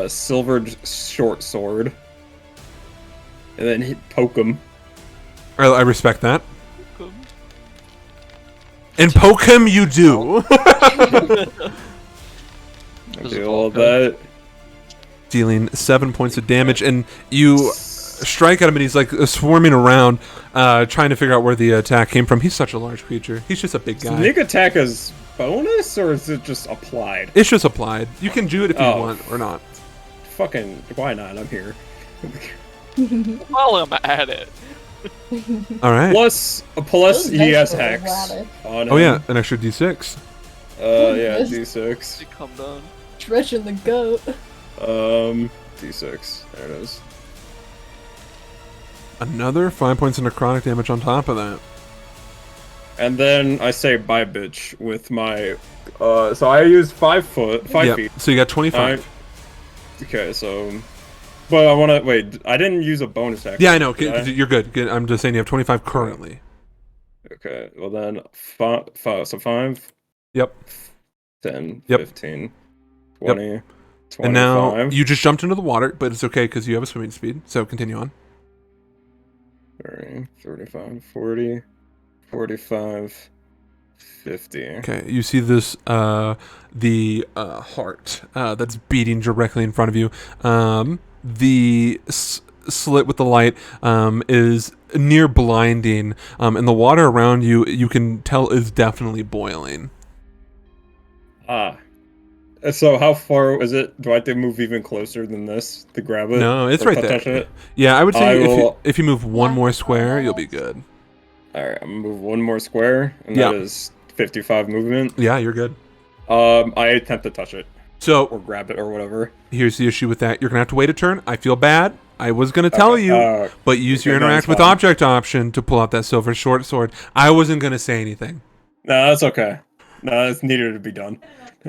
silvered short sword and then poke him. I respect that. And poke him, you do. Do all that. Dealing 7 points of damage, and you strike at him, and he's like swarming around, trying to figure out where the attack came from. He's such a large creature. He's just a big guy. Sneak attack is bonus or is it just applied? It's just applied. You can do it if you Oh. want or not. Fucking why not? I'm here. While I'm at it. All right. Plus Those he has dice were hex. erratic. On Oh him. yeah, an extra d6. Yeah, Yes. D6. You come down. Stretching the goat. D6. There it is. Another 5 points of necrotic damage on top of that. And then I say bye, bitch, with my. So I use 5 Yep. feet. So you got 25. Okay, so. But I want to wait. I didn't use a bonus action. Yeah, I know. did I? You're good. Good. I'm just saying you have 25 currently. Okay. Well then, so 5, Yep. 10, Yep. 15, 20, 25. And now you just jumped into the water, but it's okay because you have a swimming speed. So continue on. 30, 35, 40, 45, 50. Okay, you see this the heart that's beating directly in front of you. The slit with the light is near blinding, and the water around you can tell is definitely boiling. Ah. So how far is it? Do I have to move even closer than this to grab it? No, it's Or right touch there. it? Yeah, I would I say will- if you move one more square, you'll be good. Alright, I'm gonna move one more square, and Yeah. that is 55 movement. Yeah, you're good. I attempt to touch it, So or grab it, or whatever. here's the issue with that. You're gonna have to wait a turn. I feel bad. I was gonna tell Okay, you, but use your okay, no, interact it's with fine. object option to pull out that silver short sword. I wasn't gonna say anything. No, that's okay. No, it's needed to be done.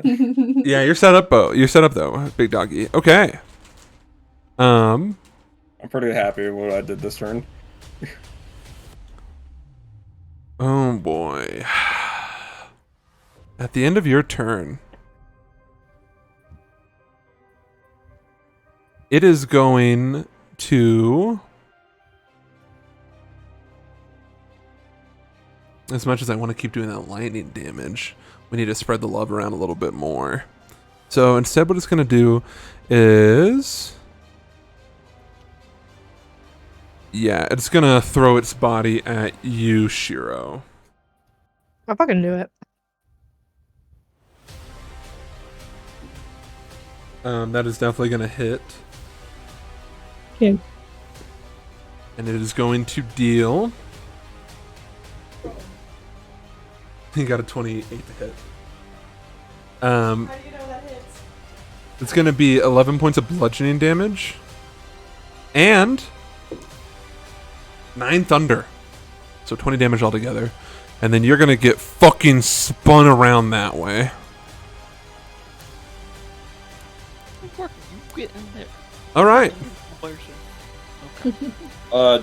Yeah, you're set up, Bo. You're set up though, big doggy. Okay. I'm pretty happy with what I did this turn. Oh boy. At the end of your turn, it is going to. As much as I want to keep doing that lightning damage, we need to spread the love around a little bit more. So instead, what it's going to do is. Yeah, it's going to throw its body at you, Shiro. I fucking knew it. That is definitely going to hit. Okay. And it is going to deal. He got a 28 to hit. How do you know that hits? It's going to be 11 points of bludgeoning damage. And 9 thunder. So 20 damage altogether. And then you're going to get fucking spun around that way. You get in there. Alright. Okay.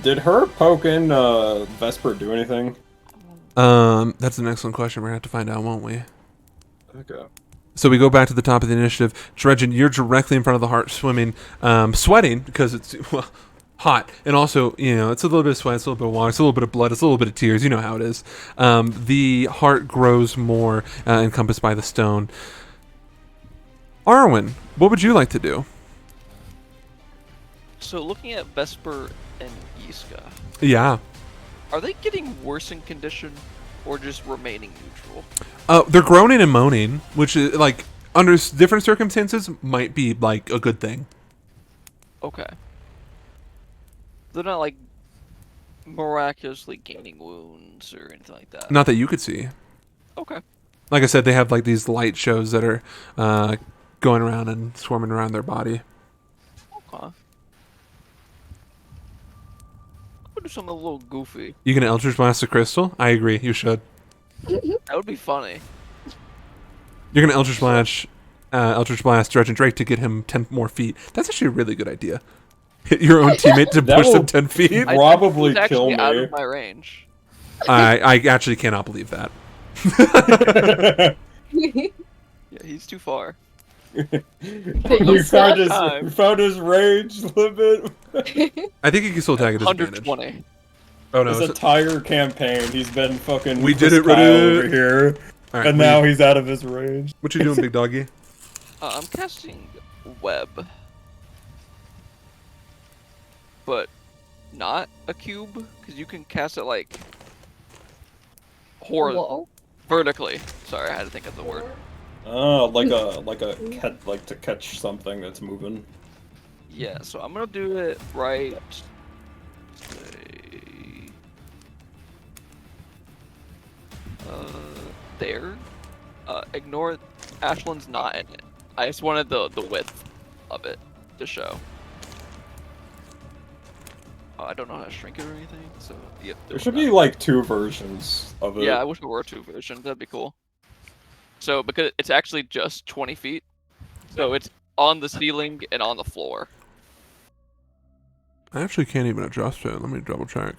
Did her poking Vesper do anything? That's an excellent question. We're going to have to find out, won't we? Okay. So we go back to the top of the initiative. Dredgen, you're directly in front of the heart, swimming, sweating because it's hot, and also it's a little bit of sweat, it's a little bit of water, it's a little bit of blood, it's a little bit of tears. You know how it is. The heart grows more encompassed by the stone. Arwen, what would you like to do? So looking at Vesper and Yiska, Yeah. are they getting worse in condition or just remaining neutral? They're groaning and moaning, which is like under different circumstances might be like a good thing. Okay. They're not like miraculously gaining wounds or anything like that. Not that you could see. Okay. Like I said, they have like these light shows that are going around and swarming around their body. Okay. I'll do something a little goofy. You gonna Eldritch Blast a crystal? I agree. You should. That would be funny. You're gonna Eldritch Blast Dredge and Drake to get him 10 more feet. That's actually a really good idea. Hit your own teammate to That push will- them 10 feet. Probably He's kill actually out me. of my range. I actually cannot believe that. Yeah, he's too far. we Yiska? found his range limit. I think he can still attack at disadvantage. 120. Oh no. His so- entire campaign, he's been fucking. We did it, Kyle Reddit. over here, All right, and now he's out of his range. what you doing, big doggy? I'm casting web. But not a cube, because you can cast it like Whoa. vertically. Sorry, I had to think of the word. Oh, like to catch something that's moving. Yeah, so I'm gonna do it right. Say, there. Ignore Ashland's not in it. I just wanted the width of it to show. I don't know how to shrink it or anything, so yeah. There should be like 2 versions of it. Yeah, I wish there were 2 versions. That'd be cool. So because it's actually just 20 feet, so it's on the ceiling and on the floor. I actually can't even adjust it. Let me double check.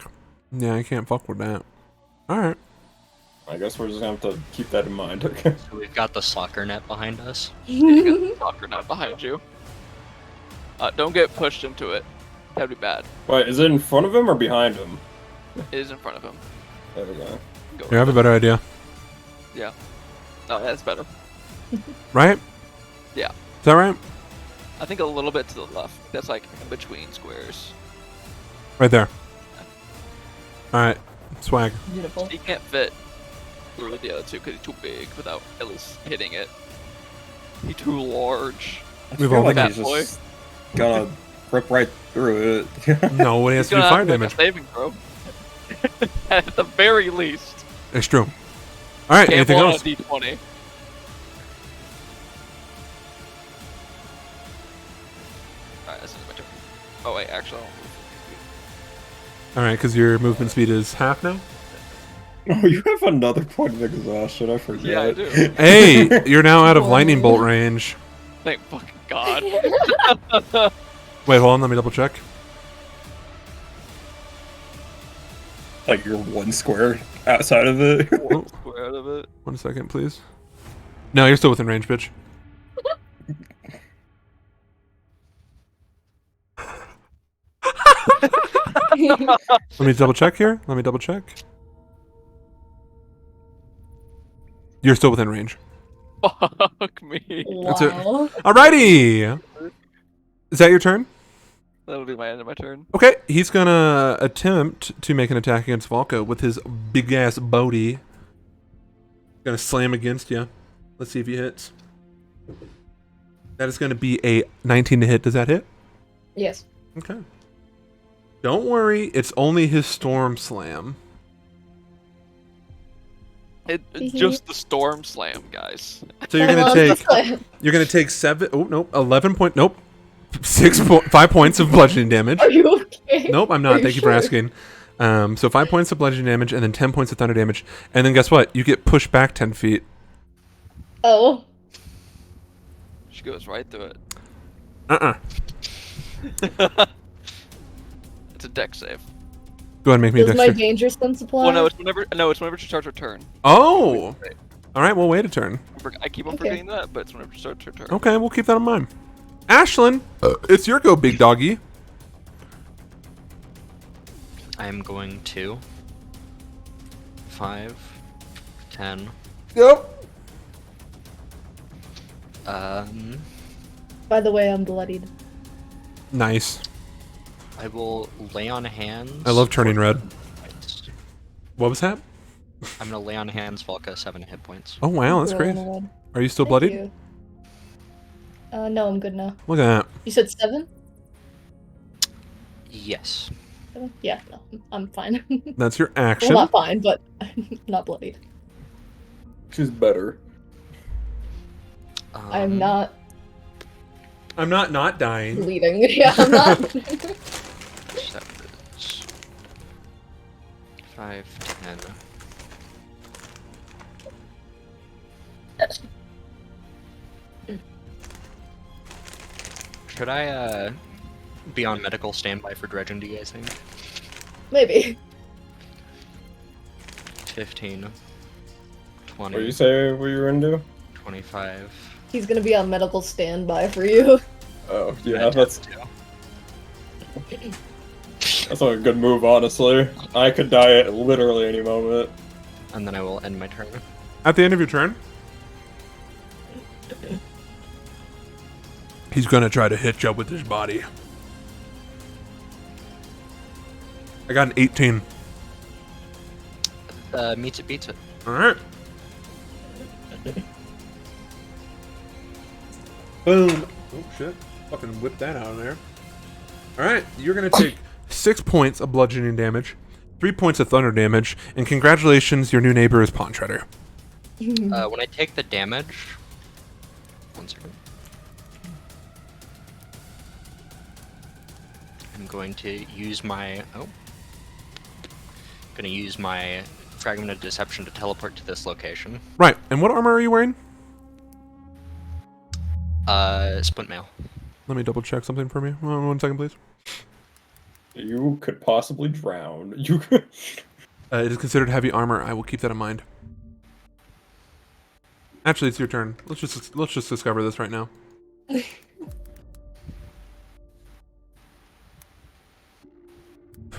Yeah, I can't fuck with that. All right. I guess we're just gonna have to keep that in mind. Okay. So we've got the soccer net behind us. You got the soccer net behind you. Don't get pushed into it. That'd be bad. Wait, is it in front of him or behind him? It is in front of him. There we go. Go You have a with better idea, it. Yeah. No, that's better. right? Yeah. Is that right? I think a little bit to the left. That's like in between squares. Right there. All right. Swag. Beautiful. He can't fit through the other 2 because he's too big without at least hitting it. He's too large. We've feel all like done that he's boy. just gonna rip right through it. No, he has He's to do gonna fire have to make damage. a saving throw. At the very least. It's true. All right. Anything Gamble on else? a D20. Alright, this is my turn. Oh wait, actually I don't move. All right, because your movement speed is half now. Oh, you have another point of exhaustion. I forget. Yeah, I do. Hey, you're now out of lightning bolt range. Thank fucking god. Wait, hold on. Let me double check. Like you're 1 square outside of it. Oh, Square out of it. 1 second, please. No, you're still within range, bitch. Let me double check here. Let me double check. You're still within range. Fuck me. That's it. Wow. Alrighty. Is that your turn? That'll be my end of my turn. Okay, he's gonna attempt to make an attack against Volko with his big ass Bodhi. Gonna slam against you. Let's see if he hits. That is gonna be a 19 to hit. Does that hit? Yes. Okay. Don't worry, it's only his Storm Slam. It's just the storm slam, guys. So you're I gonna love take this. you're gonna take 11 point nope. 5 points of bludgeoning damage. Are you okay? Nope, I'm Are not. you Thank you for sure? asking. So 5 points of bludgeoning damage and then 10 points of thunder damage. And then guess what? You get pushed back 10 feet. Oh. She goes right through it. It's a deck save. Go ahead and make me a Does my dexter. danger sense apply? Well, no, it's whenever she starts her turn. Oh! Alright, we'll wait a turn. I keep on Okay. forgetting that, but it's whenever she starts her turn. Okay, we'll keep that in mind. Ashlyn, it's your go, big doggy. I'm going to 5, 10. Yep. By the way, I'm bloodied. Nice. I will lay on hands. I love turning for red. 7 points. What was that? I'm gonna lay on hands, Volka, 7 hit points. Oh wow, that's great. Glowing red. Are you still Thank bloodied? you. No, I'm good now. Look at that. You said 7? Yes. 7? Yeah, no, I'm fine. That's your Well, action. not fine, but not bloodied. She's better. I'm not I'm not dying. bleeding. Yeah, I'm not. So that is 5, 10. Should I be on medical standby for Dredgen, do you guys think? Maybe. 15, What 20, do you say what you were into? 25. He's gonna be on medical standby for you. Oh, yeah, and that's 2. not a good move, honestly. I could die at literally any moment. And then I will end my turn. At the end of your turn, he's gonna try to hit you with his body. I got an 18. Meets it, beats it. All right. Boom. Oh shit! Fucking whip that out of there. All right, you're gonna take 6 points of bludgeoning damage, 3 points of thunder damage, and congratulations, your new neighbor is Pawn Shredder. When I take the damage... 1 second. I'm going to use my... Gonna use my Fragment of Deception to teleport to this location. Right. And what armor are you wearing? Splint mail. Let me double check something for me. 1 second, please. You could possibly drown. You could... It is considered heavy armor. I will keep that in mind. Actually, it's your turn. Let's just discover this right now.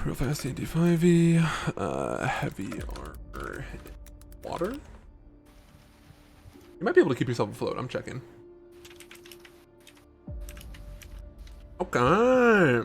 Real fast, AD5e, heavy armor, water. You might be able to keep yourself afloat. I'm checking. Okay.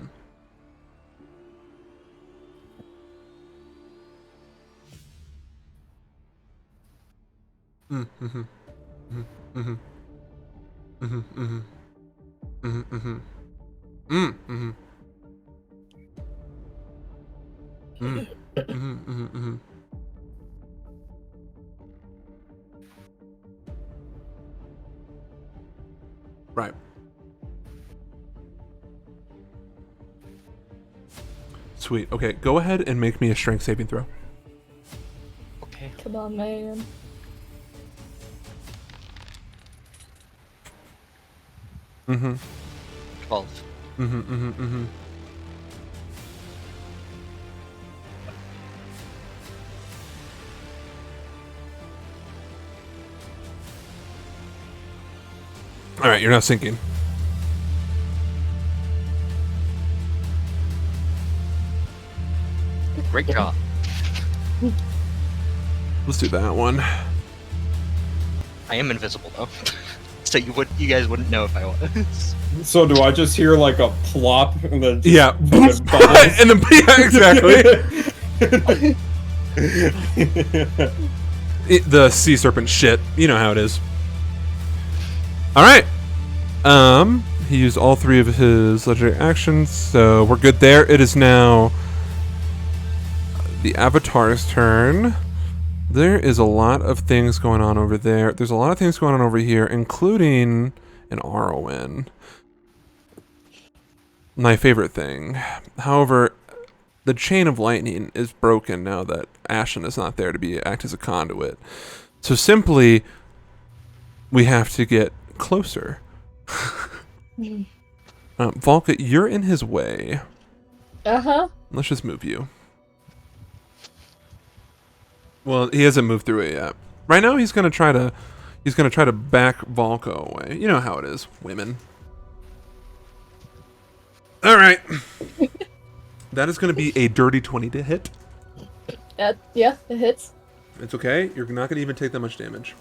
Right. Sweet. Okay, go ahead and make me a strength saving throw. Okay. Come on, man. Mm-hmm. 12. Mm-hmm. Mm-hmm. Mm-hmm. All right, you're not sinking. Great job. Let's do that one. I am invisible though, so you guys wouldn't know if I was. So do I just hear like a plop and then just Yeah. fucking bubbles? And then yeah, exactly. The sea serpent shit. You know how it is. All right. He used all 3 of his legendary actions, so we're good there. It is now the Avatar's turn. There is a lot of things going on over there. There's a lot of things going on over here, including an Arwen. My favorite thing. However, the chain of lightning is broken now that Ashen is not there to act as a conduit. So simply, we have to get closer. Volka, you're in his way. Uh-huh. Let's just move you. Well, he hasn't moved through it yet. Right now, he's gonna try to back Volka away. You know how it is, women. All right. That is gonna be a dirty 20 to hit. Yeah, it hits. It's okay. You're not gonna even take that much damage.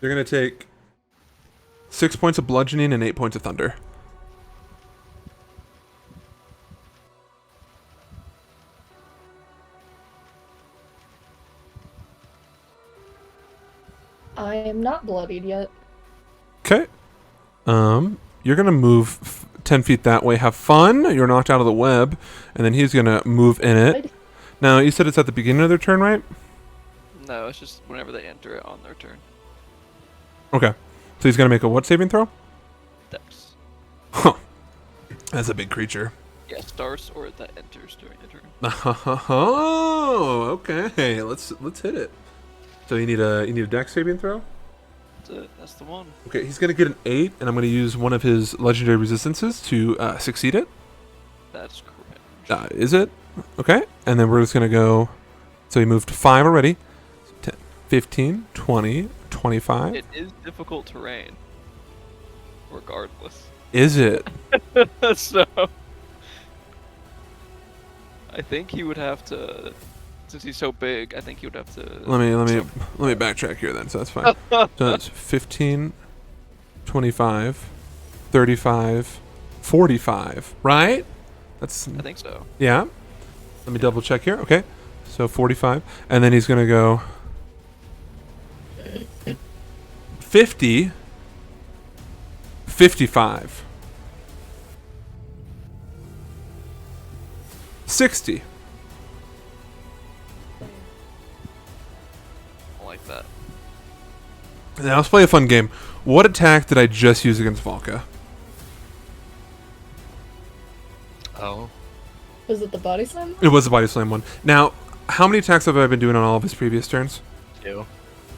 You're gonna take 6 points of bludgeoning and 8 points of thunder. I am not bloodied yet. Okay. You're gonna move 10 feet that way. Have fun. You're knocked out of the web, and then he's gonna move in it. Now you said it's at the beginning of their turn, right? No, it's just whenever they enter it on their turn. Okay. So he's gonna make a what saving throw? Dex. Huh. That's a big creature. Yeah, starts or that enters during the turn. Oh, okay. Let's hit it. So you need a dex saving throw. That's it. That's the one. Okay, he's gonna get an 8, and I'm gonna use one of his legendary resistances to succeed it. That's correct. Is it? Okay, and then we're just gonna go. So he moved to 5 already. 10, 15, 20, 25. It is difficult terrain. Regardless. Is it? So I think he would have to, since he's so big, I think he would have to. Let me backtrack here then. So that's fine. So that's 15, 25, 35, 45. Right? That's. I think so. Yeah. Let me double check here. Okay. So 45, and then he's gonna go 50, 55, 60. I like that. Now let's play a fun game. What attack did I just use against Volka? Oh. Was it the body slam? It was the body slam one. Now, how many attacks have I been doing on all of his previous turns? 2.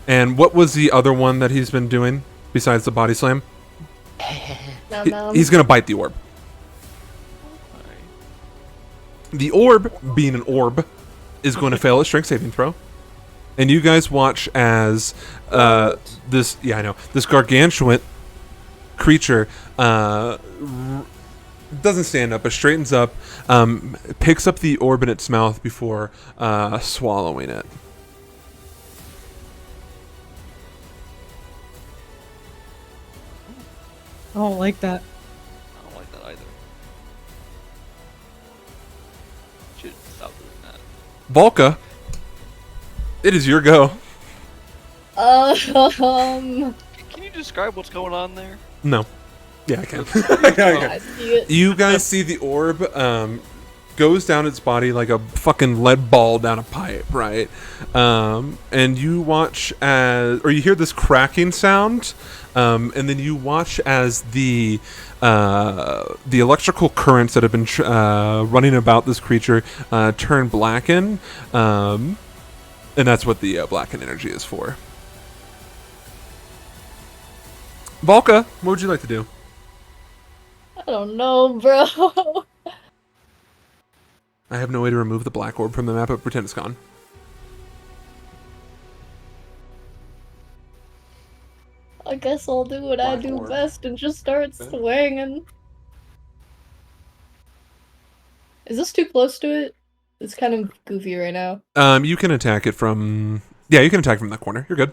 And what was the other one that he's been doing besides the body slam? Nom nom. He's gonna bite the orb. Alright. The orb, being an orb, is going to fail a strength saving throw. And you guys watch as this gargantuan creature doesn't stand up, but straightens up, picks up the orb in its mouth before swallowing it. I don't like that. I don't like that either. Should stop doing that. Volka, it is your go. Um. Can you describe what's going on there? No. Yeah, I can. I see it. You guys see the orb goes down its body like a fucking lead ball down a pipe, right? And you watch as, or you hear this cracking sound, and then you watch as the electrical currents that have been running about this creature turn blacken, and that's what the blacken energy is for. Volka, what would you like to do? I don't know, bro. I have no way to remove the black orb from the map, but pretend it's gone. I guess I'll do what I do orb. best and just start swinging. Is this too close to it? It's kind of goofy right now. You can attack it from. Yeah, you can attack from that corner. You're good.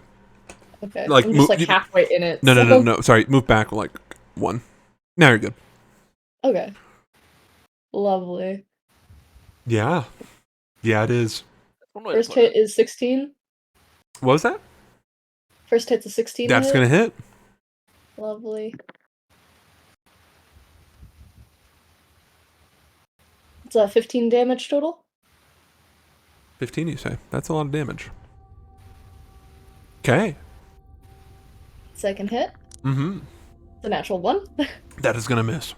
Okay, Like, I'm just mo- like halfway in it. No, no, so- no, no. Sorry, move back like 1. Now you're good. Okay. Lovely. Yeah. Yeah, it is. One way to First put hit is 16. What was that? First hit's a 16. That's hit. gonna hit. Lovely. It's 15 damage total. 15, you say? That's a lot of damage. Okay. Second hit. Mm-hmm. It's a natural 1. That is gonna miss.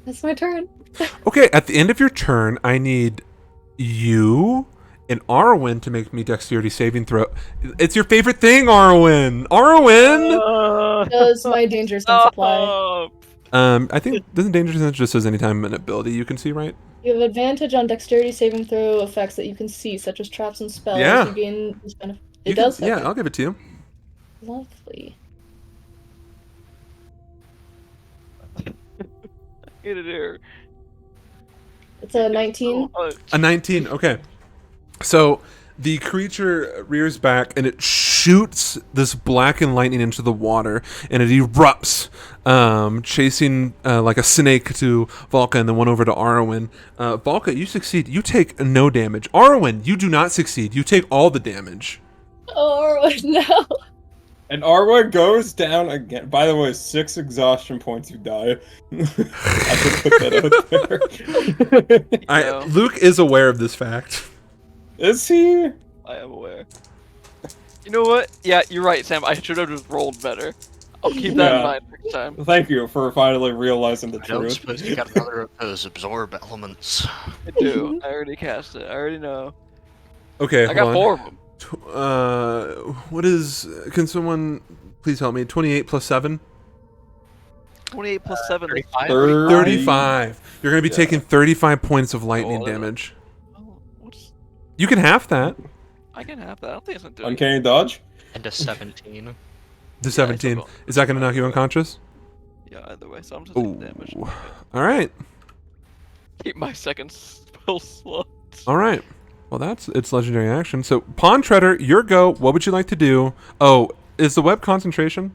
That's my turn. Okay, at the end of your turn, I need you and Arwen to make me dexterity saving throw. It's your favorite thing, Arwen. Arwen. Does my danger sense apply? I think doesn't danger sense just says anytime an ability you can see, right? You have advantage on dexterity saving throw effects that you can see, such as traps and spells. Yeah. You gain this benefit. You It can- does? Yeah, Okay. I'll give it to you. Lovely. Get it here. It's a 19. A 19. Okay. So The creature rears back and it shoots this blackened lightning into the water, and it erupts, chasing like a snake to Volka and then one over to Arwen. Volka, you succeed. You take no damage. Arwen, you do not succeed. You take all the damage. Oh no! And Arwen goes down again. By the way, 6 exhaustion points, you die. I should put that out there. Luke is aware of this fact. Is he? I am aware. You know what? Yeah, you're right, Sam. I should have just rolled better. I'll keep that in mind next time. Thank you for finally realizing the I don't truth. suppose you got another of those absorb elements. I do. I already cast it. I already know. Okay, I got 4 of them. What is? Can someone please help me? 28 plus 7. 28 plus 7. 35. 35. You're gonna be taking 35 points of lightning damage. What's... You can half that. I can have that. I don't think it's gonna do Uncanny dodge? And a 17. The 17. Is that gonna knock you unconscious? Yeah, either way. So I'm just taking damage. All right. Keep my second spell slot. All right. Well, it's legendary action. So, Pawn Treader, your go. What would you like to do? Oh, is the web concentration?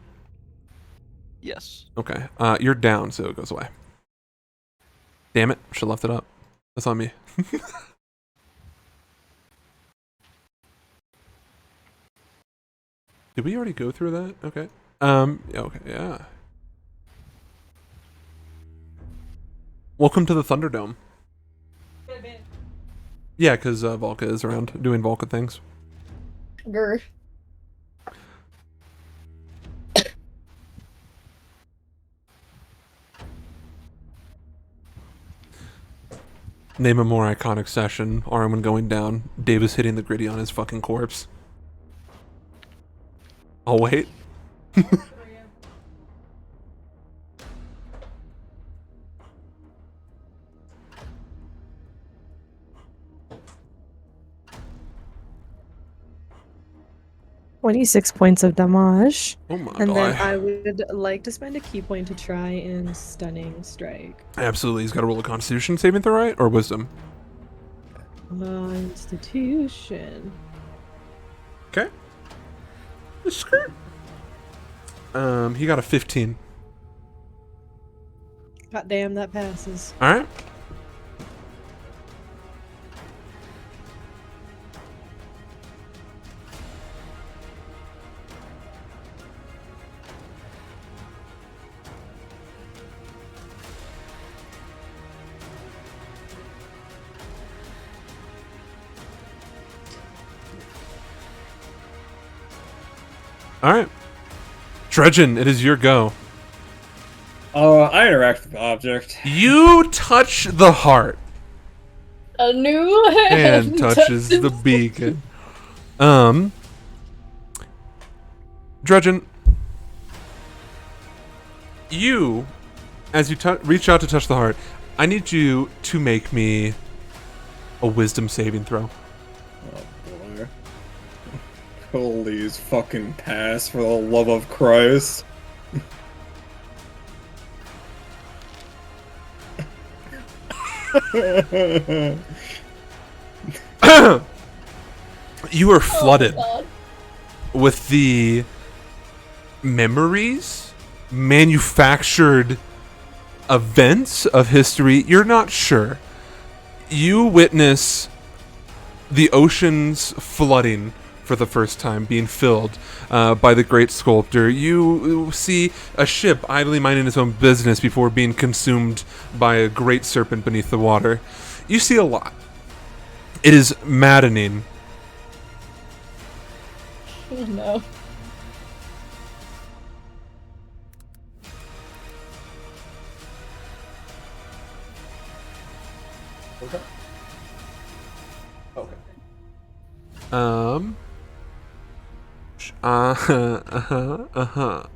Yes. Okay. You're down, so it goes away. Damn it. Should have left it up. That's on me. Did we already go through that? Okay. Okay, yeah. Welcome to the Thunderdome. Yeah, because Volka is around doing Volka things. Grr. Name a more iconic session. Arwen going down. Davis hitting the gritty on his fucking corpse. I'll wait. 26 points of damage. Oh my And then god. I would like to spend a key point to try and stunning strike. Absolutely. He's got to roll a Constitution saving throw, right? Or Wisdom? Constitution. Okay. Skirt. He got a 15. God damn, that passes. All right. All right. Dredgen, it is your go. I interact with the object. You touch the heart. A new hand And touches the beacon. Dredgen, you, as you reach out to touch the heart, I need you to make me a wisdom saving throw. Oh boy. Please fucking pass for the love of Christ. You are flooded God. with the memories, manufactured events of history. You're not sure. You witness the oceans flooding for the first time, being filled by the great sculptor. You see a ship idly minding its own business before being consumed by a great serpent beneath the water. You see a lot. It is maddening. Oh no. Okay. Okay.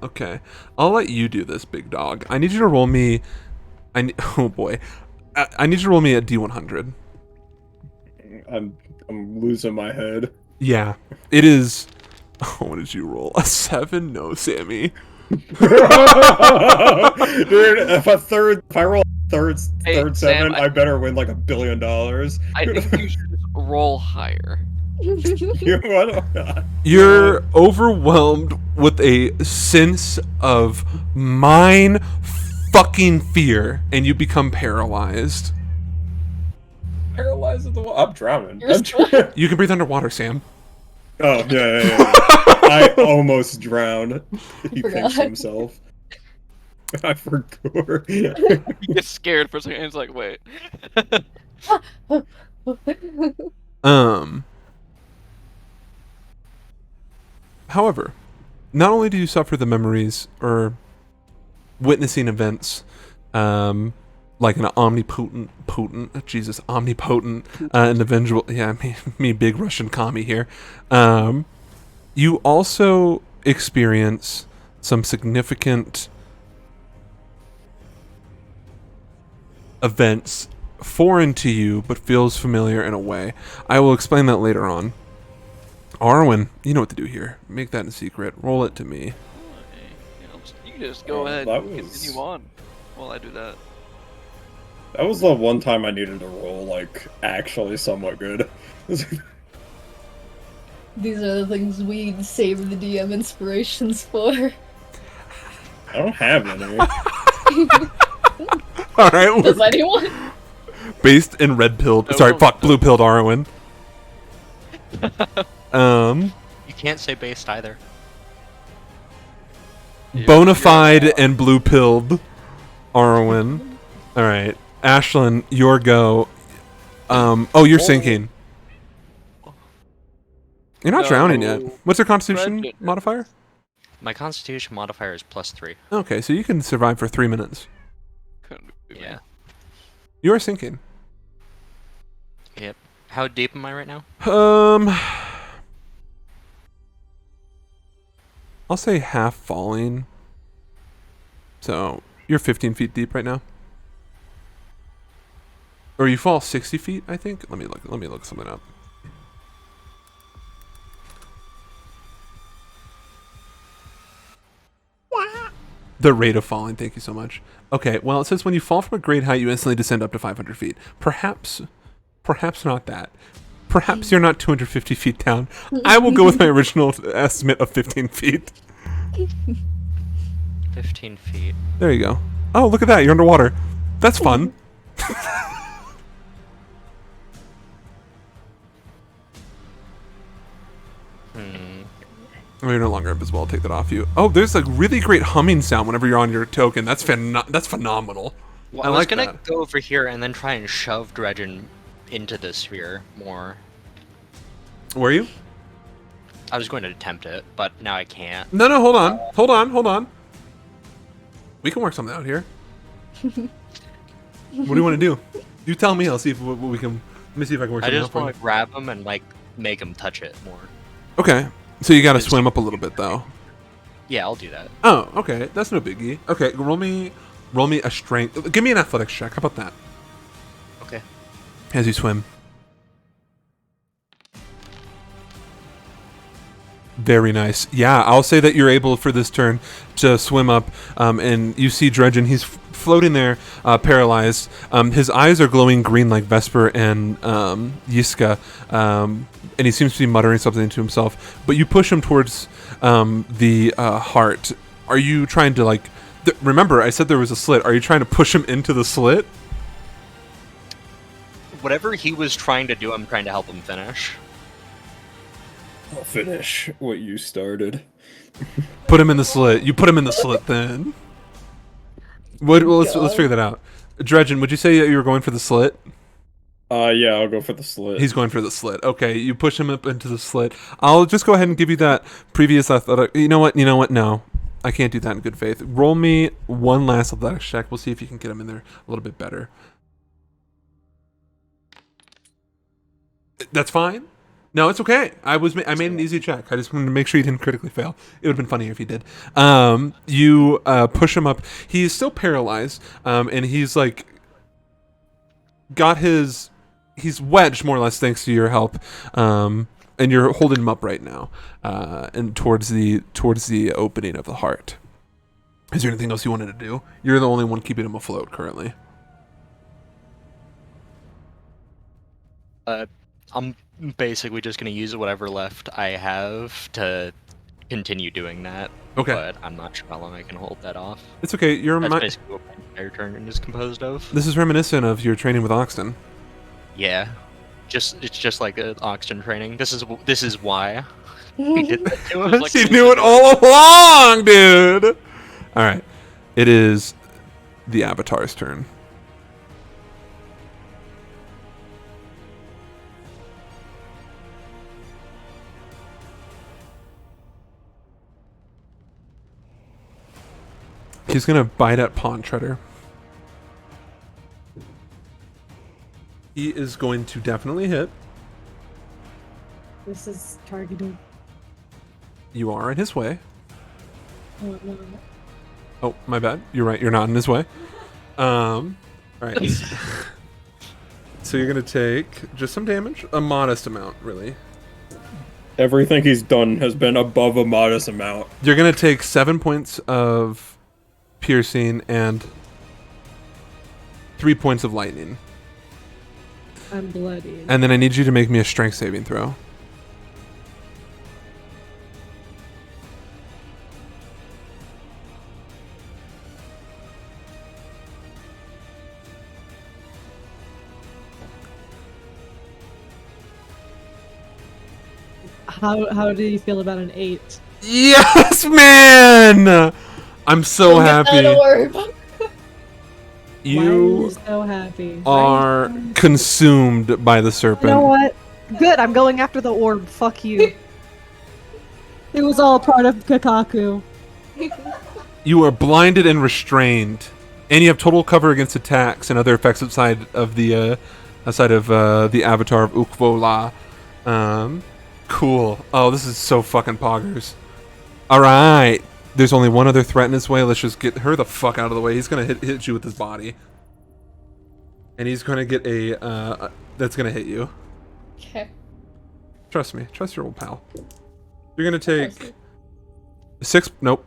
Okay. I'll let you do this, big dog. I need you to roll me. Oh boy. I need you to roll me a D100. I'm losing my head. Yeah. It is. Oh, what did you roll? A 7? No, Sammy. Dude, if I roll third Hey, seven, Sam, I better win like $1 billion. I think you should just roll higher. You're overwhelmed with a sense of mine fucking fear, and you become paralyzed. Paralyzed at the wall. I'm drowning. You're still- You can breathe underwater, Sam. Oh, yeah. I almost drowned. He Forgot. thinks to himself. I forgot. He gets scared for a second and he's like, wait. However, not only do you suffer the memories or witnessing events, like an omnipotent individual. Yeah, me big Russian commie here. You also experience some significant events foreign to you, but feels familiar in a way. I will explain that later on. Arwen, you know what to do here. Make that in secret. Roll it to me. You can just go ahead that and was- continue on while I do that. That was the one time I needed to roll, like, actually somewhat good. These are the things we save the DM inspirations for. I don't have any. All right. Does anyone? Based in red pilled. No, Sorry, no, fuck, no. blue pilled Arwen. You can't say based either. Bona fide and blue pilled Arwen. All right, Ashlyn, your go. Oh, you're sinking. You're not drowning yet. No. What's your constitution Dredge it. modifier? My constitution modifier is +3. Okay, so you can survive for 3 minutes. Couldn't be me. Yeah. You are sinking. Yep. How deep am I right now? I'll say half falling. So you're 15 feet deep right now. Or you fall 60 feet, I think. Let me look something up. The rate of falling, thank you so much. Okay, well, it says when you fall from a great height, you instantly descend up to 500 feet. Perhaps not that. Perhaps you're not 250 feet down. I will go with my original estimate of 15 feet. 15 feet. There you go. Oh, look at that. You're underwater. That's fun. Hmm. Oh, you're no longer invisible. I'll take that off you. Oh, there's a really great humming sound whenever you're on your token. That's phenomenal. Well, I I was like gonna that. go over here and then try and shove Dredgen into the sphere more. Were you? I was going to attempt it, but now I can't. No, hold on. We can work something out here. What do you want to do? You tell me. I'll see if what we can. Let me see if I can work I something out just for you. want to grab him and like make him touch it more. Okay, so you got to swim up a little bit though. Yeah, I'll do that. Oh, okay. That's no biggie. Okay, roll me a strength. Give me an athletics check. How about that? Okay. As you swim. Very nice. Yeah, I'll say that you're able for this turn to swim up, and you see Dredgen. He's floating there, paralyzed. His eyes are glowing green like Vesper and Yiska, and he seems to be muttering something to himself. But you push him towards the heart. Are you trying to like? Remember, I said there was a slit. Are you trying to push him into the slit? Whatever he was trying to do, I'm trying to help him finish. I'll finish what you started. Put him in the slit. You put him in the slit then. Well, let's figure that out. Dredgen, would you say that you were going for the slit? Yeah, I'll go for the slit. He's going for the slit. Okay, you push him up into the slit. I'll just go ahead and give you that previous athletic. You know what? No. I can't do that in good faith. Roll me one last athletics check. We'll see if you can get him in there a little bit better. That's fine. No, it's okay. I made an easy check. I just wanted to make sure you didn't critically fail. It would have been funnier if you did. You push him up. He's still paralyzed, and he's like he's wedged more or less thanks to your help. And you're holding him up right now, and towards the opening of the heart. Is there anything else you wanted to do? You're the only one keeping him afloat currently. I'm basically just gonna use whatever left I have to continue doing that. Okay. But I'm not sure how long I can hold that off. It's okay. That's basically what my entire turn is composed of. This is reminiscent of your training with Oxton. Yeah. It's just like an Oxton training. This is why we did that to us. Like She knew it all along, dude. All right. It is the Avatar's turn. He's gonna bite at Pawn Treader. He is going to definitely hit. This is targeted. You are in his way. Oh, no. Oh, my bad. You're right. You're not in his way. All right. So you're gonna take just some damage, a modest amount, really. Everything he's done has been above a modest amount. You're gonna take 7 points of piercing and 3 points of lightning, I'm bloody. and then I need you to make me a strength saving throw. How do you feel about an 8? Yes, man! I'm so Don't get that happy. orb. Why are You you so happy? are consumed by the You serpent. know what? Good, I'm going after the orb. Fuck you. It was all part of Kakaku. You are blinded and restrained, and you have total cover against attacks and other effects outside of the avatar of Ukvola. Cool. Oh, this is so fucking poggers. All right. There's only one other threat in his way. Let's just get her the fuck out of the way. He's gonna hit you with his body, and he's gonna get a that's gonna hit you. Okay. Trust me. Trust your old pal. You're gonna take 6. Nope.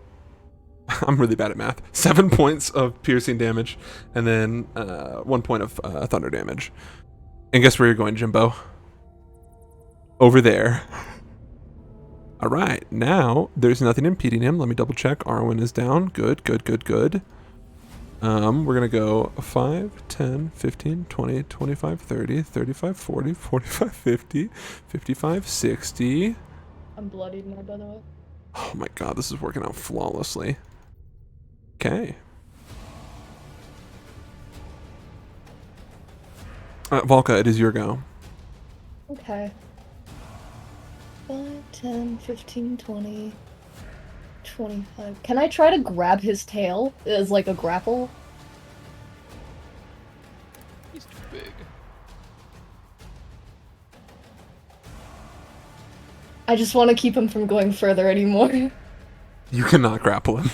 I'm really bad at math. 7 points of piercing damage, and then 1 point of thunder damage. And guess where you're going, Jimbo? Over there. All right. Now there's nothing impeding him. Let me double check. Arwen is down. Good. Good. Good. Good. We're gonna go 5, 10, 15, 20, 25, 30, 35, 40, 45, 50, 55, 60. I'm bloodied now, by the way. Oh my god, this is working out flawlessly. Okay. Volka, it is your go. Okay. 5, 10, 15, 20, 25. Can I try to grab his tail as like a grapple? He's too big. I just want to keep him from going further anymore. You cannot grapple him.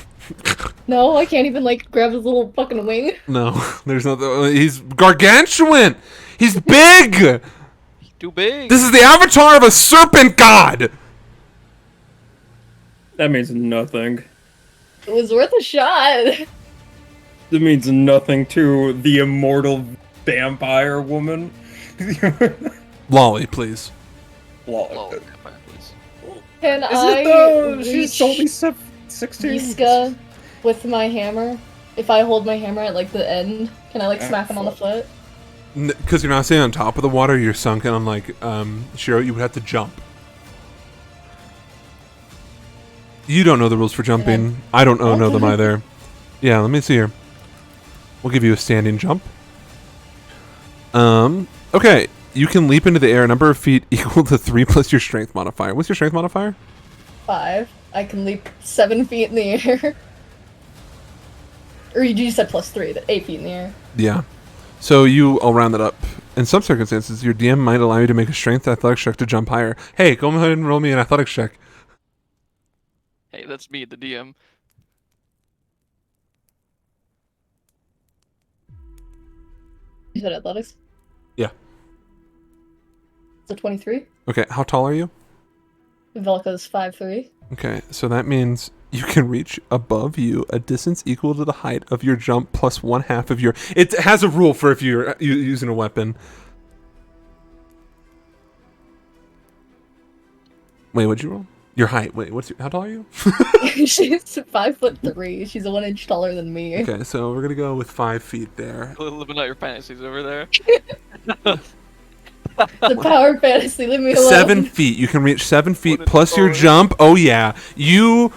No, I can't even like grab his little fucking wing. No, there's no. He's gargantuan. He's big. Too big. This is the avatar of a serpent god. That means nothing. It was worth a shot. It means nothing to the immortal vampire woman. Lolly, please. Lol. Low vampire, please. Can Is I it though? reach She's only 16. Yiska with my hammer? If I hold my hammer at like the end, can I like smack him on the foot? Because you're not staying on top of the water, you're sunken. Unlike Shiro, you would have to jump. You don't know the rules for jumping. I don't know them either. Yeah, let me see here. We'll give you a standing jump. Okay. You can leap into the air a number of feet equal to 3 plus your strength modifier. What's your strength modifier? 5. I can leap 7 feet in the air. Or you said plus 3, 8 feet in the air. Yeah. So I'll round that up. In some circumstances, your DM might allow you to make a strength athletics check to jump higher. Hey, go ahead and roll me an athletics check. Hey, that's me, the DM. You said athletics? Yeah. So 23. Okay, how tall are you? Velka's 5'3". Okay, so that means you can reach above you a distance equal to the height of your jump plus 1/2 of your... It has a rule for if you're using a weapon. Wait, what'd you roll? Your height. Wait, how tall are you? She's 5'3". She's 1 inch taller than me. Okay, so we're gonna go with 5 feet there. Living out your fantasies over there. The power fantasy, leave me alone. 7 feet. You can reach 7 feet What a plus your story. jump. Oh yeah. You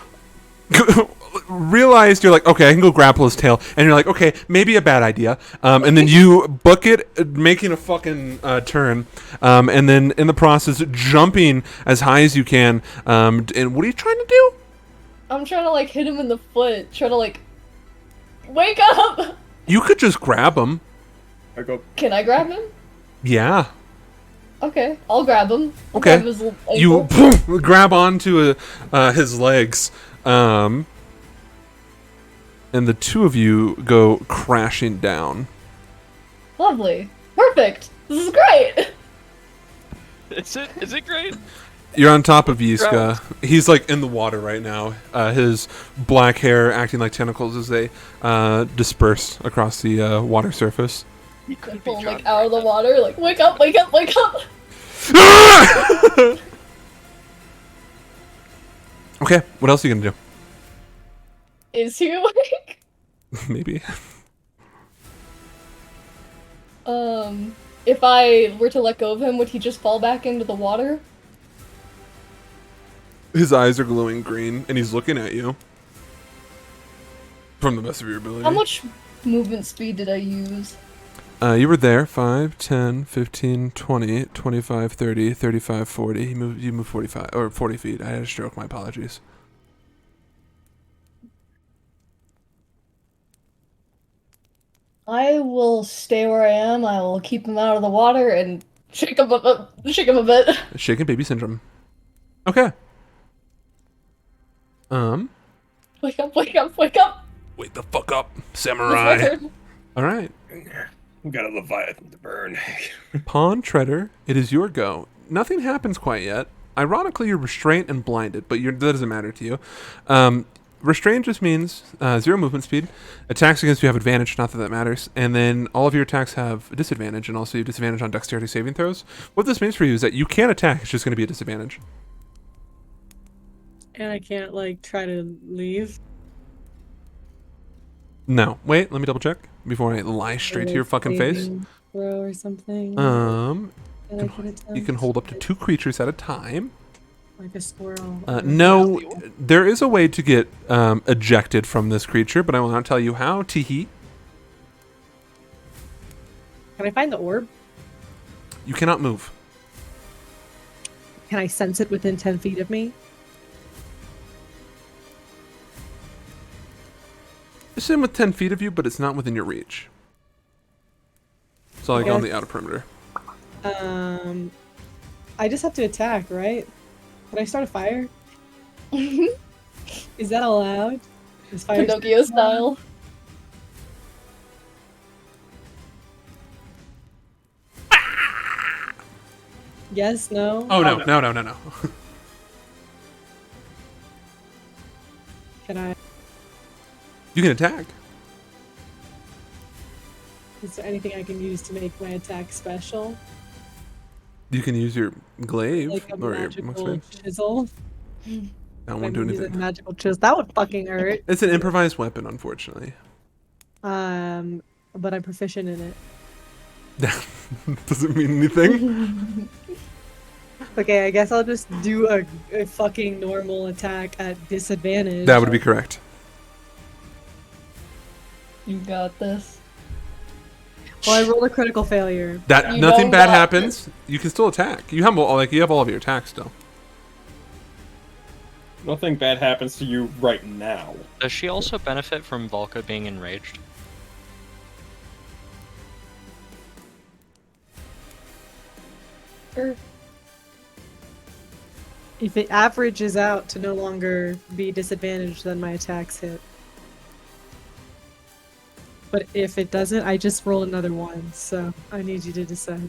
realized you're like, okay, I can go grapple his tail, and you're like, okay, maybe a bad idea. And then you book it, making a fucking turn, and then in the process, jumping as high as you can. And what are you trying to do? I'm trying to like hit him in the foot, trying to like wake up. You could just grab him. I go. Can I grab him? Yeah. Okay, I'll grab him. I'll Okay. grab his You ankle. grab onto his legs, and the two of you go crashing down. Lovely. Perfect. This is great. Is it great? You're on top of Yiska. He's like in the water right now. His black hair acting like tentacles as they disperse across the water surface. He could Pull be him like drunk out of the right now. water, like wake up, wake up, wake up. Okay, what else are you gonna do? Is he awake? Maybe. If I were to let go of him, would he just fall back into the water? His eyes are glowing green, and he's looking at you. From the best of your ability. How much movement speed did I use? You were there. 5, 10, 15, 20, 25, 30, 35, 40. You moved 45, or 40 feet. I had a stroke, my apologies. I will stay where I am. I will keep him out of the water and shake him shake him a bit. Shaken baby syndrome. Okay. Wake up, wake up, wake up! Wake the fuck up, It's my samurai. turn. Alright. Got a Leviathan to burn. Pawn Treader, it is your go. Nothing happens quite yet. Ironically, you're restrained and blinded, but that doesn't matter to you. Restrained just means 0 movement speed. Attacks against you have advantage, not that that matters. And then all of your attacks have disadvantage, and also you have disadvantage on dexterity saving throws. What this means for you is that you can attack, it's just going to be a disadvantage. And I can't like try to leave. No. Wait, let me double check before I lie straight to your fucking face. Saving Throw or something. Um, that I can you attempt, can hold up to 2 creatures at a time. like a squirrel. No, there is a way to get ejected from this creature, but I will not tell you how. Teehee. Can I find the orb? You cannot move. Can I sense it within 10 feet of me? It's in with 10 feet of you, but it's not within your reach. So like on the Okay. outer perimeter. I just have to attack, right? Can I start a fire? Is that allowed? Is fire Pinocchio style. Yes, no? Oh no, no. Can I? You can attack. Is there anything I can use to make my attack special? You can use your glaive Like a or your magical musket. chisel? That I won't do can use a anything. magical chisel. That would fucking hurt. It's an improvised weapon, unfortunately. But I'm proficient in it. That doesn't mean anything. Okay, I guess I'll just do a fucking normal attack at disadvantage. That would be correct. You got this. Well, I rolled a critical failure. That You nothing don't bad got happens. You can still attack. You have all of your attacks still. Nothing bad happens to you right now. Does she also benefit from Volka being enraged? Sure. If it averages out to no longer be disadvantaged, then my attacks hit. But if it doesn't, I just roll another one, so I need you to decide.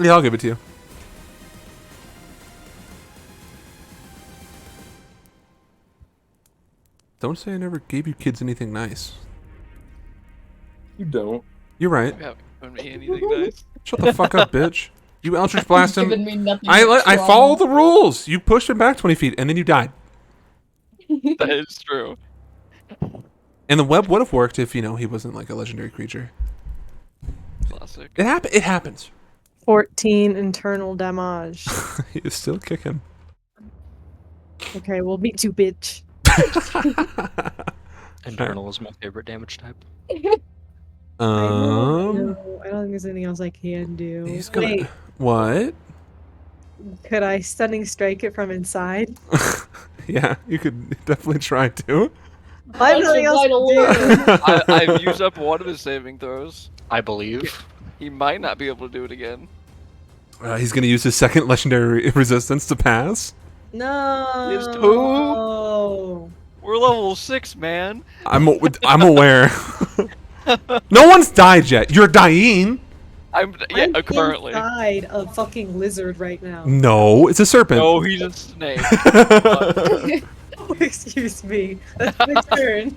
Yeah, I'll give it to you. Don't say I never gave you kids anything nice. You don't. You're right. You haven't given me anything nice. Shut the fuck up, bitch. You Eldritch Blast him. Given me nothing I but follow trauma. the rules. You pushed him back 20 feet, and then you died. That is true. And the web would have worked if, he wasn't like a legendary creature. Classic. It happens. 14 internal damage. He is still kicking. Okay, well, me too, bitch. Internal is my favorite damage type. No, I don't think there's anything else I can do. He's gonna. Wait, What? could I stunning strike it from inside? Yeah, you could definitely try to. I have nothing else to do. I've used up one of his saving throws. I believe. He might not be able to do it again. He's gonna use his second legendary resistance to pass. No. He has 2. We're level 6, man. I'm aware. No one's died yet. You're dying. I'm currently. inside a fucking lizard right now. No, it's a serpent. No, he's a snake. Oh, excuse me. That's my turn.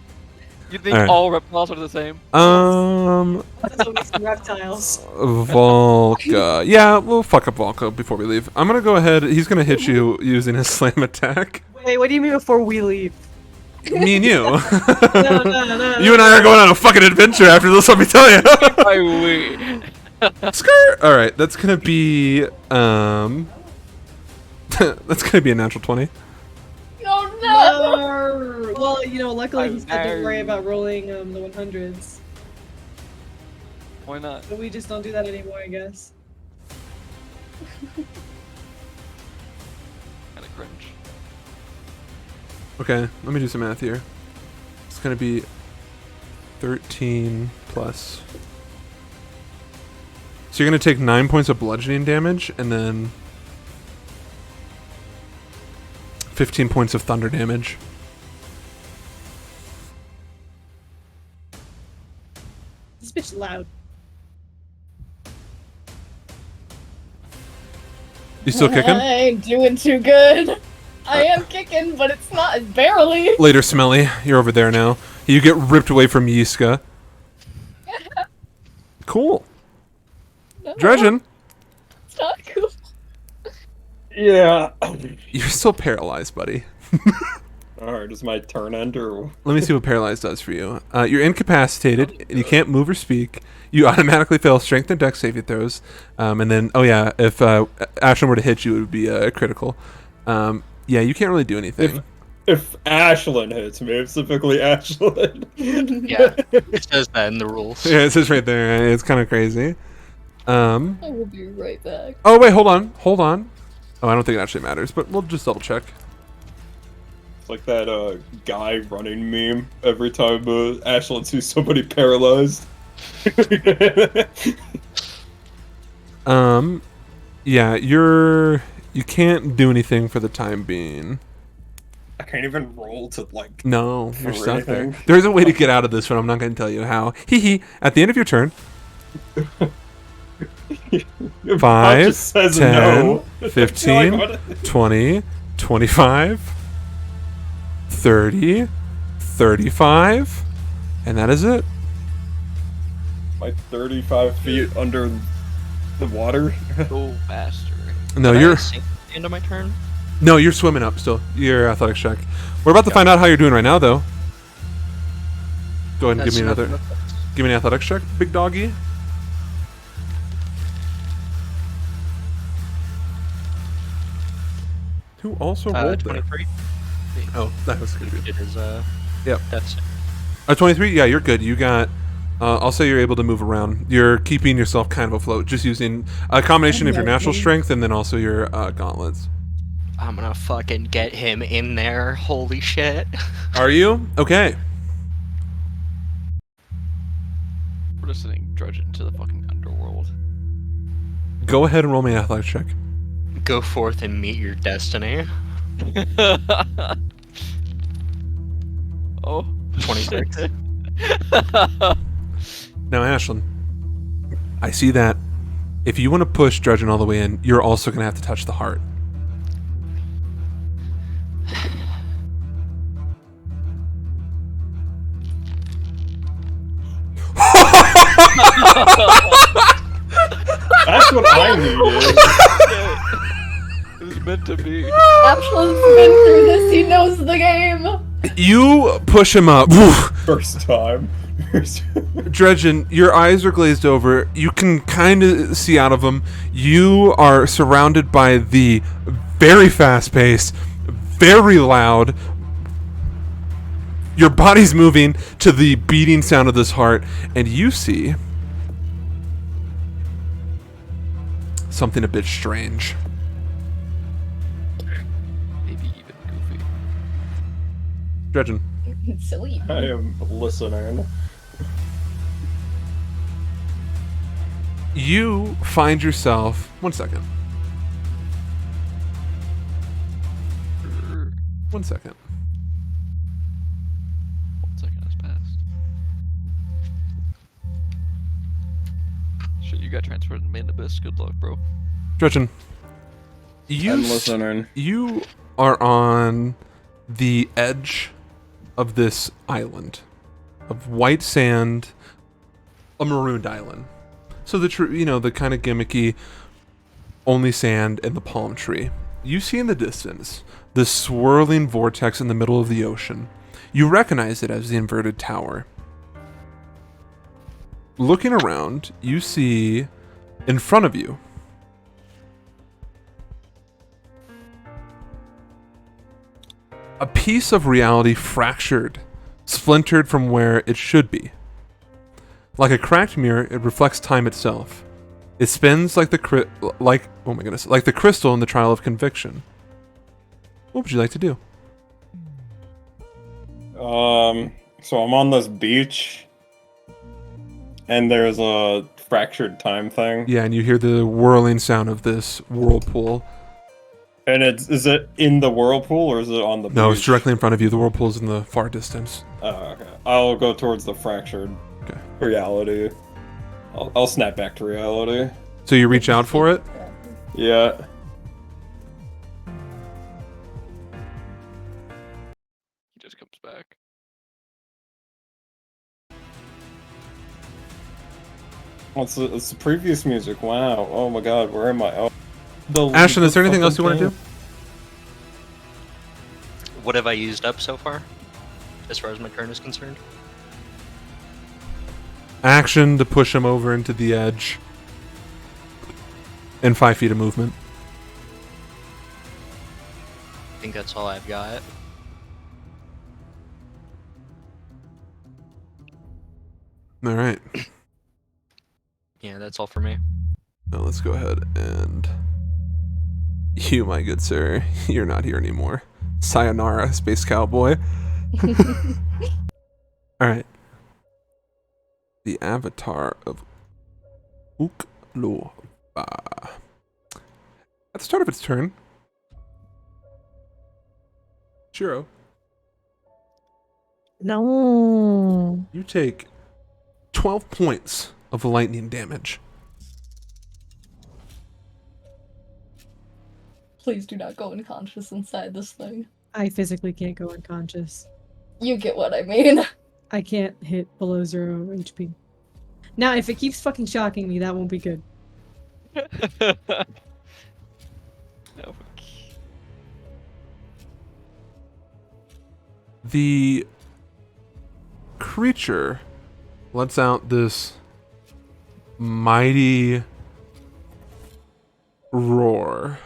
You think Alright. all reptiles are the same? That's always some reptiles. Volca. Yeah, we'll fuck up Volca before we leave. I'm gonna go ahead. He's gonna hit you using his slam attack. Wait, what do you mean before we leave? Me and you. No. You and I are going on a fucking adventure after this, let me tell you. By we. Skirt! Alright, that's gonna be that's gonna be a natural 20. Oh no! Well, luckily he said don't worry No. about rolling the 100s. Why not? But we just don't do that anymore, I guess. Kinda cringe. Okay, let me do some math here. It's gonna be 13 plus. So you're gonna take 9 points of bludgeoning damage and then 15 points of thunder damage. This bitch loud. You still I kicking? ain't doing too good. I am kicking, but it's not barely. Later, Smelly. You're over there now. You get ripped away from Yiska. Cool. No, Dredgen, it's not cool. Yeah. you're still paralyzed, buddy. Alright, is my turn end or? Let me see what paralyzed does for you. You're incapacitated, and you can't move or speak. You automatically fail strength and dex saving throws. And then, if Ashlyn were to hit you, it would be critical. Yeah, you can't really do anything. If Ashlyn hits me, it's typically Ashlyn. Yeah, it says that in the rules. Yeah, it says right there. It's kind of crazy. I will be right back. Oh, wait, hold on. Oh, I don't think it actually matters, but we'll just double check. It's like that guy running meme every time Ashlyn sees somebody paralyzed. Yeah, you can't do anything for the time being. I can't even roll to like. No, you're For stuck there. anything. There's a way to get out of this one. I'm not going to tell you how. Hee hee. At the end of your turn, It 5, just says 10, no. 15, Like, what? 20, 25, 30, 35, and that is it. Like 35 feet under the water. Oh, bastard. No, Did I you're sink at the end of my turn? you're swimming up still. Your athletics check. We're about to find out how you're doing right now, though. Go ahead and give me an athletics check, big doggy. Who also rolled there? 23. Oh, that was good. It is, Yep. that's 23? Yeah, you're good. You got... I'll say you're able to move around. You're keeping yourself kind of afloat, just using a combination of your natural strength and then also your gauntlets. I'm gonna fucking get him in there. Holy shit. Are you? Okay. We're just sending Dredgen into the fucking underworld. Go ahead and roll me an athletics check. Go forth and meet your destiny. Oh. 26. Now, Ashlyn, I see that if you want to push Dredgen all the way in, you're also going to have to touch the heart. That's what I needed. It was meant to be. Ashland's been through this. He knows the game. You push him up. First time. Dredgen, your eyes are glazed over. You can kind of see out of them. You are surrounded by the very fast pace, very loud. Your body's moving to the beating sound of this heart, and you see something a bit strange. Maybe even goofy. Dredgen. Silly. I am listening. You find yourself. 1 second. 1 second. 1 second has passed. Shit, you got transferred to the main abyss. Good luck, bro. Dredgen. You I'm listening. You are on the edge of this island of white sand, a marooned island. So the the kind of gimmicky, only sand and the palm tree. You see in the distance the swirling vortex in the middle of the ocean. You recognize it as the inverted tower. Looking around, you see in front of you a piece of reality fractured, splintered from where it should be. Like a cracked mirror, it reflects time itself. It spins like the crystal in the trial of conviction. What would you like to do? So I'm on this beach, and there's a fractured time thing. Yeah, and you hear the whirling sound of this whirlpool. And is it in the whirlpool or is it on the beach? No, it's directly in front of you. The whirlpool's in the far distance. Oh, okay. I'll go towards the fractured reality. I'll snap back to reality. So you reach out for it? Yeah. He just comes back. It's the previous music. Wow. Oh my god, where am I? Oh. Ashton, is there anything else you want to do? What have I used up so far, as far as my turn is concerned? Action to push him over into the edge. And 5 feet of movement. I think that's all I've got. Alright. Yeah, that's all for me. Now let's go ahead and... You, my good sir, you're not here anymore. Sayonara, Space Cowboy. Alright. The avatar of Ukloba. At the start of its turn, Shiro, No. you take 12 points of lightning damage. Please do not go unconscious inside this thing. I physically can't go unconscious. You get what I mean. I can't hit below 0 HP. Now, if it keeps fucking shocking me, that won't be good. No. The creature lets out this mighty roar.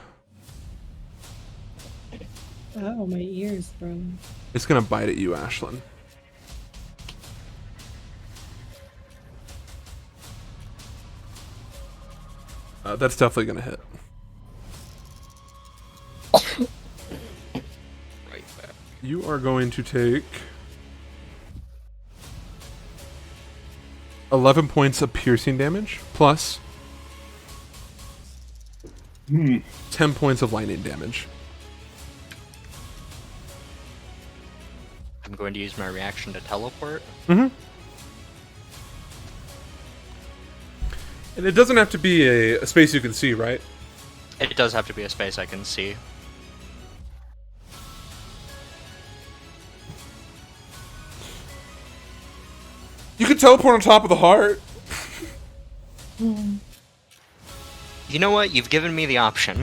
Oh, my ears, bro. It's gonna bite at you, Ashlyn. That's definitely gonna hit. Right back. You are going to take 11 points of piercing damage plus 10 points of lightning damage. I'm going to use my reaction to teleport. Mm-hmm. And it doesn't have to be a space you can see, right? It does have to be a space I can see. You can teleport on top of the heart. You know what? You've given me the option.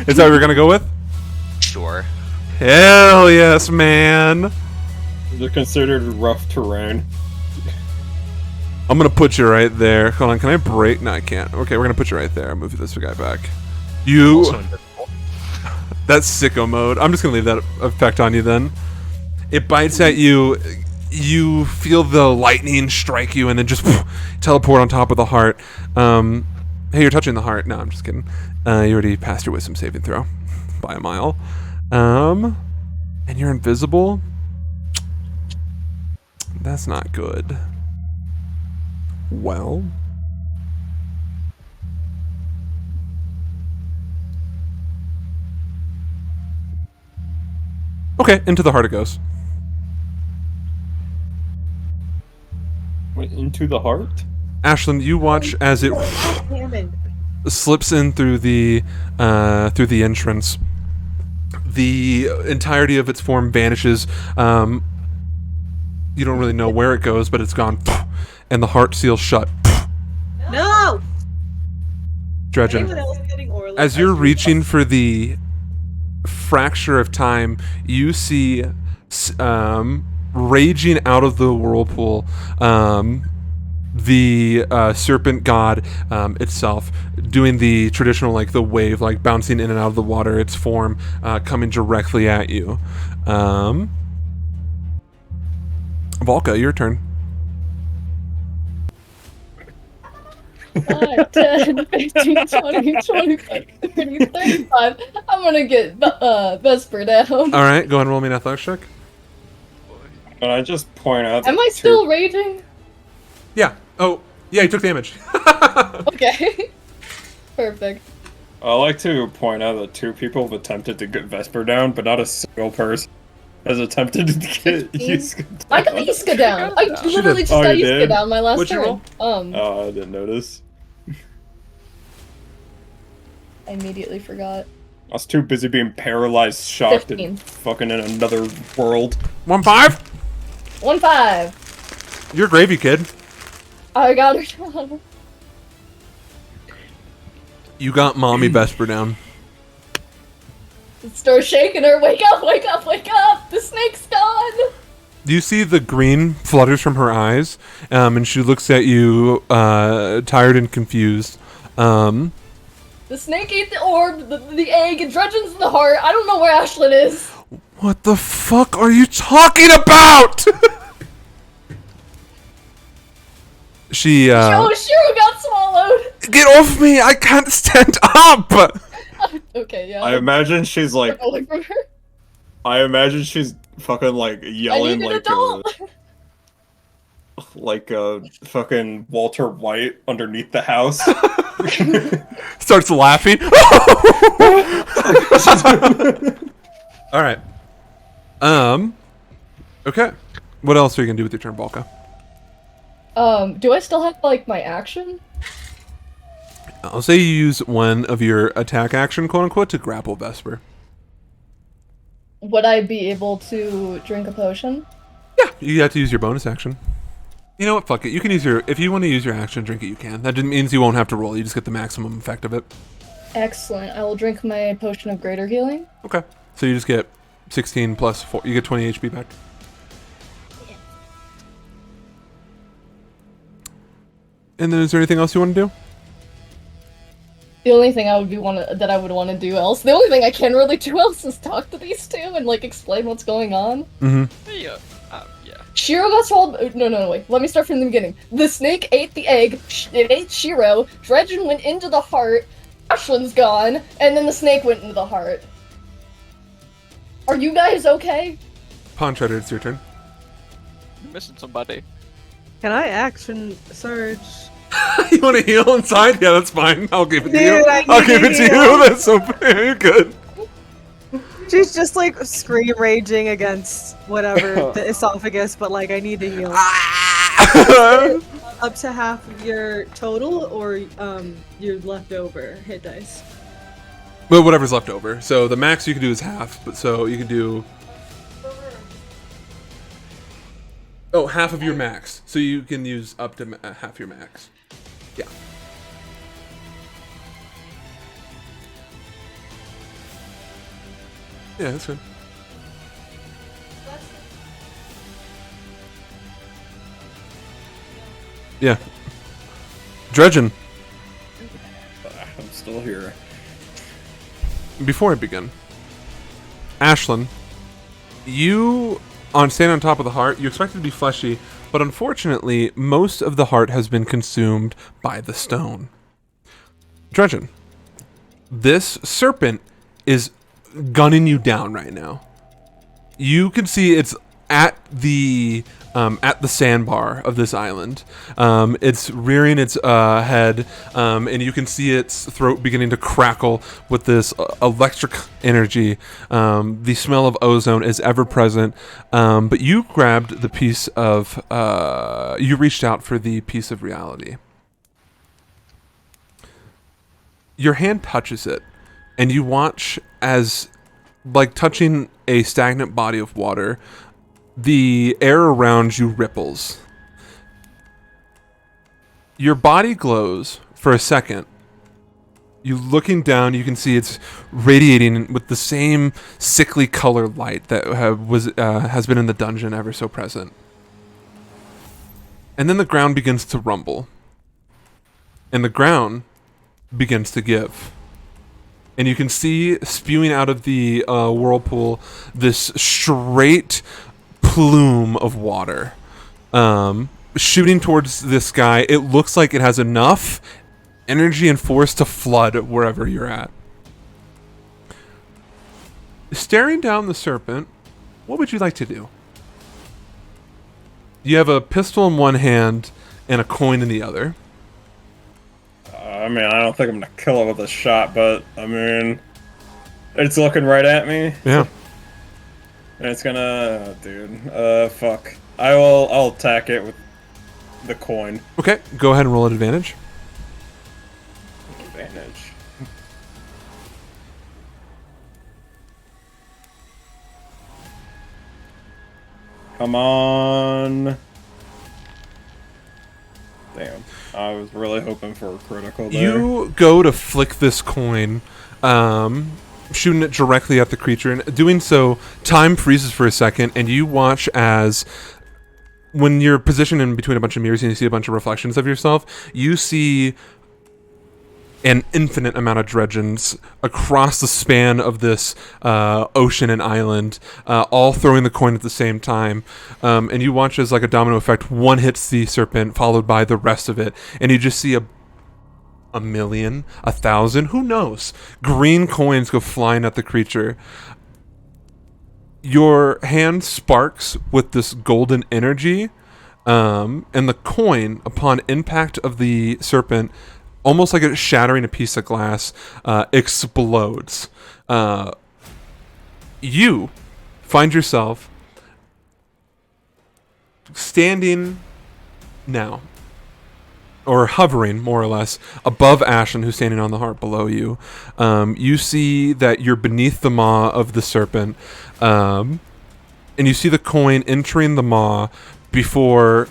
Is that what you're gonna go with? Sure. Hell yes, man. They're considered rough terrain. I'm gonna put you right there. Hold on, can I break? No, I can't. Okay, we're gonna put you right there. I'll move this guy back. You. Also invisible. That's sicko mode. I'm just gonna leave that effect on you then. It bites at you. You feel the lightning strike you and then just teleport on top of the heart. Hey, you're touching the heart. No, I'm just kidding. You already passed your wisdom saving throw by a mile. And you're invisible? That's not good. Well. Okay, into the heart it goes. Wait, into the heart? Ashlyn, you watch as it slips in through the entrance. The entirety of its form vanishes. You don't really know where it goes, but it's gone, and the heart seals shut. No! Dredgen, Anyone else getting Orla? as you're reaching for the fracture of time, you see raging out of the whirlpool the serpent god itself, doing the traditional, like, the wave, like bouncing in and out of the water, its form coming directly at you. Volka, your turn. 5, 10, 15, 20, 25, 30, 35. I'm gonna get Vesper down. Alright, go ahead and roll me an athletics check. Can I just point out Am that I still raging? Yeah. Oh, yeah, you took damage. Okay. Perfect. I like to point out that 2 people have attempted to get Vesper down, but not a single person has attempted to get 15? Yiska down. I got Yiska down. I literally just Oh, got you Yiska did? down my last What'd you turn. roll? Oh, I didn't notice. I immediately forgot. I was too busy being paralyzed, shocked, 15. and fucking in another world. 1-5. 1-5. You're gravy, kid. I got her down. You got mommy Vesper down. Start shaking her. Wake up, wake up, wake up! The snake's gone! You see the green flutters from her eyes, and she looks at you, tired and confused. The snake ate the orb, the egg, and Dredgen's in the heart. I don't know where Ashlyn is. What the fuck are you talking about? She, Oh, Shiro got swallowed! get off me! I can't stand up! Okay, yeah. I imagine she's like, Rolling from her. I imagine she's fucking like I yelling need an like adult! fucking Walter White underneath the house. Starts laughing. Alright. Okay. What else are you gonna do with your turn, Volka? Do I still have, like, my action? I'll say you use one of your attack action, quote unquote, to grapple Vesper. Would I be able to drink a potion? Yeah, you have to use your bonus action. You know what? Fuck it. You can use your, if you want to use your action, drink it. You can. That means you won't have to roll. You just get the maximum effect of it. Excellent. I will drink my potion of greater healing. Okay. So you just get 16 plus 4. You get 20 HP back. And then, is there anything else you want to do? The only thing I would want to do else, the only thing I can really do else is talk to these two and, like, explain what's going on. Mm-hmm. Yeah. Yeah. Shiro got swallowed. No, wait. Let me start from the beginning. The snake ate the egg. It ate Shiro. Dredgen went into the heart. Ashlyn's gone, and then the snake went into the heart. Are you guys okay? Pawn Shredder, it's your turn. You're missing somebody. Can I action surge? You want to heal inside? Yeah, that's fine. I'll give it to Dude, you. I I'll need give to it to heal. you. That's so you're good. She's just like scream raging against whatever the esophagus, but like I need to heal. Up to half of your total or your leftover hit dice. Well, whatever's left over. So the max you can do is half, but so you can do. Oh, half of your max. So you can use up to half your max. Yeah. Yeah, that's good. Yeah. Dredgen, I'm still here. before I begin, Ashlyn, you stand on top of the heart. You expect it to be fleshy, but unfortunately, most of the heart has been consumed by the stone. Dredgen, this serpent is gunning you down right now. You can see it's at the sandbar of this island. It's rearing its head, and you can see its throat beginning to crackle with this electric energy. The smell of ozone is ever present, but you grabbed the piece of, you reached out for the piece of reality. Your hand touches it, and you watch as, like touching a stagnant body of water, the air around you ripples. Your body glows for a second. You looking down, you can see it's radiating with the same sickly color light that has been in the dungeon ever so present. And then the ground begins to rumble. And the ground begins to give. And you can see spewing out of the whirlpool this straight plume of water shooting towards this guy. It looks like it has enough energy and force to flood wherever you're at. Staring down the serpent, what would you like to do? You have a pistol in one hand and a coin in the other. I mean, I don't think I'm gonna kill it with a shot, but I mean, it's looking right at me. Yeah. And it's gonna, fuck. I'll attack it with the coin. Okay, go ahead and roll at advantage. Advantage. Come on. Damn. I was really hoping for a critical there. You go to flick this coin, shooting it directly at the creature, and doing so, time freezes for a second, and you watch as, when you're positioned in between a bunch of mirrors and you see a bunch of reflections of yourself, you see an infinite amount of dredgens across the span of this ocean and island, all throwing the coin at the same time. And you watch as, like a domino effect, one hits the serpent, followed by the rest of it, and you just see a million, 1,000, who knows, green coins go flying at the creature. Your hand sparks with this golden energy, and the coin, upon impact of the serpent, almost like it's shattering a piece of glass, explodes. You find yourself standing now, or hovering, more or less, above Ashlyn, who's standing on the heart below you. You see that you're beneath the maw of the serpent, and you see the coin entering the maw before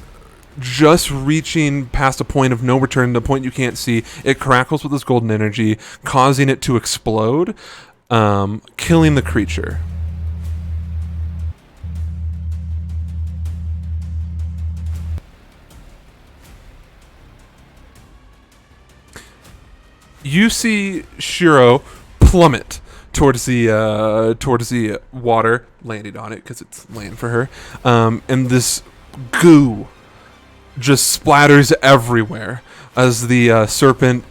just reaching past a point of no return, the point you can't see. It crackles with this golden energy, causing it to explode, killing the creature. You see Shiro plummet towards the water, landing on it because it's land for her, and this goo just splatters everywhere as the serpent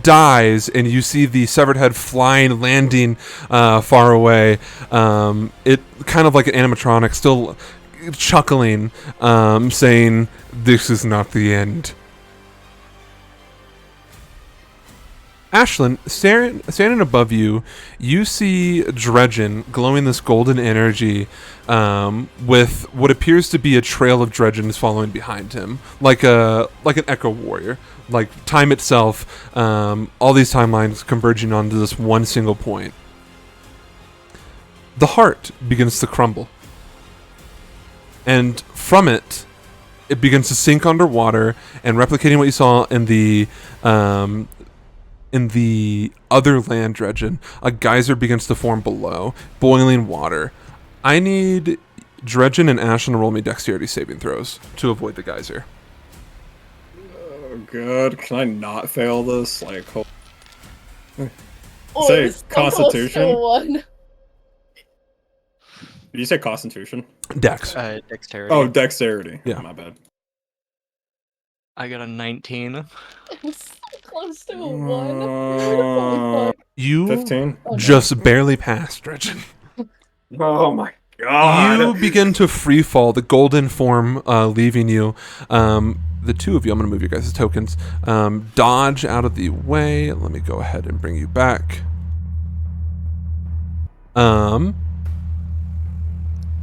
dies, and you see the severed head flying, landing far away. It kind of like an animatronic, still chuckling, saying, "This is not the end." Ashlyn, standing above you, you see Dredgen glowing this golden energy, with what appears to be a trail of Dredgens following behind him, like an Echo Warrior, like time itself. All these timelines converging onto this one single point. The heart begins to crumble, and from it, it begins to sink underwater, and replicating what you saw in the other land dredgen, a geyser begins to form below, boiling water. I need Dredgen and Ashlyn to roll me dexterity saving throws to avoid the geyser. Oh god, can I not fail this? Like, Oh, Say it's so close to Constitution? one. did you say Constitution? Dex. Dexterity. Oh, Dexterity. Yeah. My bad. I got a 19. It was so close to a one. Holy fuck. You 15. Oh, no. just barely passed, Dredgen. Oh my god. You begin to free fall, the golden form leaving you. The two of you, I'm going to move your guys' tokens. Dodge out of the way. Let me go ahead and bring you back.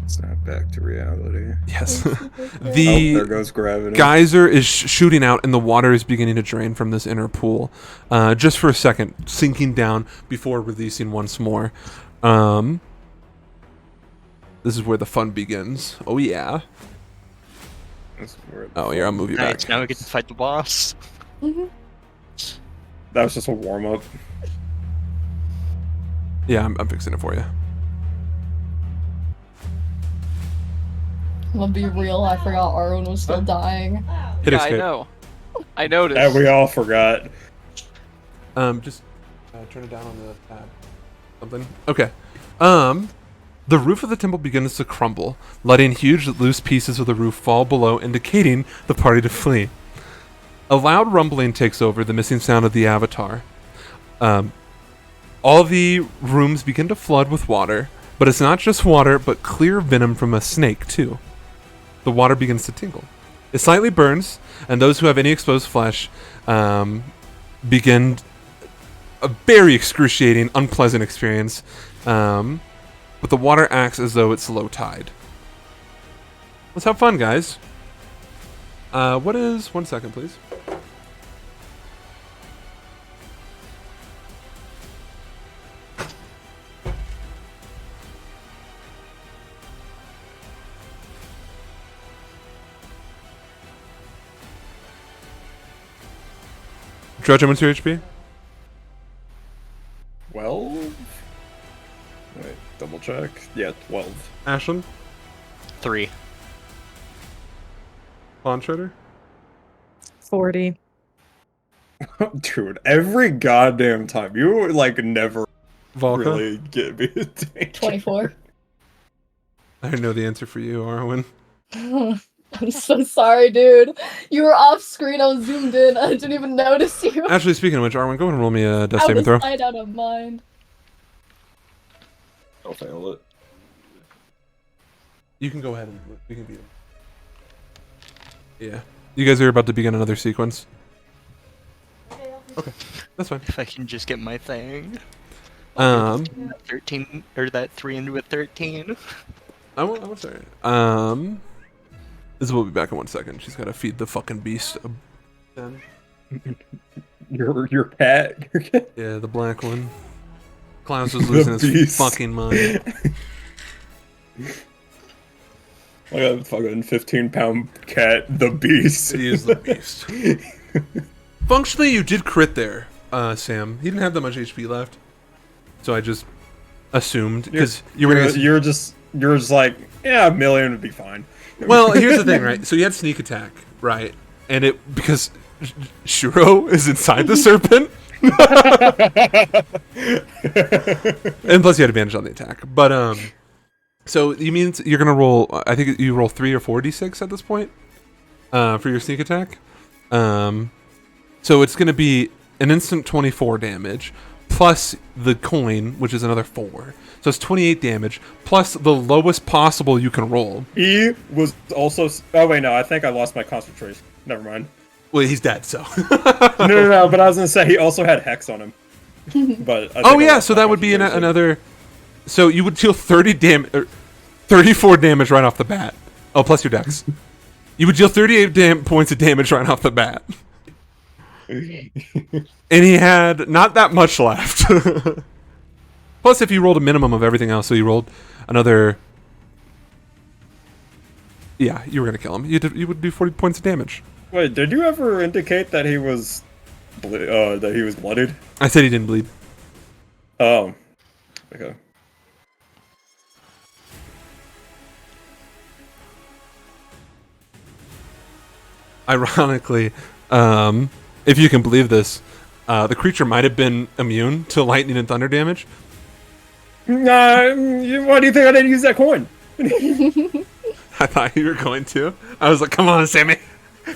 Snap back to reality. Yes. Oh, The there goes gravity. geyser is shooting out, and the water is beginning to drain from this inner pool. Just for a second, sinking down before releasing once more. This is where the fun begins. Oh, yeah. This is where Oh, here, I'll move you Nice, back. now we get to fight the boss. Mhm. That was just a warm up. Yeah, I'm fixing it for you. I'm gonna be real, I forgot Arwen was still dying. Hit Yeah, I escape. know. I noticed. Yeah, we all forgot. Just turn it down on the tab. Something. Okay. The roof of the temple begins to crumble, letting huge loose pieces of the roof fall below, indicating the party to flee. A loud rumbling takes over, the missing sound of the avatar. All the rooms begin to flood with water, but it's not just water, but clear venom from a snake, too. The water begins to tingle. It slightly burns, and those who have any exposed flesh begin a very excruciating, unpleasant experience. But the water acts as though it's low tide. Let's have fun, guys. What is... 1 second, please. Dredge, what's your HP? 12? Wait, double check. Yeah, 12. Ashlyn? 3. Bond Shredder? 40. Dude, every goddamn time. You, like, never Volca? really get me a danger. 24. I know the answer for you, Arwen. I'm so sorry, dude. You were off screen, I was zoomed in, I didn't even notice you. Actually, speaking of which, Arwen, go ahead and roll me a death Out saving of throw. sight, out of mind. I'll fail it. You can go ahead and we can beat him. Yeah. You guys are about to begin another sequence. Okay, that's fine. If I can just get my thing. 13 or that 3 into a 13. I won't sorry. This will be back in 1 second. She's gotta feed the fucking beast. Your cat? Your cat? Yeah, the black one. Klaus was The losing his beast. fucking mind. Like a fucking 15-pound cat, the beast. He is the beast. Functionally, you did crit there, Sam. He didn't have that much HP left, so I just assumed because you were. You're just like, yeah, a million would be fine. Well, here's the thing, right? So you had sneak attack, right? And it because Shuro is inside the serpent, and plus you had advantage on the attack. But so you mean you're gonna roll? I think you roll 3 or 4 d6 at this point, for your sneak attack. So it's gonna be an instant 24 damage, plus the coin, which is another 4. So it's 28 damage, plus the lowest possible you can roll. He was also. Oh wait, no, I think I lost my concentration. Never mind. Well, he's dead, so. No. But I was gonna say he also had hex on him. But I think Oh I yeah, lost so my that would be concentration. another. So you would deal 30 damage, 34 damage right off the bat. Oh, plus your dex. You would deal 38 points of damage right off the bat. And he had not that much left. Plus, if you rolled a minimum of everything else, so you rolled another Yeah, you were gonna kill him. You would do 40 points of damage. Wait, did you ever indicate that he was blooded? I said he didn't bleed. Oh, okay. Ironically, if you can believe this, the creature might have been immune to lightning and thunder damage. Why do you think I didn't use that coin? I thought you were going to. I was like, come on, Sammy.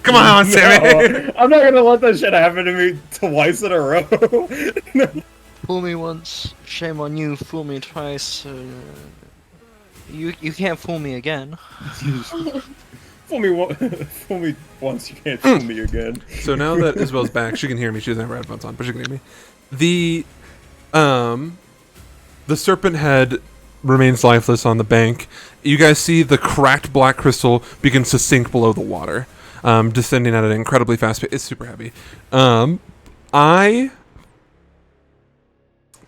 Come on, Sammy. No, I'm not gonna let that shit happen to me twice in a row. Fool me once, shame on you. Fool me twice, you can't fool me again. Fool me once, you can't fool me again. So now that Isabel's back, she can hear me. She doesn't have her headphones on, but she can hear me. The serpent head remains lifeless on the bank. You guys see the cracked black crystal begins to sink below the water, descending at an incredibly fast pace. It's super heavy. I'm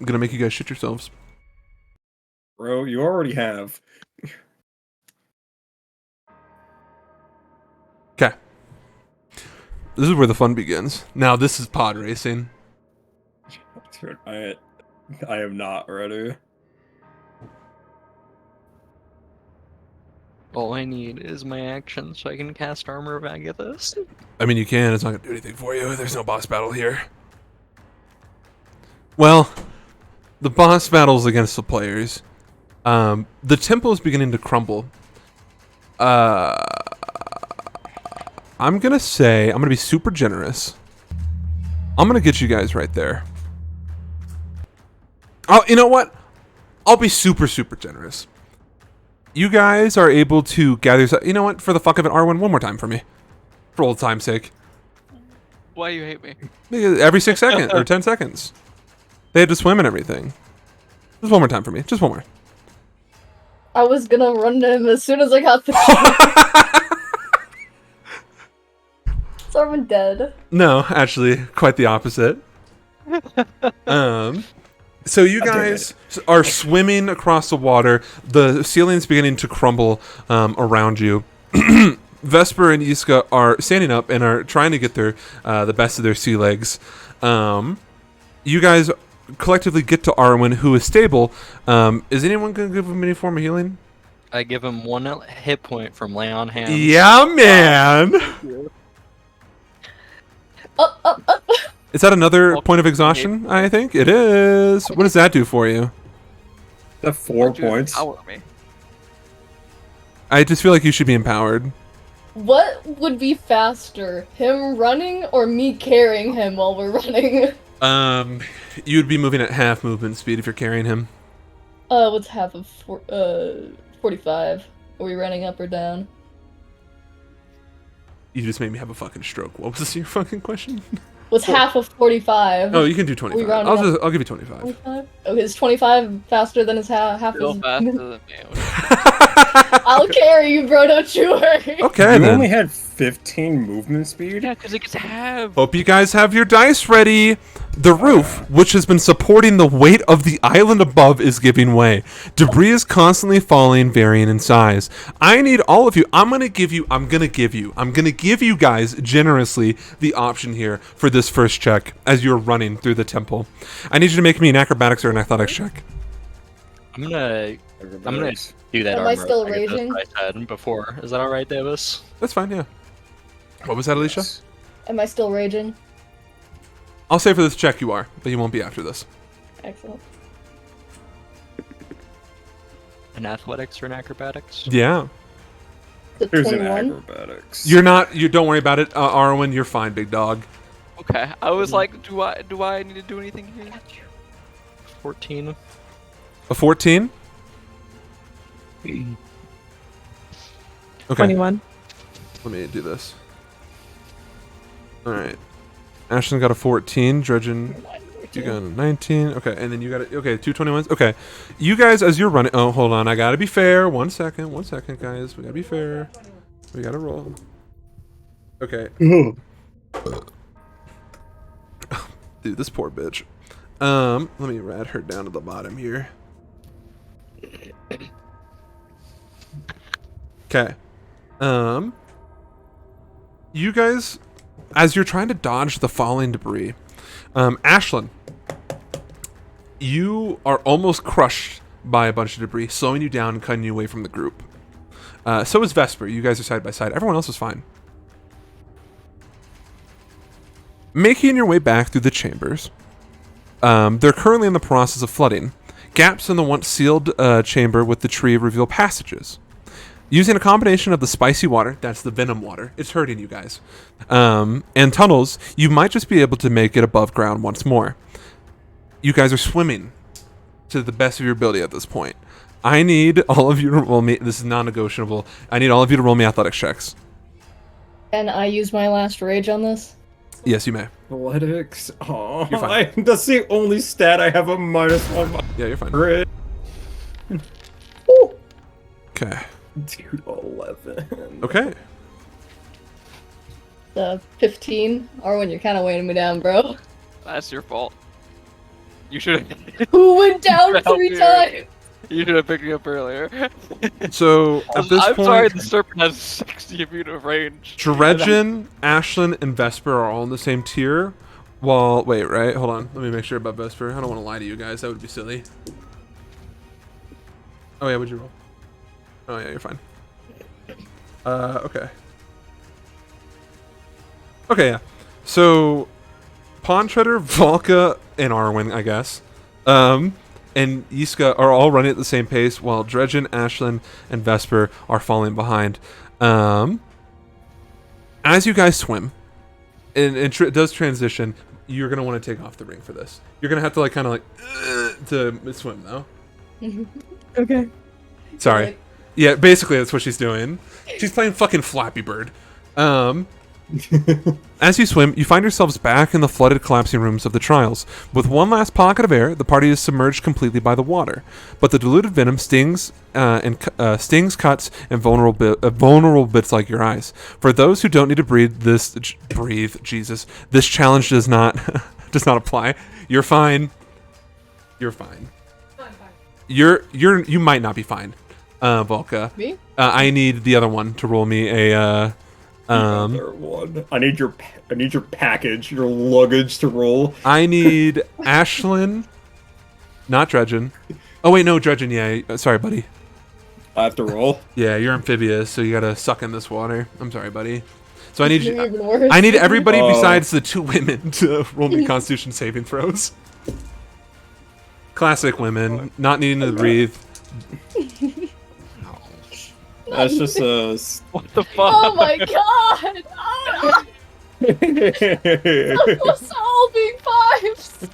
gonna make you guys shit yourselves. Bro, you already have. Okay. This is where the fun begins. Now this is pod racing. Dude, I am not ready. All I need is my action so I can cast Armor of Agathis. I mean, you can. It's not gonna do anything for you. There's no boss battle here. Well, the boss battle's against the players. The temple is beginning to crumble. I'm gonna say, I'm gonna be super generous. I'm gonna get you guys right there. Oh, you know what? I'll be super, super generous. You guys are able to gather yourself. You know what? For the fuck of it, Arwen, one more time for me. For old time's sake. Why you hate me? Every 6 seconds or 10 seconds. They had to swim and everything. Just one more time for me. Just one more. I was gonna run to him as soon as I got the Sorvin dead. No, actually, quite the opposite. So you guys are swimming across the water. The ceiling's beginning to crumble around you. Vesper and Iska are standing up and are trying to get their the best of their sea legs. You guys collectively get to Arwen, who is stable. Is anyone going to give him any form of healing? I give him 1 hit point from Lay on Hands. Yeah, man! Up. Is that another point of exhaustion, I think? It is. What does that do for you? That 4 Dude, points. power me. I just feel like you should be empowered. What would be faster, him running or me carrying him while we're running? You'd be moving at half movement speed if you're carrying him. What's half of 45? Are we running up or down? You just made me have a fucking stroke. What was your fucking question? What's half of 45? Oh, you can do 25. rounding up? I'll give you 25. 25? Okay, is 25 faster than his half? Still His... faster than me. I'll carry you, bro. Don't you worry. Okay, You then. only had 15 movement speed? Yeah, because it gets half. Hope you guys have your dice ready. The roof, which has been supporting the weight of the island above, is giving way. Debris is constantly falling, varying in size. I need all of you. I'm gonna give you guys generously the option here for this first check as you're running through the temple. I need you to make me an acrobatics or an athletics check. I'm gonna do that. Am I Armor still of Agathis raging? I said before. Is that all right, Davis? That's fine, yeah. What was that, Alicia? Am I still raging? I'll say for this check you are, but you won't be after this. Excellent. An athletics or an acrobatics? Yeah. The Here's an 21? acrobatics. You don't worry about it, Arwen. You're fine, big dog. Okay, I was like, do I need to do anything here? 14. A 14? Okay. 21. Let me do this. Alright. Ashton got a 14. Dredgen, you got a 19. Okay, and then you got okay, 2 21s. Okay. You guys, as you're running... Oh, hold on. I gotta be fair. One second, guys. We gotta be fair. We gotta roll. Okay. Dude, this poor bitch. Let me rat her down to the bottom here. Okay. You guys, as you're trying to dodge the falling debris, Ashlyn, you are almost crushed by a bunch of debris, slowing you down and cutting you away from the group. So is Vesper. You guys are side by side. Everyone else is fine. Making your way back through the chambers, they're currently in the process of flooding. Gaps in the once sealed chamber with the tree reveal passages. Using a combination of the spicy water, that's the venom water, it's hurting you guys, and tunnels, you might just be able to make it above ground once more. You guys are swimming to the best of your ability at this point. I need all of you to roll me, this is non-negotiable, I need all of you to roll me athletics checks. Can I use my last rage on this? Yes, you may. Athletics. Oh, You're fine. that's the only stat I have a -1. Yeah, you're fine. Crit. Okay. Dude, 11. Okay. 15. Arwen, you're kind of weighing me down, bro. That's your fault. You should Who went down Help 3 you. times? you should have picked me up earlier. So, at this I'm point, sorry, the serpent has 60 feet of range. Dredgen, Ashlyn, and Vesper are all in the same tier. While, wait, right? Hold on. Let me make sure about Vesper. I don't want to lie to you guys. That would be silly. Oh, yeah, what'd you roll? Oh, yeah, you're fine. Okay. Okay, yeah. So, Pondshredder, Volka, and Arwen, I guess, and Yiska are all running at the same pace, while Dredgen, Ashlyn, and Vesper are falling behind. As you guys swim, and it does transition, you're going to want to take off the ring for this. You're going to have to, like, kind of, like, to swim, though. Okay. Sorry. Right. Yeah, basically that's what she's doing. She's playing fucking Flappy Bird. As you swim, you find yourselves back in the flooded, collapsing rooms of the trials. With one last pocket of air, the party is submerged completely by the water. But the diluted venom stings, cuts, and vulnerable bits like your eyes. For those who don't need to breathe, this challenge does not does not apply. You're fine. You're fine. You might not be fine, Volka. Me? I need the other one to roll me a. Other one. I need your package, your luggage to roll. I need Ashlyn, not Dredgen. Oh wait, no, Dredgen. Yeah, sorry, buddy. I have to roll. Yeah, you're amphibious, so you gotta suck in this water. I'm sorry, buddy. So I need You're even worse. I need everybody besides the 2 women to roll me Constitution saving throws. Classic women, not needing to breathe. That's just a. What the fuck? Oh my god! Ah! Almost all being 5s!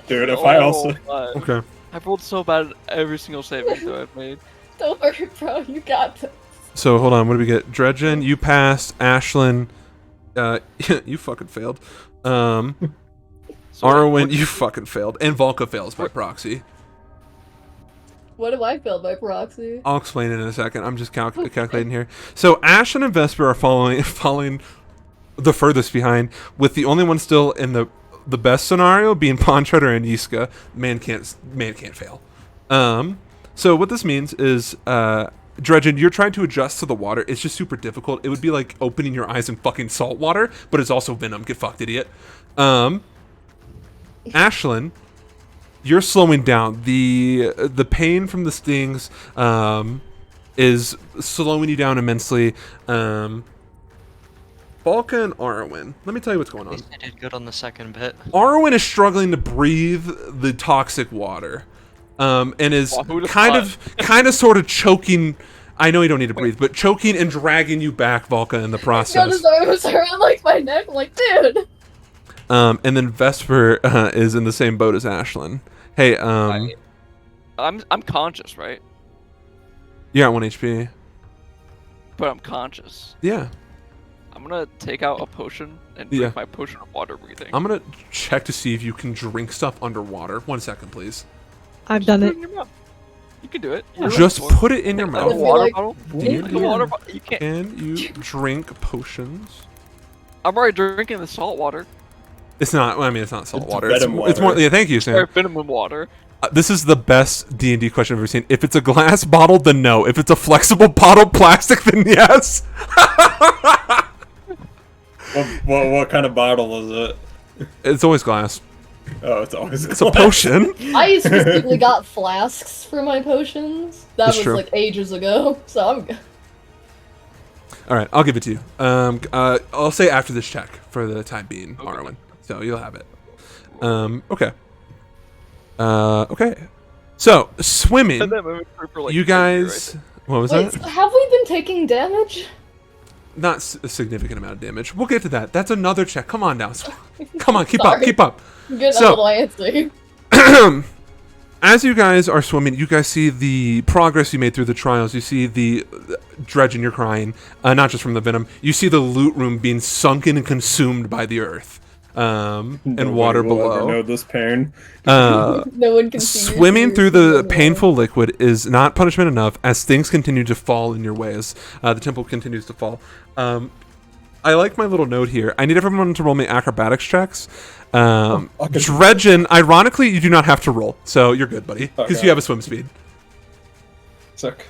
Dude, if I also. God. Okay. I've rolled so bad at every single saving throw I've made. Don't worry, bro. You got this. So hold on, what do we get? Dredgen, you passed. Ashlyn, you fucking failed. So, Arwen, you fucking failed, and Volka fails by proxy. What do I feel by proxy? I'll explain it in a second. I'm just calculating here. So Ashlyn and Vesper are falling the furthest behind, with the only one still in the best scenario being Pondshredder and Yiska. Man can't fail. So what this means is, Dredgen, you're trying to adjust to the water. It's just super difficult. It would be like opening your eyes in fucking salt water, but it's also venom. Get fucked, idiot. Ashlyn, you're slowing down. The pain from the stings is slowing you down immensely. Volka and Arwen, let me tell you what's going on. I did good on the second bit. Arwen is struggling to breathe the toxic water, and is Well, who'd have kind of sort of choking. I know you don't need to breathe, but choking and dragging you back, Volka, in the Got process. his arms around like my neck. I'm like, dude. And then Vesper is in the same boat as Ashlyn. Hey, I'm conscious, right? you're at 1 HP. But I'm conscious. Yeah. I'm gonna take out a potion and drink my potion of water breathing. I'm gonna check to see if you can drink stuff underwater. 1 second, please. I've done Put it. in your mouth. You can do it. Just put it in your A mouth. would be water like- bottle. You The water bottle. You can't. Can you drink potions? I'm already drinking the salt water. It's not. I mean, it's not salt It's water. venom It's more. water. Yeah, thank you, Or Sam. venom water. This is the best D&D question I've ever seen. If it's a glass bottle, then no. If it's a flexible bottle, plastic, then yes. What kind of bottle is it? It's always glass. Oh, it's always It's a potion. I specifically got flasks for my potions. That That's was true. like ages ago, so I'm good. All right, I'll give it to you. I'll say after this check for the time being, Arwen. So you'll have it. Okay. Okay. So swimming. And that movie for like You 2 years, guys. What was Wait, that? so have we been taking damage? Not a significant amount of damage. We'll get to that. That's another check. Come on now. Come on, keep up, Sorry. keep up. Get So- a little antsy. As you guys are swimming, you guys see the progress you made through the trials. You see the Dredgen, you're crying, not just from the venom. You see the loot room being sunken and consumed by the earth, and water Nobody will ever below. know this pain. No one can see your Swimming through tears the in painful liquid is not punishment enough, as things continue to fall in your way as the temple continues to fall. I like my little note here. I need everyone to roll me acrobatics checks. Dredgen, ironically, you do not have to roll, so you're good, buddy, because Okay. you have a swim speed. Sick.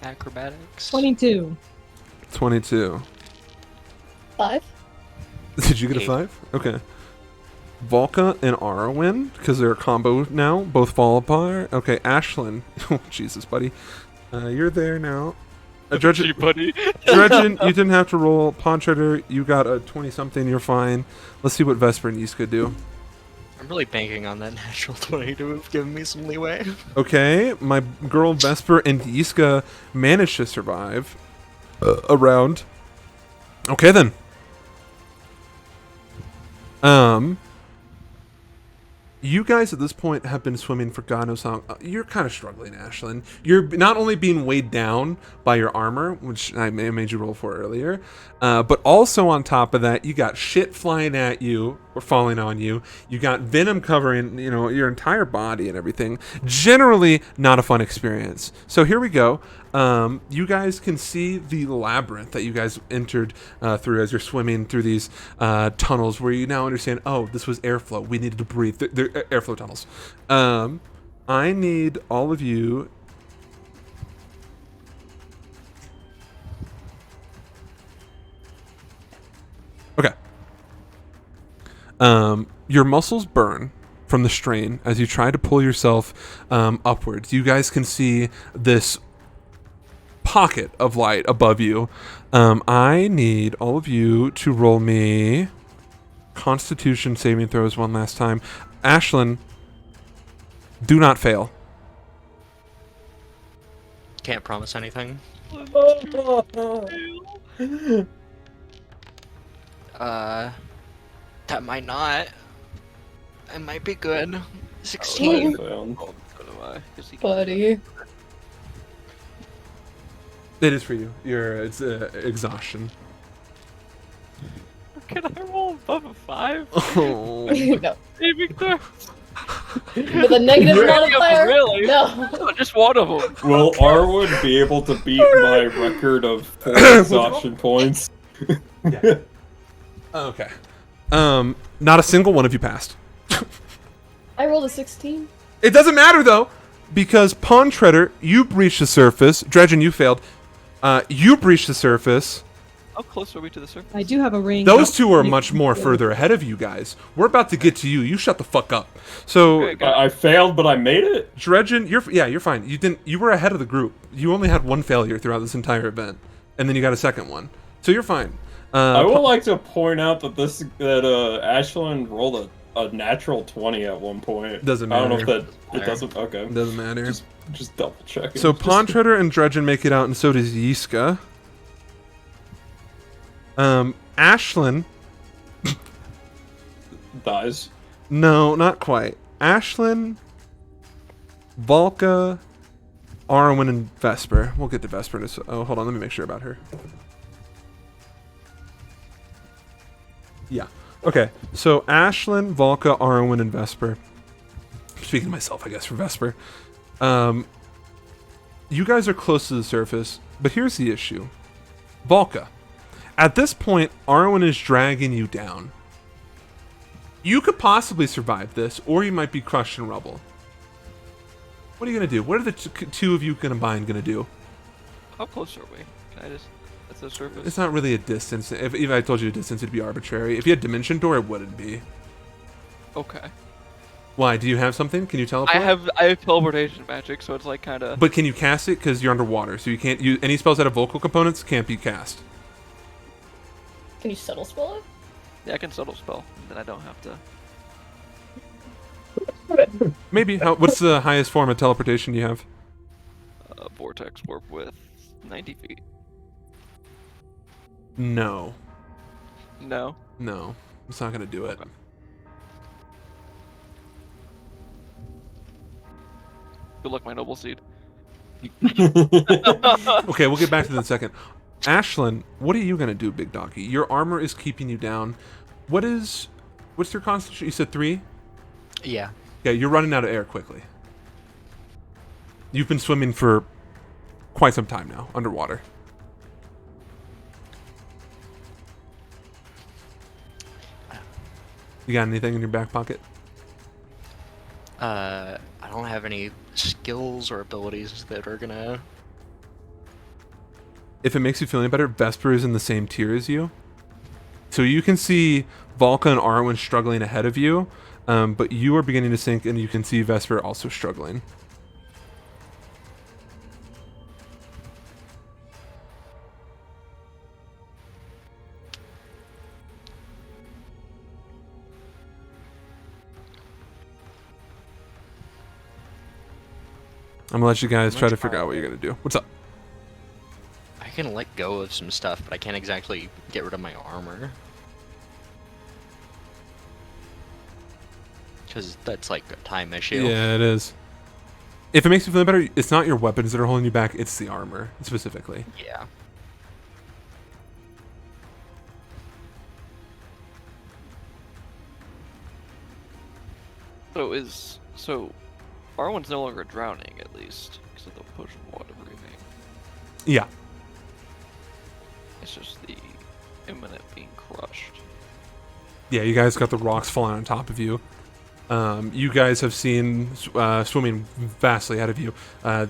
Acrobatics. 22. 22. 5? Did you get a 8. 5? Okay. Volka and Arwen, because they're a combo now, both fall apart. Okay, Ashlyn. Oh, Jesus, buddy. You're there now. Dredgen, buddy. Dredgen, you didn't have to roll. Pontrader, you got a 20-something. You're fine. Let's see what Vesper and Yiska do. I'm really banking on that natural 20 to have given me some leeway. Okay, my girl Vesper and Yiska managed to survive a round. Okay, then. You guys at this point have been swimming for God knows how. You're kind of struggling, Ashlyn. You're not only being weighed down by your armor, which I made you roll for earlier, but also on top of that, you got shit flying at you or falling on you. You got venom covering, your entire body and everything. Generally, not a fun experience. So here we go. You guys can see the labyrinth that you guys entered through as you're swimming through these tunnels, where you now understand, oh, this was airflow. We needed to breathe. They're airflow tunnels. I need all of you. Okay. Your muscles burn from the strain as you try to pull yourself upwards. You guys can see this pocket of light above you. I need all of you to roll me Constitution saving throws one last time. Ashlyn, do not fail. Can't promise anything. That might not. I might be good. 16. Failed. So do I. 'cause he- Buddy. It is for you. It's exhaustion. Can I roll above a 5? Oh. No. Saving throw? With a negative Really? modifier? Really? No. No, just one of them. Will Arwood be able to beat my record of 4 exhaustion points? Okay. Not a single one of you passed. I rolled a 16. It doesn't matter though, because Pawn Treader, you breached the surface. Dredgen, you failed. You breached the surface. How close are we to the surface? I do have a ring. Those two are much more further ahead of you guys. We're about to get to you. You shut the fuck up. So, Okay, got I failed, but I made it. Dredgen, you're fine. You were ahead of the group. You only had one failure throughout this entire event, and then you got a second one. So you're fine. I would like to point out that Ashlyn rolled a natural 20 at one point. Doesn't I don't know if matter. that it doesn't. Okay, Doesn't matter. just double checking. So Pawn Treader and Dredgen make it out, and so does Yiska. Ashlyn, dies. no, not quite. Ashlyn, Volka, Arwen, and Vesper. We'll get to Vesper in a oh, hold on, let me make sure about her. Yeah. Okay, so Ashlyn, Volka, Arwen, and Vesper. Speaking to myself, I guess, for Vesper. You guys are close to the surface, but here's the issue. Volka. At this point, Arwen is dragging you down. You could possibly survive this, or you might be crushed in rubble. What are you gonna do? What are the two of you combined gonna do? How close are we? Can I just at the surface? It's not really a distance. If I told you a distance, it'd be arbitrary. If you had Dimension Door, it wouldn't be. Okay. Why? Do you have something? Can you teleport? I have teleportation magic, so it's like kind of. But can you cast it? Because you're underwater, so you can't use any spells that have vocal components can't be cast. Can you subtle spell it? Yeah, I can subtle spell. Then I don't have to. Maybe. What's the highest form of teleportation you have? Vortex warp with 90 feet. No. No. No. It's not gonna do it. Okay. Good luck, my noble seed. Okay, we'll get back to that in a second. Ashlyn, what are you gonna do, big doggy? Your armor is keeping you down. What's your constitution? You said 3? Yeah. Yeah, you're running out of air quickly. You've been swimming for quite some time now, underwater. You got anything in your back pocket? I don't have any skills or abilities that are gonna. If it makes you feel any better, Vesper is in the same tier as you. So you can see Volca and Arwen struggling ahead of you, but you are beginning to sink, and you can see Vesper also struggling. I'm gonna let you guys try to figure out what you're gonna do. What's up? I can let go of some stuff, but I can't exactly get rid of my armor. Because that's like a time issue. Yeah, it is. If it makes you feel better, it's not your weapons that are holding you back, it's the armor, specifically. Yeah. So Arwen's no longer drowning, at least, because of the potion water breathing. Yeah. It's just the imminent being crushed. Yeah, you guys got the rocks falling on top of you. You guys have seen swimming vastly ahead of you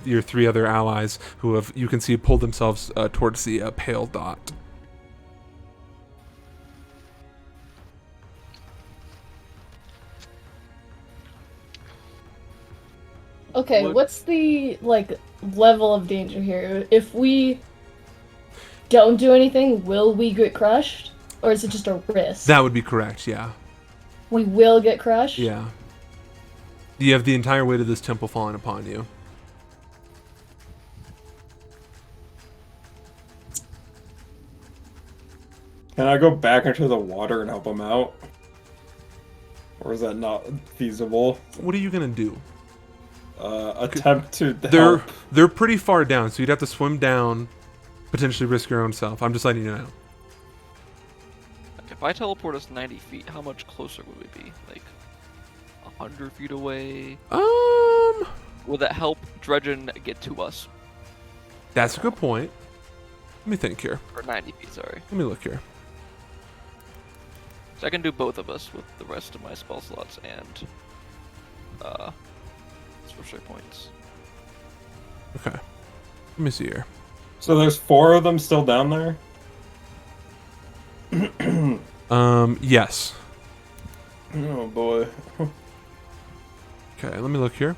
your 3 other allies who have, you can see, pulled themselves towards the pale dot. Okay, What- what's the level of danger here? If we don't do anything, will we get crushed? Or is it just a risk? That would be correct, yeah. We will get crushed? Yeah. You have the entire weight of this temple falling upon you. Can I go back into the water and help him out? Or is that not feasible? What are you gonna do? Attempt to They're help. they're pretty far down, so you'd have to swim down, potentially risk your own self. I'm just letting you know. Like, if I teleport us 90 feet, how much closer would we be? Like 100 feet away? Would that help Dredgen get to us? That's a good point. Let me think here. Or 90 feet, sorry. Let me look here. So I can do both of us with the rest of my spell slots and sorcery points. Okay. Let me see here. So there's 4 of them still down there? Yes. Oh boy. Okay, let me look here.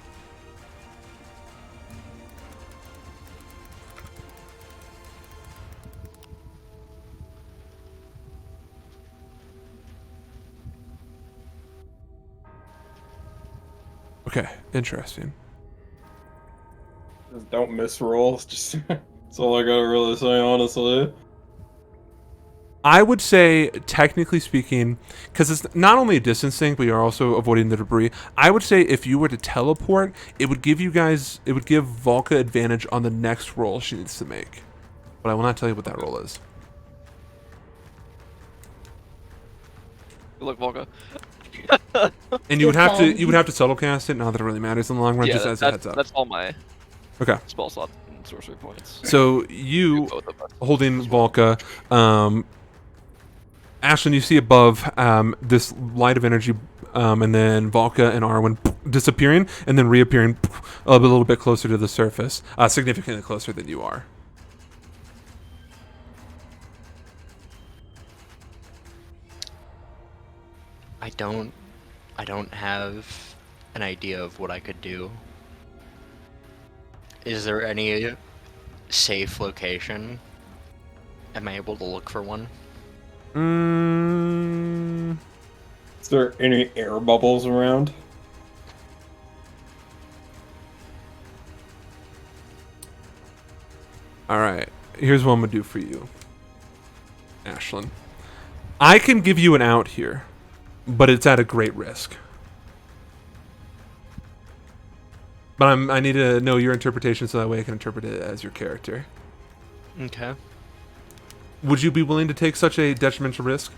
Okay, interesting. Just don't miss rolls. Just that's all I gotta really say, honestly. I would say, technically speaking, because it's not only a distance thing, but you're also avoiding the debris. I would say if you were to teleport, it would give Volca advantage on the next roll she needs to make. But I will not tell you what that roll is. Good luck, Volga. And you would have to Good subtle cast it. Not that it really matters in the long run. Yeah, just as a heads up. that's all my Okay. spell slots and sorcery points. So you Both of us. holding Volca, Ashlyn, you see above this light of energy, and then Volka and Arwen disappearing and then reappearing a little bit closer to the surface, significantly closer than you are. I don't have an idea of what I could do. Is there any safe location? Am I able to look for one? Is there any air bubbles around? All right. Here's what I'm going to do for you, Ashlyn. I can give you an out here, but it's at a great risk. But I need to know your interpretation so that way I can interpret it as your character. Okay. Would you be willing to take such a detrimental risk?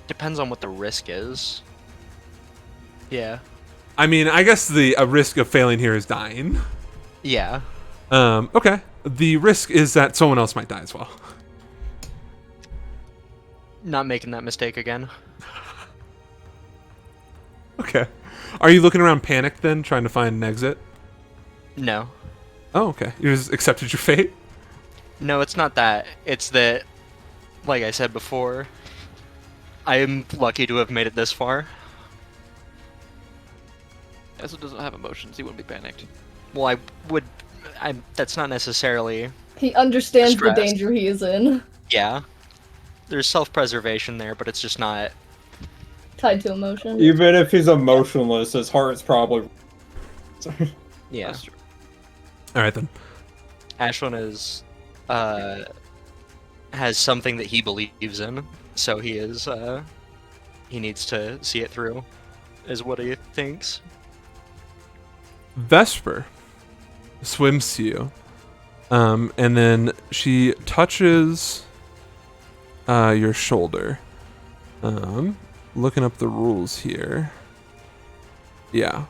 Depends on what the risk is. Yeah. I mean, I guess a risk of failing here is dying. Yeah. Okay. The risk is that someone else might die as well. Not making that mistake again. Okay. Are you looking around panicked then, trying to find an exit? No. Oh, okay. You just accepted your fate? No, it's not that. It's that, like I said before, I am lucky to have made it this far. Esso doesn't have emotions. He wouldn't be panicked. Well, that's not necessarily... He understands Stressed. the danger he is in. Yeah. There's self-preservation there, but it's just not... Tied to emotion. Even if he's emotionless, his heart's probably... Yeah. That's true. All right, then. Ashlyn is, has something that he believes in, so he is, he needs to see it through, is what he thinks. Vesper swims to you, and then she touches your shoulder. Looking up the rules here. Yeah.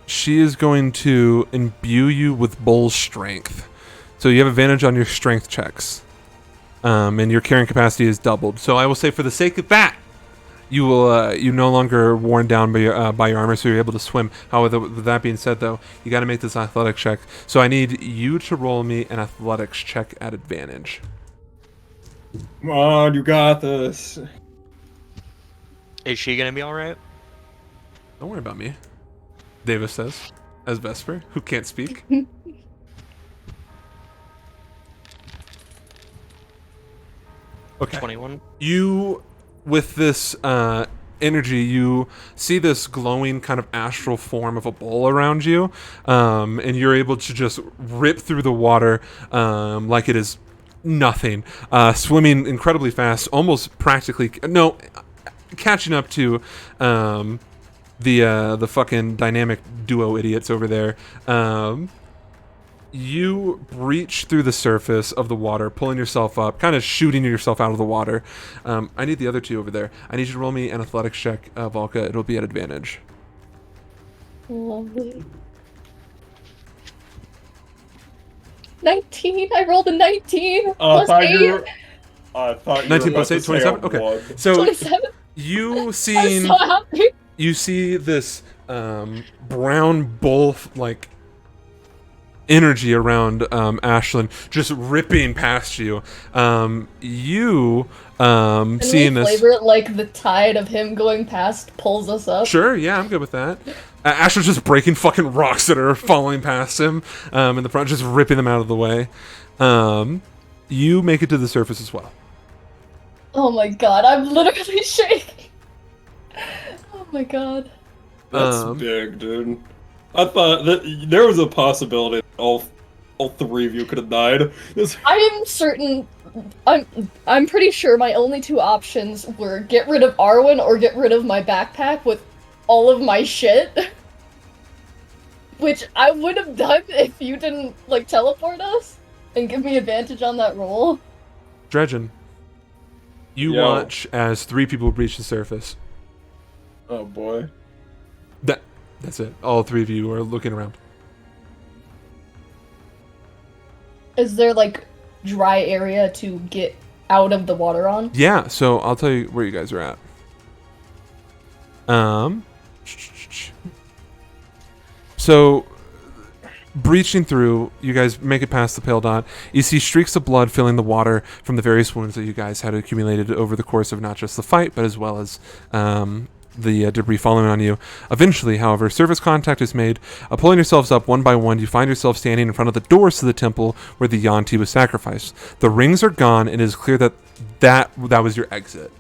She is going to imbue you with bull strength. So you have advantage on your strength checks. And your carrying capacity is doubled. So I will say for the sake of that, you will you no longer worn down by your armor, so you're able to swim. However, with that being said, though, you got to make this athletic check. So I need you to roll me an athletics check at advantage. Come on, you got this. Is she gonna be alright? Don't worry about me, Davis says, as Vesper, who can't speak. Okay. 21? You, with this energy, you see this glowing kind of astral form of a bull around you, and you're able to just rip through the water like it is nothing, swimming incredibly fast, almost practically catching up to the fucking dynamic duo idiots over there. You breach through the surface of the water, pulling yourself up, kind of shooting yourself out of the water. I need the other two over there. I need you to roll me an athletics check, Volka. It'll be at advantage. Lovely. 19! I rolled a 19! Plus 8! I thought you 19 were plus about 8, to say 27? a Okay. one. So 27! you I'm seen... so happy! You see this brown bull like energy around Ashlyn just ripping past you. Can Seeing we this. flavor it like the tide of him going past pulls us up? Sure, yeah, I'm good with that. Ashlyn's just breaking fucking rocks that are falling past him in the front, just ripping them out of the way. You make it to the surface as well. Oh my god, I'm literally shaking. Oh my god. That's big, dude. I thought that there was a possibility that all three of you could have died. I am certain. I'm pretty sure my only two options were get rid of Arwen or get rid of my backpack with all of my shit. Which I would have done if you didn't, like, teleport us and give me advantage on that roll. Dredgen, you Yo. watch as 3 people breach the surface. Oh boy. That's it. All 3 of you are looking around. Is there like dry area to get out of the water on? Yeah, so I'll tell you where you guys are at. So breaching through, you guys make it past the pale dot. You see streaks of blood filling the water from the various wounds that you guys had accumulated over the course of not just the fight, but as well as the debris falling on you. Eventually, however, surface contact is made. Pulling yourselves up one by one, you find yourself standing in front of the doors to the temple where the Yanti was sacrificed. The rings are gone, and it is clear that was your exit.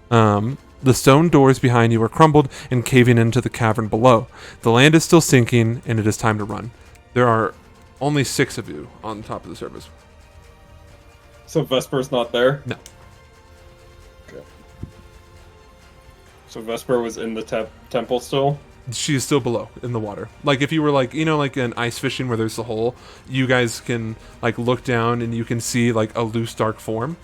The stone doors behind you are crumbled and caving into the cavern below. The land is still sinking, and it is time to run. There are only 6 of you on top of the surface. So Vesper's not there? No. Okay. So Vesper was in the temple still? She is still below in the water. Like if you were like, like in ice fishing where there's a hole, you guys can like look down and you can see like a loose dark form.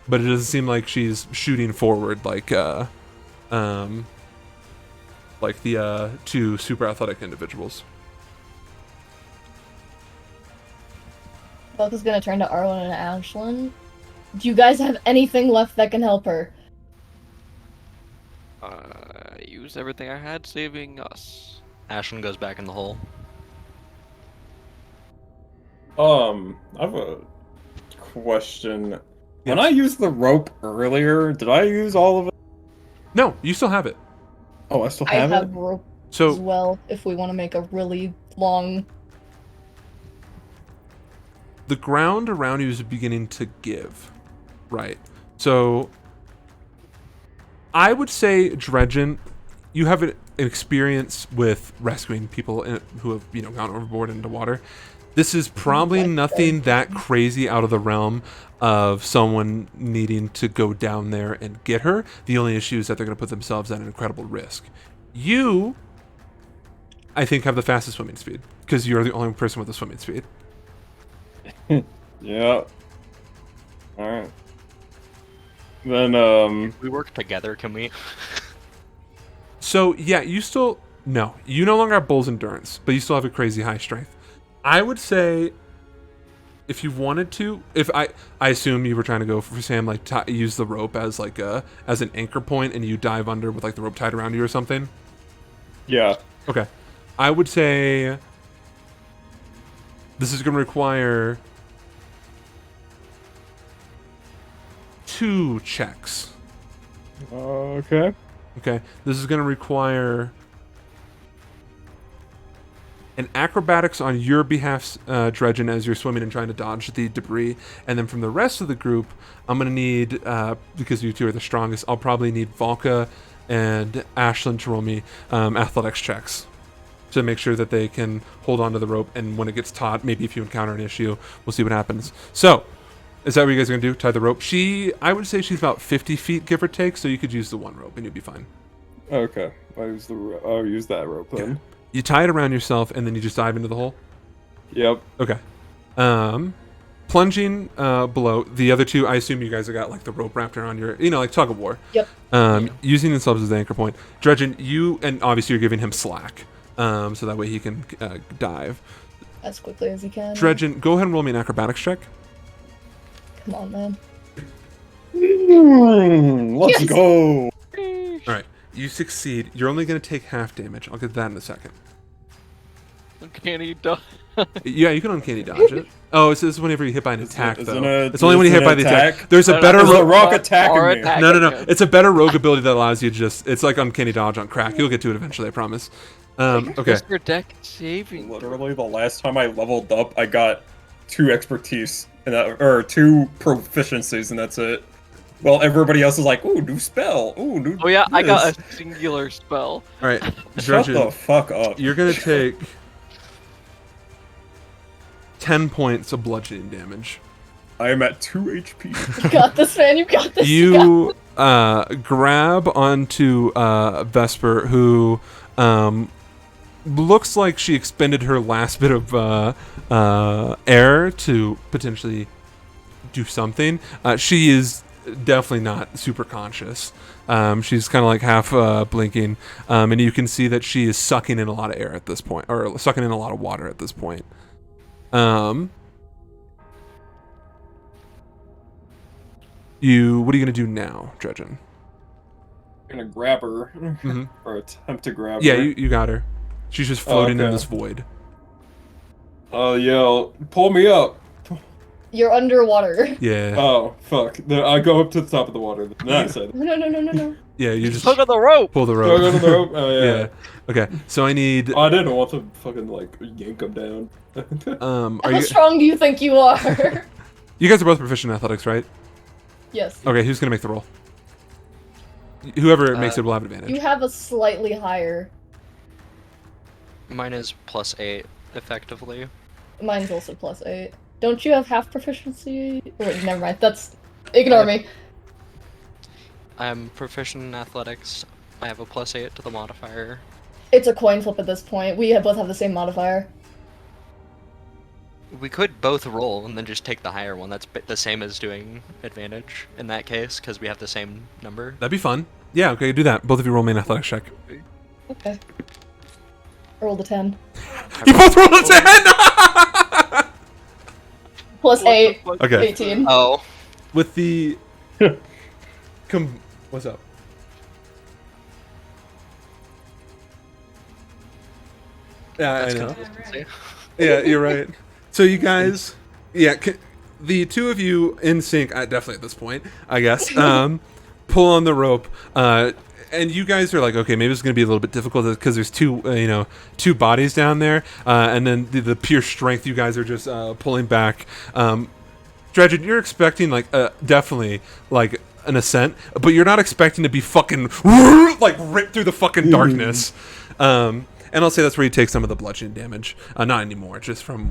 But it doesn't seem like she's shooting forward like the 2 super athletic individuals. Buck is gonna turn to Arlen and Ashlyn. Do you guys have anything left that can help her? Use everything I had saving us. Ashlyn goes back in the hole. I have a question. When I used the rope earlier, did I use all of it? No, you still have it. Oh, I still I have it? have rope as So well if we want to make a really long. the ground around you is beginning to give, right? So I would say, Dredgen, you have an experience with rescuing people who have, gone overboard into water. This is probably nothing that crazy out of the realm of someone needing to go down there and get her. The only issue is that they're going to put themselves at an incredible risk. You, I think, have the fastest swimming speed because you're the only person with the swimming speed. Yeah. Alright. Then, We work together, can we? So, yeah, you no longer have Bull's endurance, but you still have a crazy high strength. I would say, if you wanted to, if I assume you were trying to go for Sam, like use the rope as like as an anchor point, and you dive under with like the rope tied around you or something. yeah. Okay, I would say this is going to require 2 checks. Okay. Okay, this is going to require an acrobatics on your behalf, Dredgen, as you're swimming and trying to dodge the debris. And then from the rest of the group, I'm going to need, because you 2 are the strongest, I'll probably need Valka and Ashlyn to roll me athletics checks to make sure that they can hold on to the rope. And when it gets taut, maybe if you encounter an issue, we'll see what happens. So, is that what you guys are going to do? Tie the rope? I would say she's about 50 feet, give or take, so you could use the 1 rope and you'd be fine. Okay. I'll use that rope then. You tie it around yourself and then you just dive into the hole? Yep. Okay. Plunging below, the other 2, I assume you guys have got like the rope wrapped around your, like tug of war. Yep. Using themselves as the anchor point. Dredgen, and obviously you're giving him slack, so that way he can dive. As quickly as you can. Dredgen, go ahead and roll me an acrobatics check. Come on, man. Let's Yes. go. All right, you succeed. You're only going to take half damage. I'll get that in a second. Uncanny dodge. Yeah, you can uncanny dodge it. Oh, this is whenever you hit by an attack, isn't though. it- It's only when you hit isn't by the it attack. attack? There's a better There's a rogue. rock attacking me. No. It's a better rogue ability that allows you to just. It's like uncanny dodge on crack. You'll get to it eventually, I promise. Okay. Just your deck saving. Literally, the last time I leveled up, I got 2 expertise and or 2 proficiencies, and that's it. Well, everybody else is like, "Ooh, new spell! Ooh, new." Oh yeah, I got this." a singular spell. All right, Shut the Dredgen, fuck up. you're gonna take 10 points of bludgeoning damage. I am at 2 HP. You got this, man. You got this. You grab onto Vesper, who looks like she expended her last bit of air to potentially do something. She is definitely not super conscious. She's kind of like half blinking, and you can see that she is sucking in a lot of air at this point, or sucking in a lot of water at this point. What are you gonna do now, Dredgen? I'm gonna grab her. Mhm. Or attempt to grab Yeah, her. you got her. She's just floating in okay. this void. Yo, pull me up. You're underwater. Yeah. Oh, fuck. I go up to the top of the water. Nice. I No. Yeah, you just Tug on the rope. pull the go rope. to the rope. Oh, yeah. Yeah. Okay. So I need. I didn't want to fucking, like, yank him down. Are How you? strong do you think you are? You guys are both proficient in athletics, right? Yes. Okay. Who's gonna make the roll? Whoever makes it will have advantage. You have a slightly higher. Mine is +8, effectively. Mine's also +8. Don't you have half proficiency? Wait, never mind. That's. Ignore me. I'm proficient in athletics. I have a +8 to the modifier. It's a coin flip at this point. We both have the same modifier. We could both roll and then just take the higher one. That's the same as doing advantage in that case, because we have the same number. That'd be fun. Yeah. Okay. Do that. Both of you roll me an athletics check. Okay. Roll the 10. You both rolled a 10. Plus 8. Okay. 18. Oh. With the. What's up? Yeah, I know. consistency. Yeah, you're right. So you guys, yeah, the two of you in sync, definitely at this point, I guess, pull on the rope, and you guys are like, okay, maybe it's going to be a little bit difficult because there's two bodies down there, and then the pure strength, you guys are just pulling back. Dredgen, you're expecting like definitely like an ascent, but you're not expecting to be fucking like ripped through the fucking darkness. And I'll say that's where you take some of the bludgeoning damage. Not anymore, just from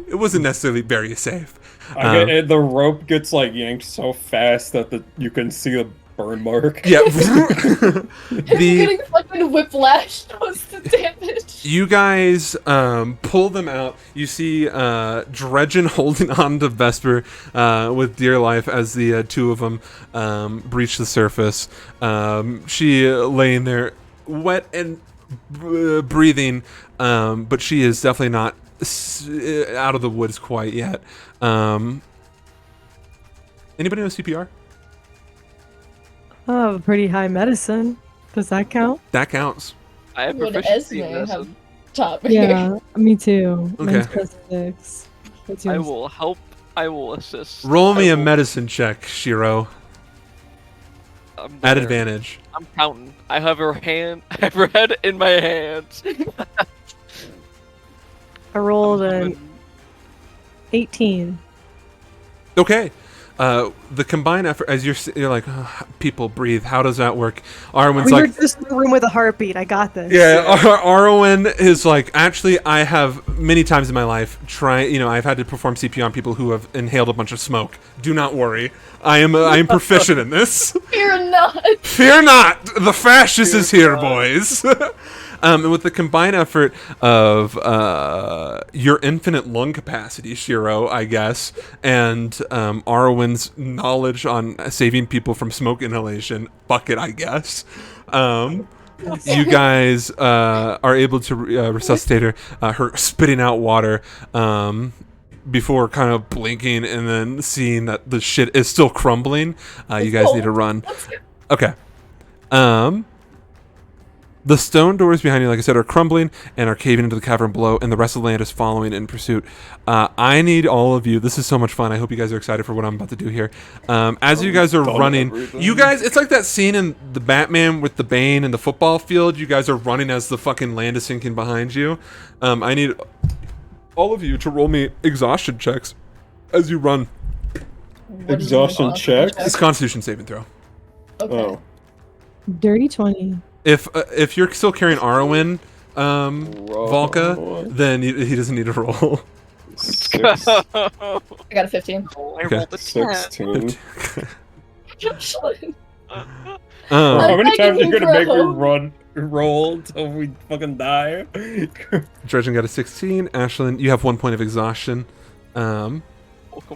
it wasn't necessarily very safe. The rope gets like yanked so fast that you can see the burn mark. Yeah. I'm getting fucking whiplash. What's the damage? You guys pull them out. You see Dredgen holding on to Vesper with dear life as the two of them breach the surface. She laying there wet and breathing, but she is definitely not out of the woods quite yet. Anybody know CPR? I have a pretty high medicine. Does that count? That counts. I have Would proficiency in Esme have medicine. taught me? Yeah, me too. Mine's Okay. +6. What's I yours? will help. I will assist. Roll me I a will- medicine check, Shiro. I'm At there. advantage. I'm counting. I have her hand. I have her head in my hands. I rolled an 18. Okay. The combined effort, as you're like, "Oh, people breathe. How does that work? Arwen's We were like, just in the room with a heartbeat. I got this. yeah. Arwen is like, actually, I have many times in my life I've had to perform CPR on people who have inhaled a bunch of smoke. Do not worry. I am proficient in this. Fear not! Fear not. The fascist is here, boys. And with the combined effort of your infinite lung capacity, Shiro, I guess, and Arwen's knowledge on saving people from smoke inhalation, bucket, I guess, you guys are able to resuscitate her, her spitting out water, before kind of blinking and then seeing that the shit is still crumbling. You guys need to run. Okay. The stone doors behind you, like I said, are crumbling and are caving into the cavern below, and the rest of the land is following in pursuit. I need all of you. This is so much fun. I hope you guys are excited for what I'm about to do here. As you guys are running, you guys, it's like that scene in the Batman with the Bane in the football field. You guys are running as the fucking land is sinking behind you. I need all of you to roll me exhaustion checks as you run. What is Exhaustion an check? It's Constitution saving throw. Okay. Oh. Dirty 20. If you're still carrying Arwen, Volka, then he doesn't need to roll. 6, I got a 15. I Okay. rolled a 10. 16. Um, How many times are you gonna make me Bro. roll until we fucking die? Dredgen got a 16. Ashlyn, you have 1 point of exhaustion. Welcome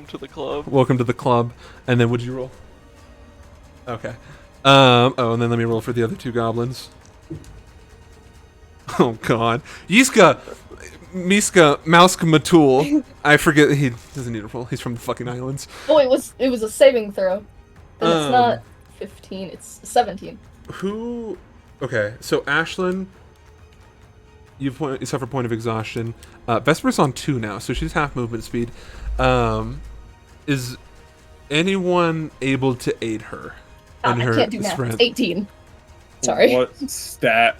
to the club. Welcome to the club. And then would you roll? Okay. And then let me roll for the other two goblins. Oh god. Yiska, Miska Matul. I forget. He doesn't need a roll. He's from the fucking islands. Oh, it was a saving throw. And it's not Um, 15, it's 17. Who? Okay, so Ashlyn, you suffer a point of exhaustion. Vesper's on 2 now, so she's half movement speed. Is anyone able to aid her Ah, in I her can't do math. sprint? It's 18. Sorry. What stat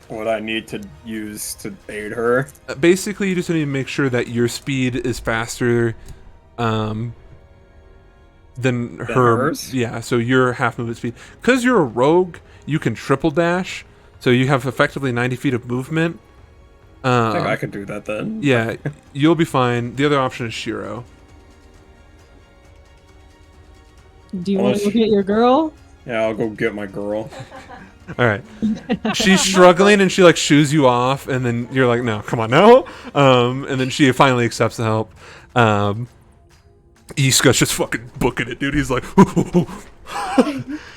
would I need to use to aid her? Basically, you just need to make sure that your speed is faster than her. hers? Yeah, so your half movement speed. Because you're a rogue, you can triple dash, so you have effectively 90 feet of movement. I think I could do that then. Yeah, you'll be fine. The other option is Shiro. Do you want to go get your girl? Yeah, I'll go get my girl. All right. She's struggling and she like shoos you off, and then you're like, no, come on now. And then she finally accepts the help. Iska's just fucking booking it, dude. He's like,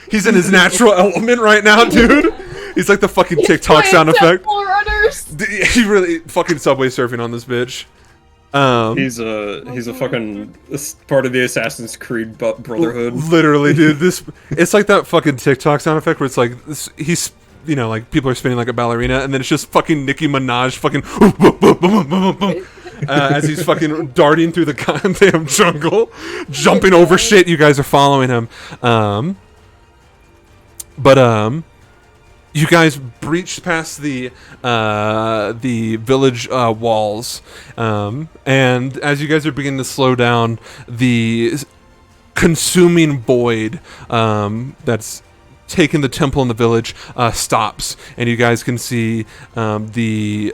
he's in his natural element right now, dude. He's like the fucking TikTok sound effect. Runners. He really fucking Subway surfing on this bitch. He's a fucking part of the Assassin's Creed Brotherhood. Literally, dude. It's like that fucking TikTok sound effect where it's like he's, you know, like people are spinning like a ballerina, and then it's just fucking Nicki Minaj fucking as he's fucking darting through the goddamn jungle, jumping over shit. You guys are following him. You guys breached past the village walls, and as you guys are beginning to slow down, the consuming void that's taken the temple in the village stops, and you guys can see the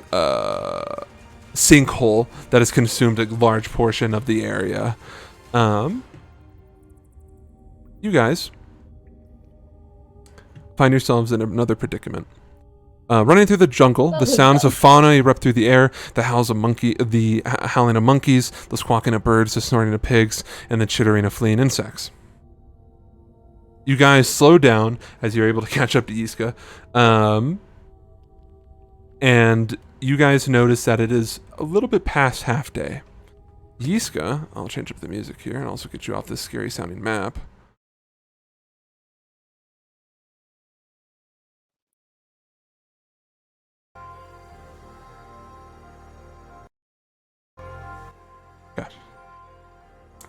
sinkhole that has consumed a large portion of the area. You guys find yourselves in another predicament. Running through the jungle, the sounds of fauna erupt through the air, the howling of monkeys, the squawking of birds, the snorting of pigs, and the chittering of fleeing insects. You guys slow down as you're able to catch up to Iska. And you guys notice that it is a little bit past half day. Yiska, I'll change up the music here and also get you off this scary sounding map.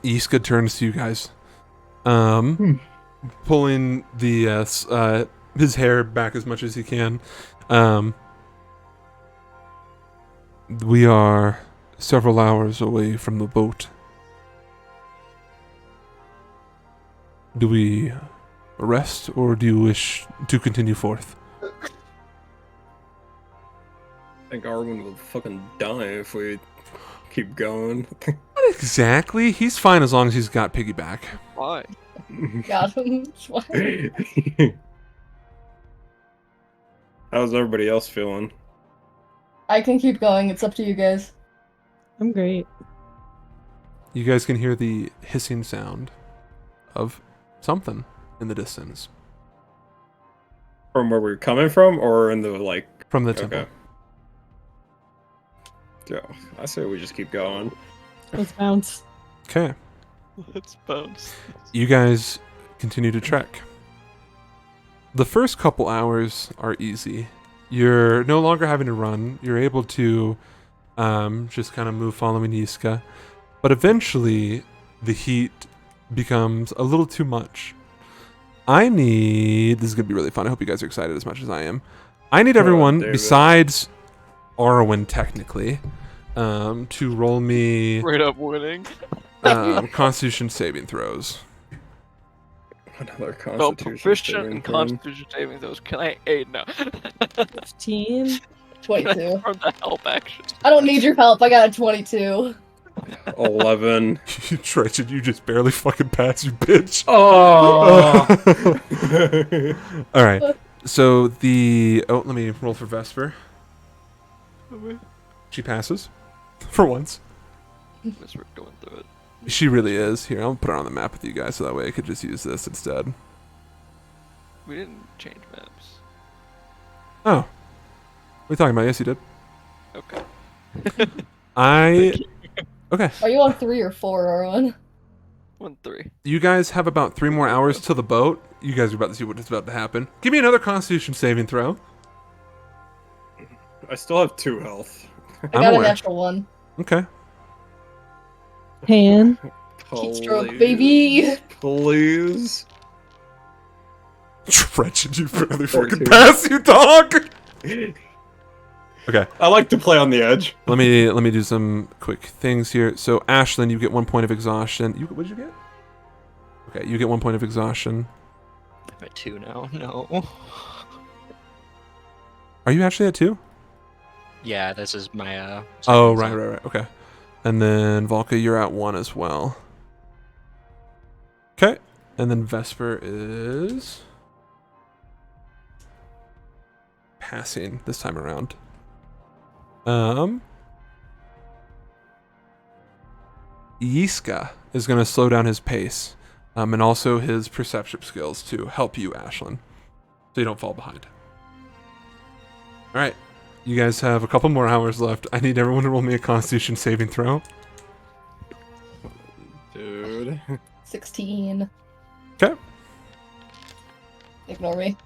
Yiska turns to you guys, pulling the his hair back as much as he can. We are several hours away from the boat. Do we rest, or do you wish to continue forth? I think Arwen will fucking die if we keep going. Not exactly. He's fine as long as he's got piggyback. Why? Got him. How's everybody else feeling? I can keep going. It's up to you guys. I'm great. You guys can hear the hissing sound of something in the distance From where we're coming from, or in the like? from the temple. Okay. Yeah, I say we just keep going. Let's bounce. Okay. Let's bounce. You guys continue to trek. The first couple hours are easy. You're no longer having to run. You're able to just kind of move following Yiska. But eventually, the heat becomes a little too much. This is going to be really fun. I hope you guys are excited as much as I am. I need everyone, David. besides Arwen technically, to roll me Straight up winning. Constitution saving throws. Another No, Constitution proficient saving in throw. Constitution saving those. Can I aid now? 15. 22. From the help action. I don't need your help. I got a 22. 11. Tristan, you just barely fucking passed, you bitch. Oh. All right. So let me roll for Vesper. She passes for once. As we're going through it. She really is. Here, I'll put her on the map with you guys so that way I could just use this instead. We didn't change maps. Oh. What are you talking about? Yes, you did. Okay. Okay. Are you on 3 or 4, Arwen? 1-3. You guys have about 3 more hours till the boat. You guys are about to see what is about to happen. Give me another Constitution saving throw. I still have 2 health. I I'm got a aware. natural 1. Okay. Pan. Heat stroke, baby! Please. Dredgen, you barely fucking 13. pass, you dog! Okay. I like to play on the edge. Let me do some quick things here. So Ashlyn, you get 1 point of exhaustion. What did you get? Okay, you get 1 point of exhaustion. I'm at 2 now. No. Are you actually at 2? Yeah, this is my Oh, second right. zone. Okay. And then Volka, you're at 1 as well. Okay. And then Vesper is passing this time around. Yiska is going to slow down his pace, and also his perception skills to help you, Ashlyn, so you don't fall behind. All right, you guys have a couple more hours left. I need everyone to roll me a Constitution saving throw. Dude. 16. Okay. Ignore me.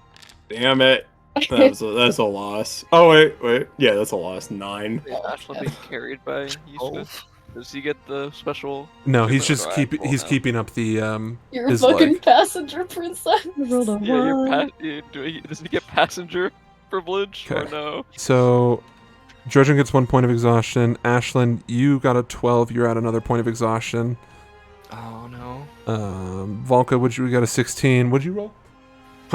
Damn it. That's a loss. Oh, wait. Yeah, that's a loss. 9. Yeah, Ashlyn being carried by Yiska. Does he get the special? No, he's treatment, just or I roll he's now? keeping up the You're a his fucking leg. passenger princess. I rolled a Yeah, you're 1. does he get passenger privilege or Okay. no? So, Dredgen gets 1 point of exhaustion. Ashlyn, you got a 12. You're at another point of exhaustion. Oh no. Volka, you got a 16? What'd you roll?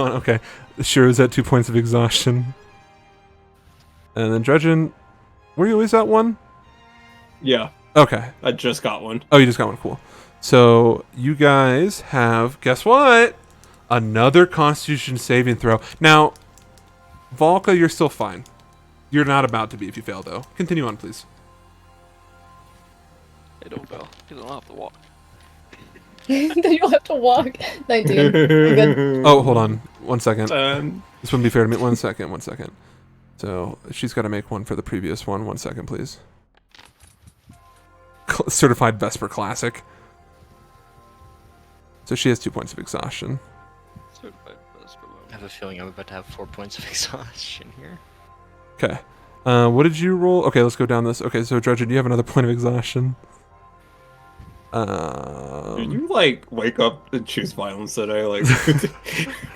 Oh, okay. Sure is at 2 points of exhaustion. And then Dredgen, were you always at 1? Yeah, Okay. I just got one. Oh, you just got one. Cool. So you guys have, guess what? Another Constitution saving throw. Now, Volka, you're still fine. You're not about to be if you fail, though. Continue on, please. Hey, don't fail. You don't have to walk. Then you'll have to walk. 19. I'm good. Oh, hold on. 1 second. 10. This wouldn't be fair to me. 1 second. 1 second. So she's got to make one for the previous one. 1 second, please. Certified Vesper Classic. So she has 2 points of exhaustion. Certified Vesper mode. I have a feeling I'm about to have 4 points of exhaustion here. Okay. What did you roll? Okay, let's go down this. Okay, so Dredgen, you have another point of exhaustion. Did you wake up and choose violence today?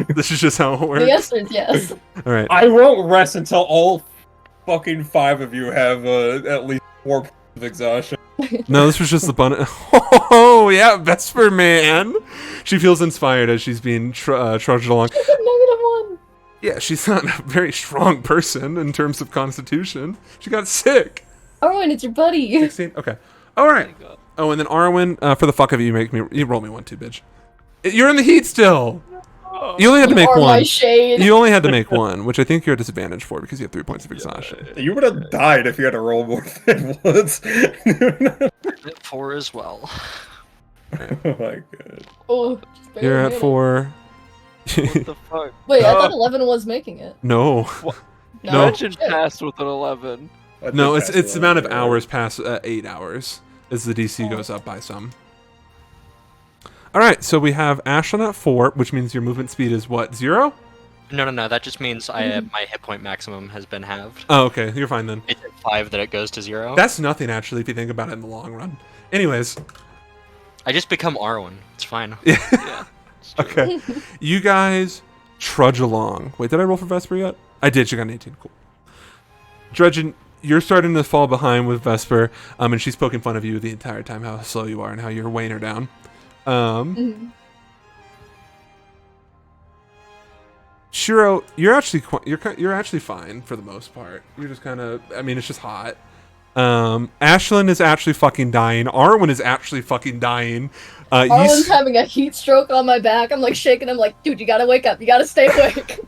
This is just how it works. The answer is yes. All right. I won't rest until all fucking 5 of you have at least 4 points of exhaustion. No, this was just the bun. Oh yeah, Vesper man. She feels inspired as she's being trudged along. -1. Yeah, she's not a very strong person in terms of constitution. She got sick. Arwen, it's your buddy. 16. Okay. All right. Thank God. Oh, and then Arwen, for the fuck of you, you roll me 1 too, bitch. You're in the heat still. You only had to You make are my 1. shade. You only had to make 1, which I think you're at disadvantage for because you have 3 points of exhaustion. You would have died if you had to roll more than once. At 4 as well. Oh my god. Oh, just barely You're at made it. 4. What the fuck? Wait, I thought 11 was making it. No. No. Legend passed with an 11. No, it's the amount of hours past 8 hours as the DC goes up by some. All right, so we have Ashlyn at 4, which means your movement speed is what, 0? No. That just means my hit point maximum has been halved. Oh, okay, you're fine then. It's at 5 that it goes to 0. That's nothing actually if you think about it in the long run. Anyways, I just become Arwen. It's fine. Yeah. it's true. okay, you guys trudge along. Wait, did I roll for Vesper yet? I did. She got an 18. Cool. Dredgen, you're starting to fall behind with Vesper, and she's poking fun of you the entire time how slow you are and how you're weighing her down. Shiro, you're actually fine for the most part. You're just kind of, I mean, it's just hot. Ashlyn is actually fucking dying. Arwen is actually fucking dying. Arwen's having a heat stroke on my back. I'm shaking him dude, you gotta wake up. You gotta stay awake.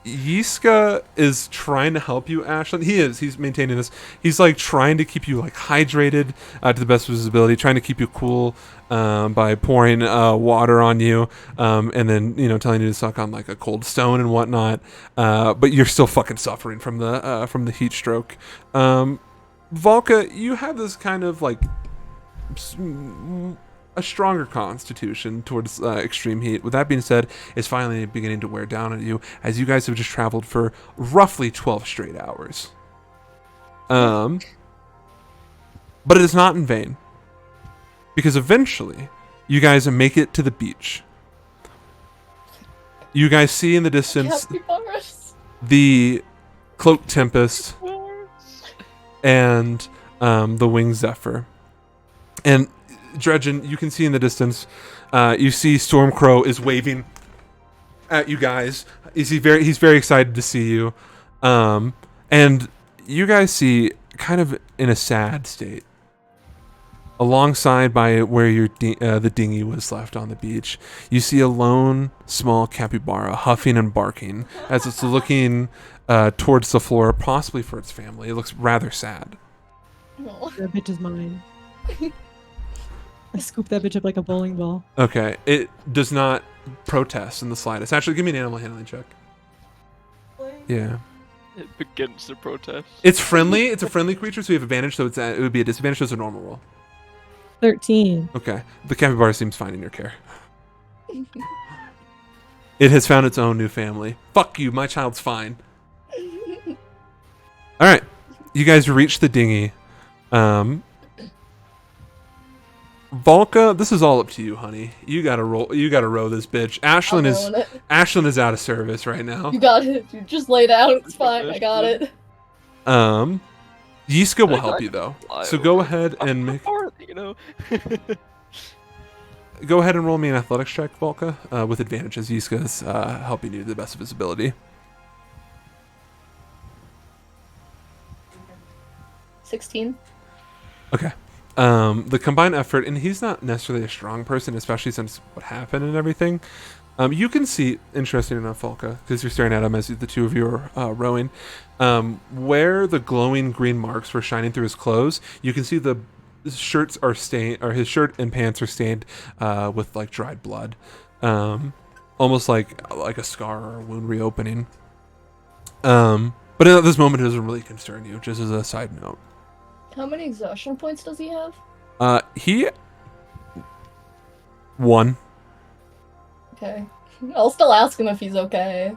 Yiska is trying to help you, Ashlyn. He's maintaining this. He's like trying to keep you like hydrated to the best of his ability, trying to keep you cool by pouring water on you, and then telling you to suck on like a cold stone and whatnot. But you're still fucking suffering from the heat stroke. Volka, you have this kind of like a stronger constitution towards extreme heat. With that being said, it's finally beginning to wear down on you as you guys have just traveled for roughly 12 straight hours. But it is not in vain, because eventually you guys make it to the beach. You guys see in the distance Capybaras. the Cloaked Tempest and the Winged Zephyr. And Dredgen, you can see in the distance, you see Stormcrow is waving at you guys. He's very excited to see you. And you guys see, kind of in a sad state, alongside by where your the dinghy was left on the beach, you see a lone small capybara huffing and barking as it's looking towards the floor, possibly for its family. It looks rather sad. Oh. That bitch is mine. I scoop that bitch up like a bowling ball. Okay, it does not protest in the slightest. Actually, give me an animal handling check. Yeah. It begins to protest. It's friendly. It's a friendly creature, so you have advantage. So it would be a disadvantage. So it's a normal roll. 13. Okay. The capybara seems fine in your care. It has found its own new family. Fuck you. My child's fine. All right. You guys reach the dinghy. Volka, this is all up to you, honey. You gotta roll. You gotta row this bitch. Ashlyn is out of service right now. You got it. You just lay down. It's fine. I got it. Yiska will help you though. So go ahead and make. Go ahead and roll me an athletics check, Volka, with advantage as Yiska is helping you to the best of his ability. 16. Okay. The combined effort, and he's not necessarily a strong person, especially since what happened and everything. You can see, interesting enough, Volka, because you're staring at him as the two of you are rowing, where the glowing green marks were shining through his clothes. You can see his shirts are stained, or his shirt and pants are stained with like dried blood, almost like a scar or a wound reopening. But at this moment, it doesn't really concern you. Just as a side note. How many exhaustion points does he have? He 1. Okay. I'll still ask him if he's okay.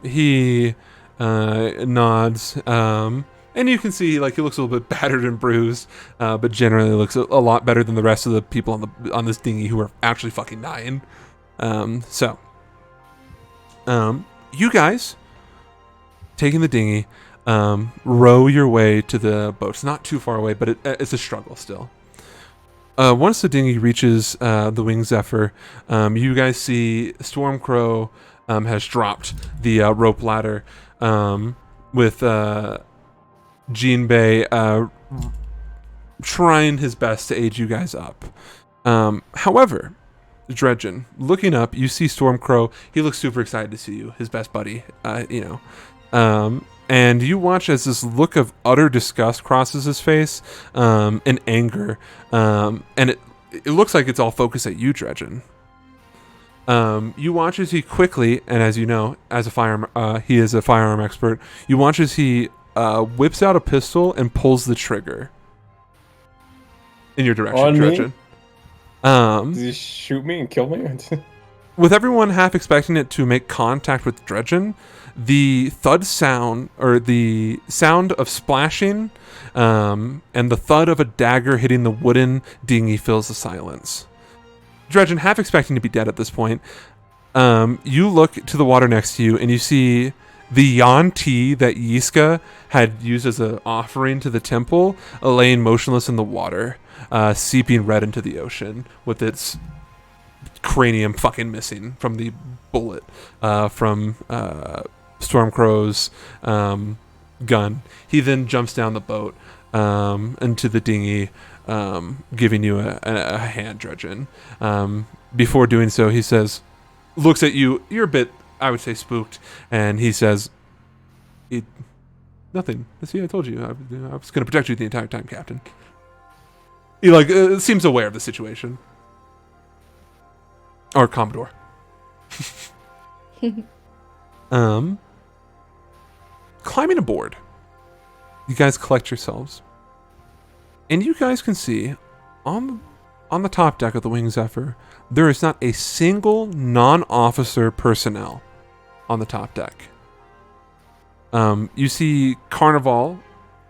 He nods. And you can see like he looks a little bit battered and bruised, but generally looks a lot better than the rest of the people on this dinghy who are actually fucking dying. You guys taking the dinghy. Row your way to the boat. It's not too far away, but it's a struggle still. Once the dinghy reaches the Winged Zephyr, you guys see Stormcrow has dropped the rope ladder with Jinbei trying his best to aid you guys up. However, Dredgen, looking up, you see Stormcrow. He looks super excited to see you, his best buddy, and you watch as this look of utter disgust crosses his face, and anger, and it looks like it's all focused at you, Dredgen. You watch as he quickly, and as you know, as a firearm, he is a firearm expert. You watch as he whips out a pistol and pulls the trigger in your direction, On me? Dredgen. Did he shoot me and kill me? With everyone half expecting it to make contact with Dredgen, the thud sound, or the sound of splashing, and the thud of a dagger hitting the wooden dinghy fills the silence. Dredgen, half expecting to be dead at this point, you look to the water next to you and you see the Yan tea that Yiska had used as an offering to the temple laying motionless in the water, seeping red into the ocean with its cranium fucking missing from the bullet from Stormcrow's gun. He then jumps down the boat into the dinghy, giving you a hand, Dredgen. Before doing so, he says, looks at you. You're a bit I would say, spooked, and he says, nothing. See, I told you. I was going to protect you the entire time, Captain. He, seems aware of the situation. Or Commodore. Climbing aboard, you guys collect yourselves, and you guys can see on the top deck of the Winged Zephyr, there is not a single non-officer personnel on the top deck. You see Carnival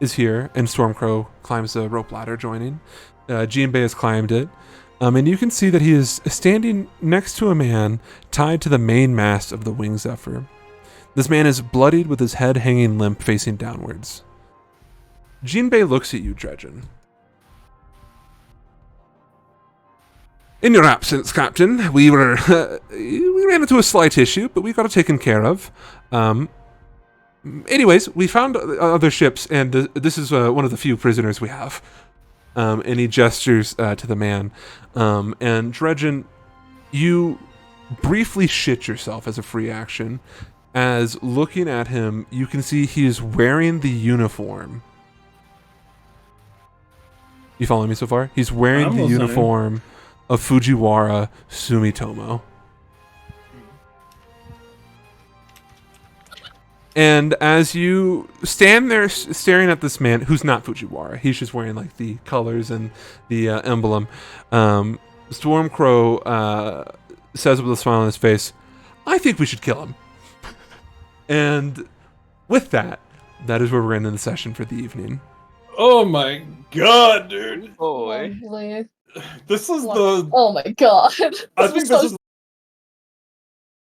is here, and Stormcrow climbs the rope ladder, joining. Jinbei has climbed it. And you can see that he is standing next to a man tied to the main mast of the Winged Zephyr. This man is bloodied with his head hanging limp, facing downwards. Jinbei looks at you, Dredgen. In your absence, Captain, we ran into a slight issue, but we got it taken care of. Anyways, we found other ships, and this is one of the few prisoners we have. And he gestures to the man. And Dredgen, you briefly shit yourself as a free action, as looking at him, you can see he is wearing the uniform. You following me so far? He's wearing the uniform of Fujiwara Sumitomo. And as you stand there staring at this man, who's not Fujiwara, he's just wearing the colors and the emblem, Stormcrow says with a smile on his face, I think we should kill him. And with that is where we're ending the session for the evening. Oh my god, dude. Boy. Lovely. This is the. Oh my god. I think this is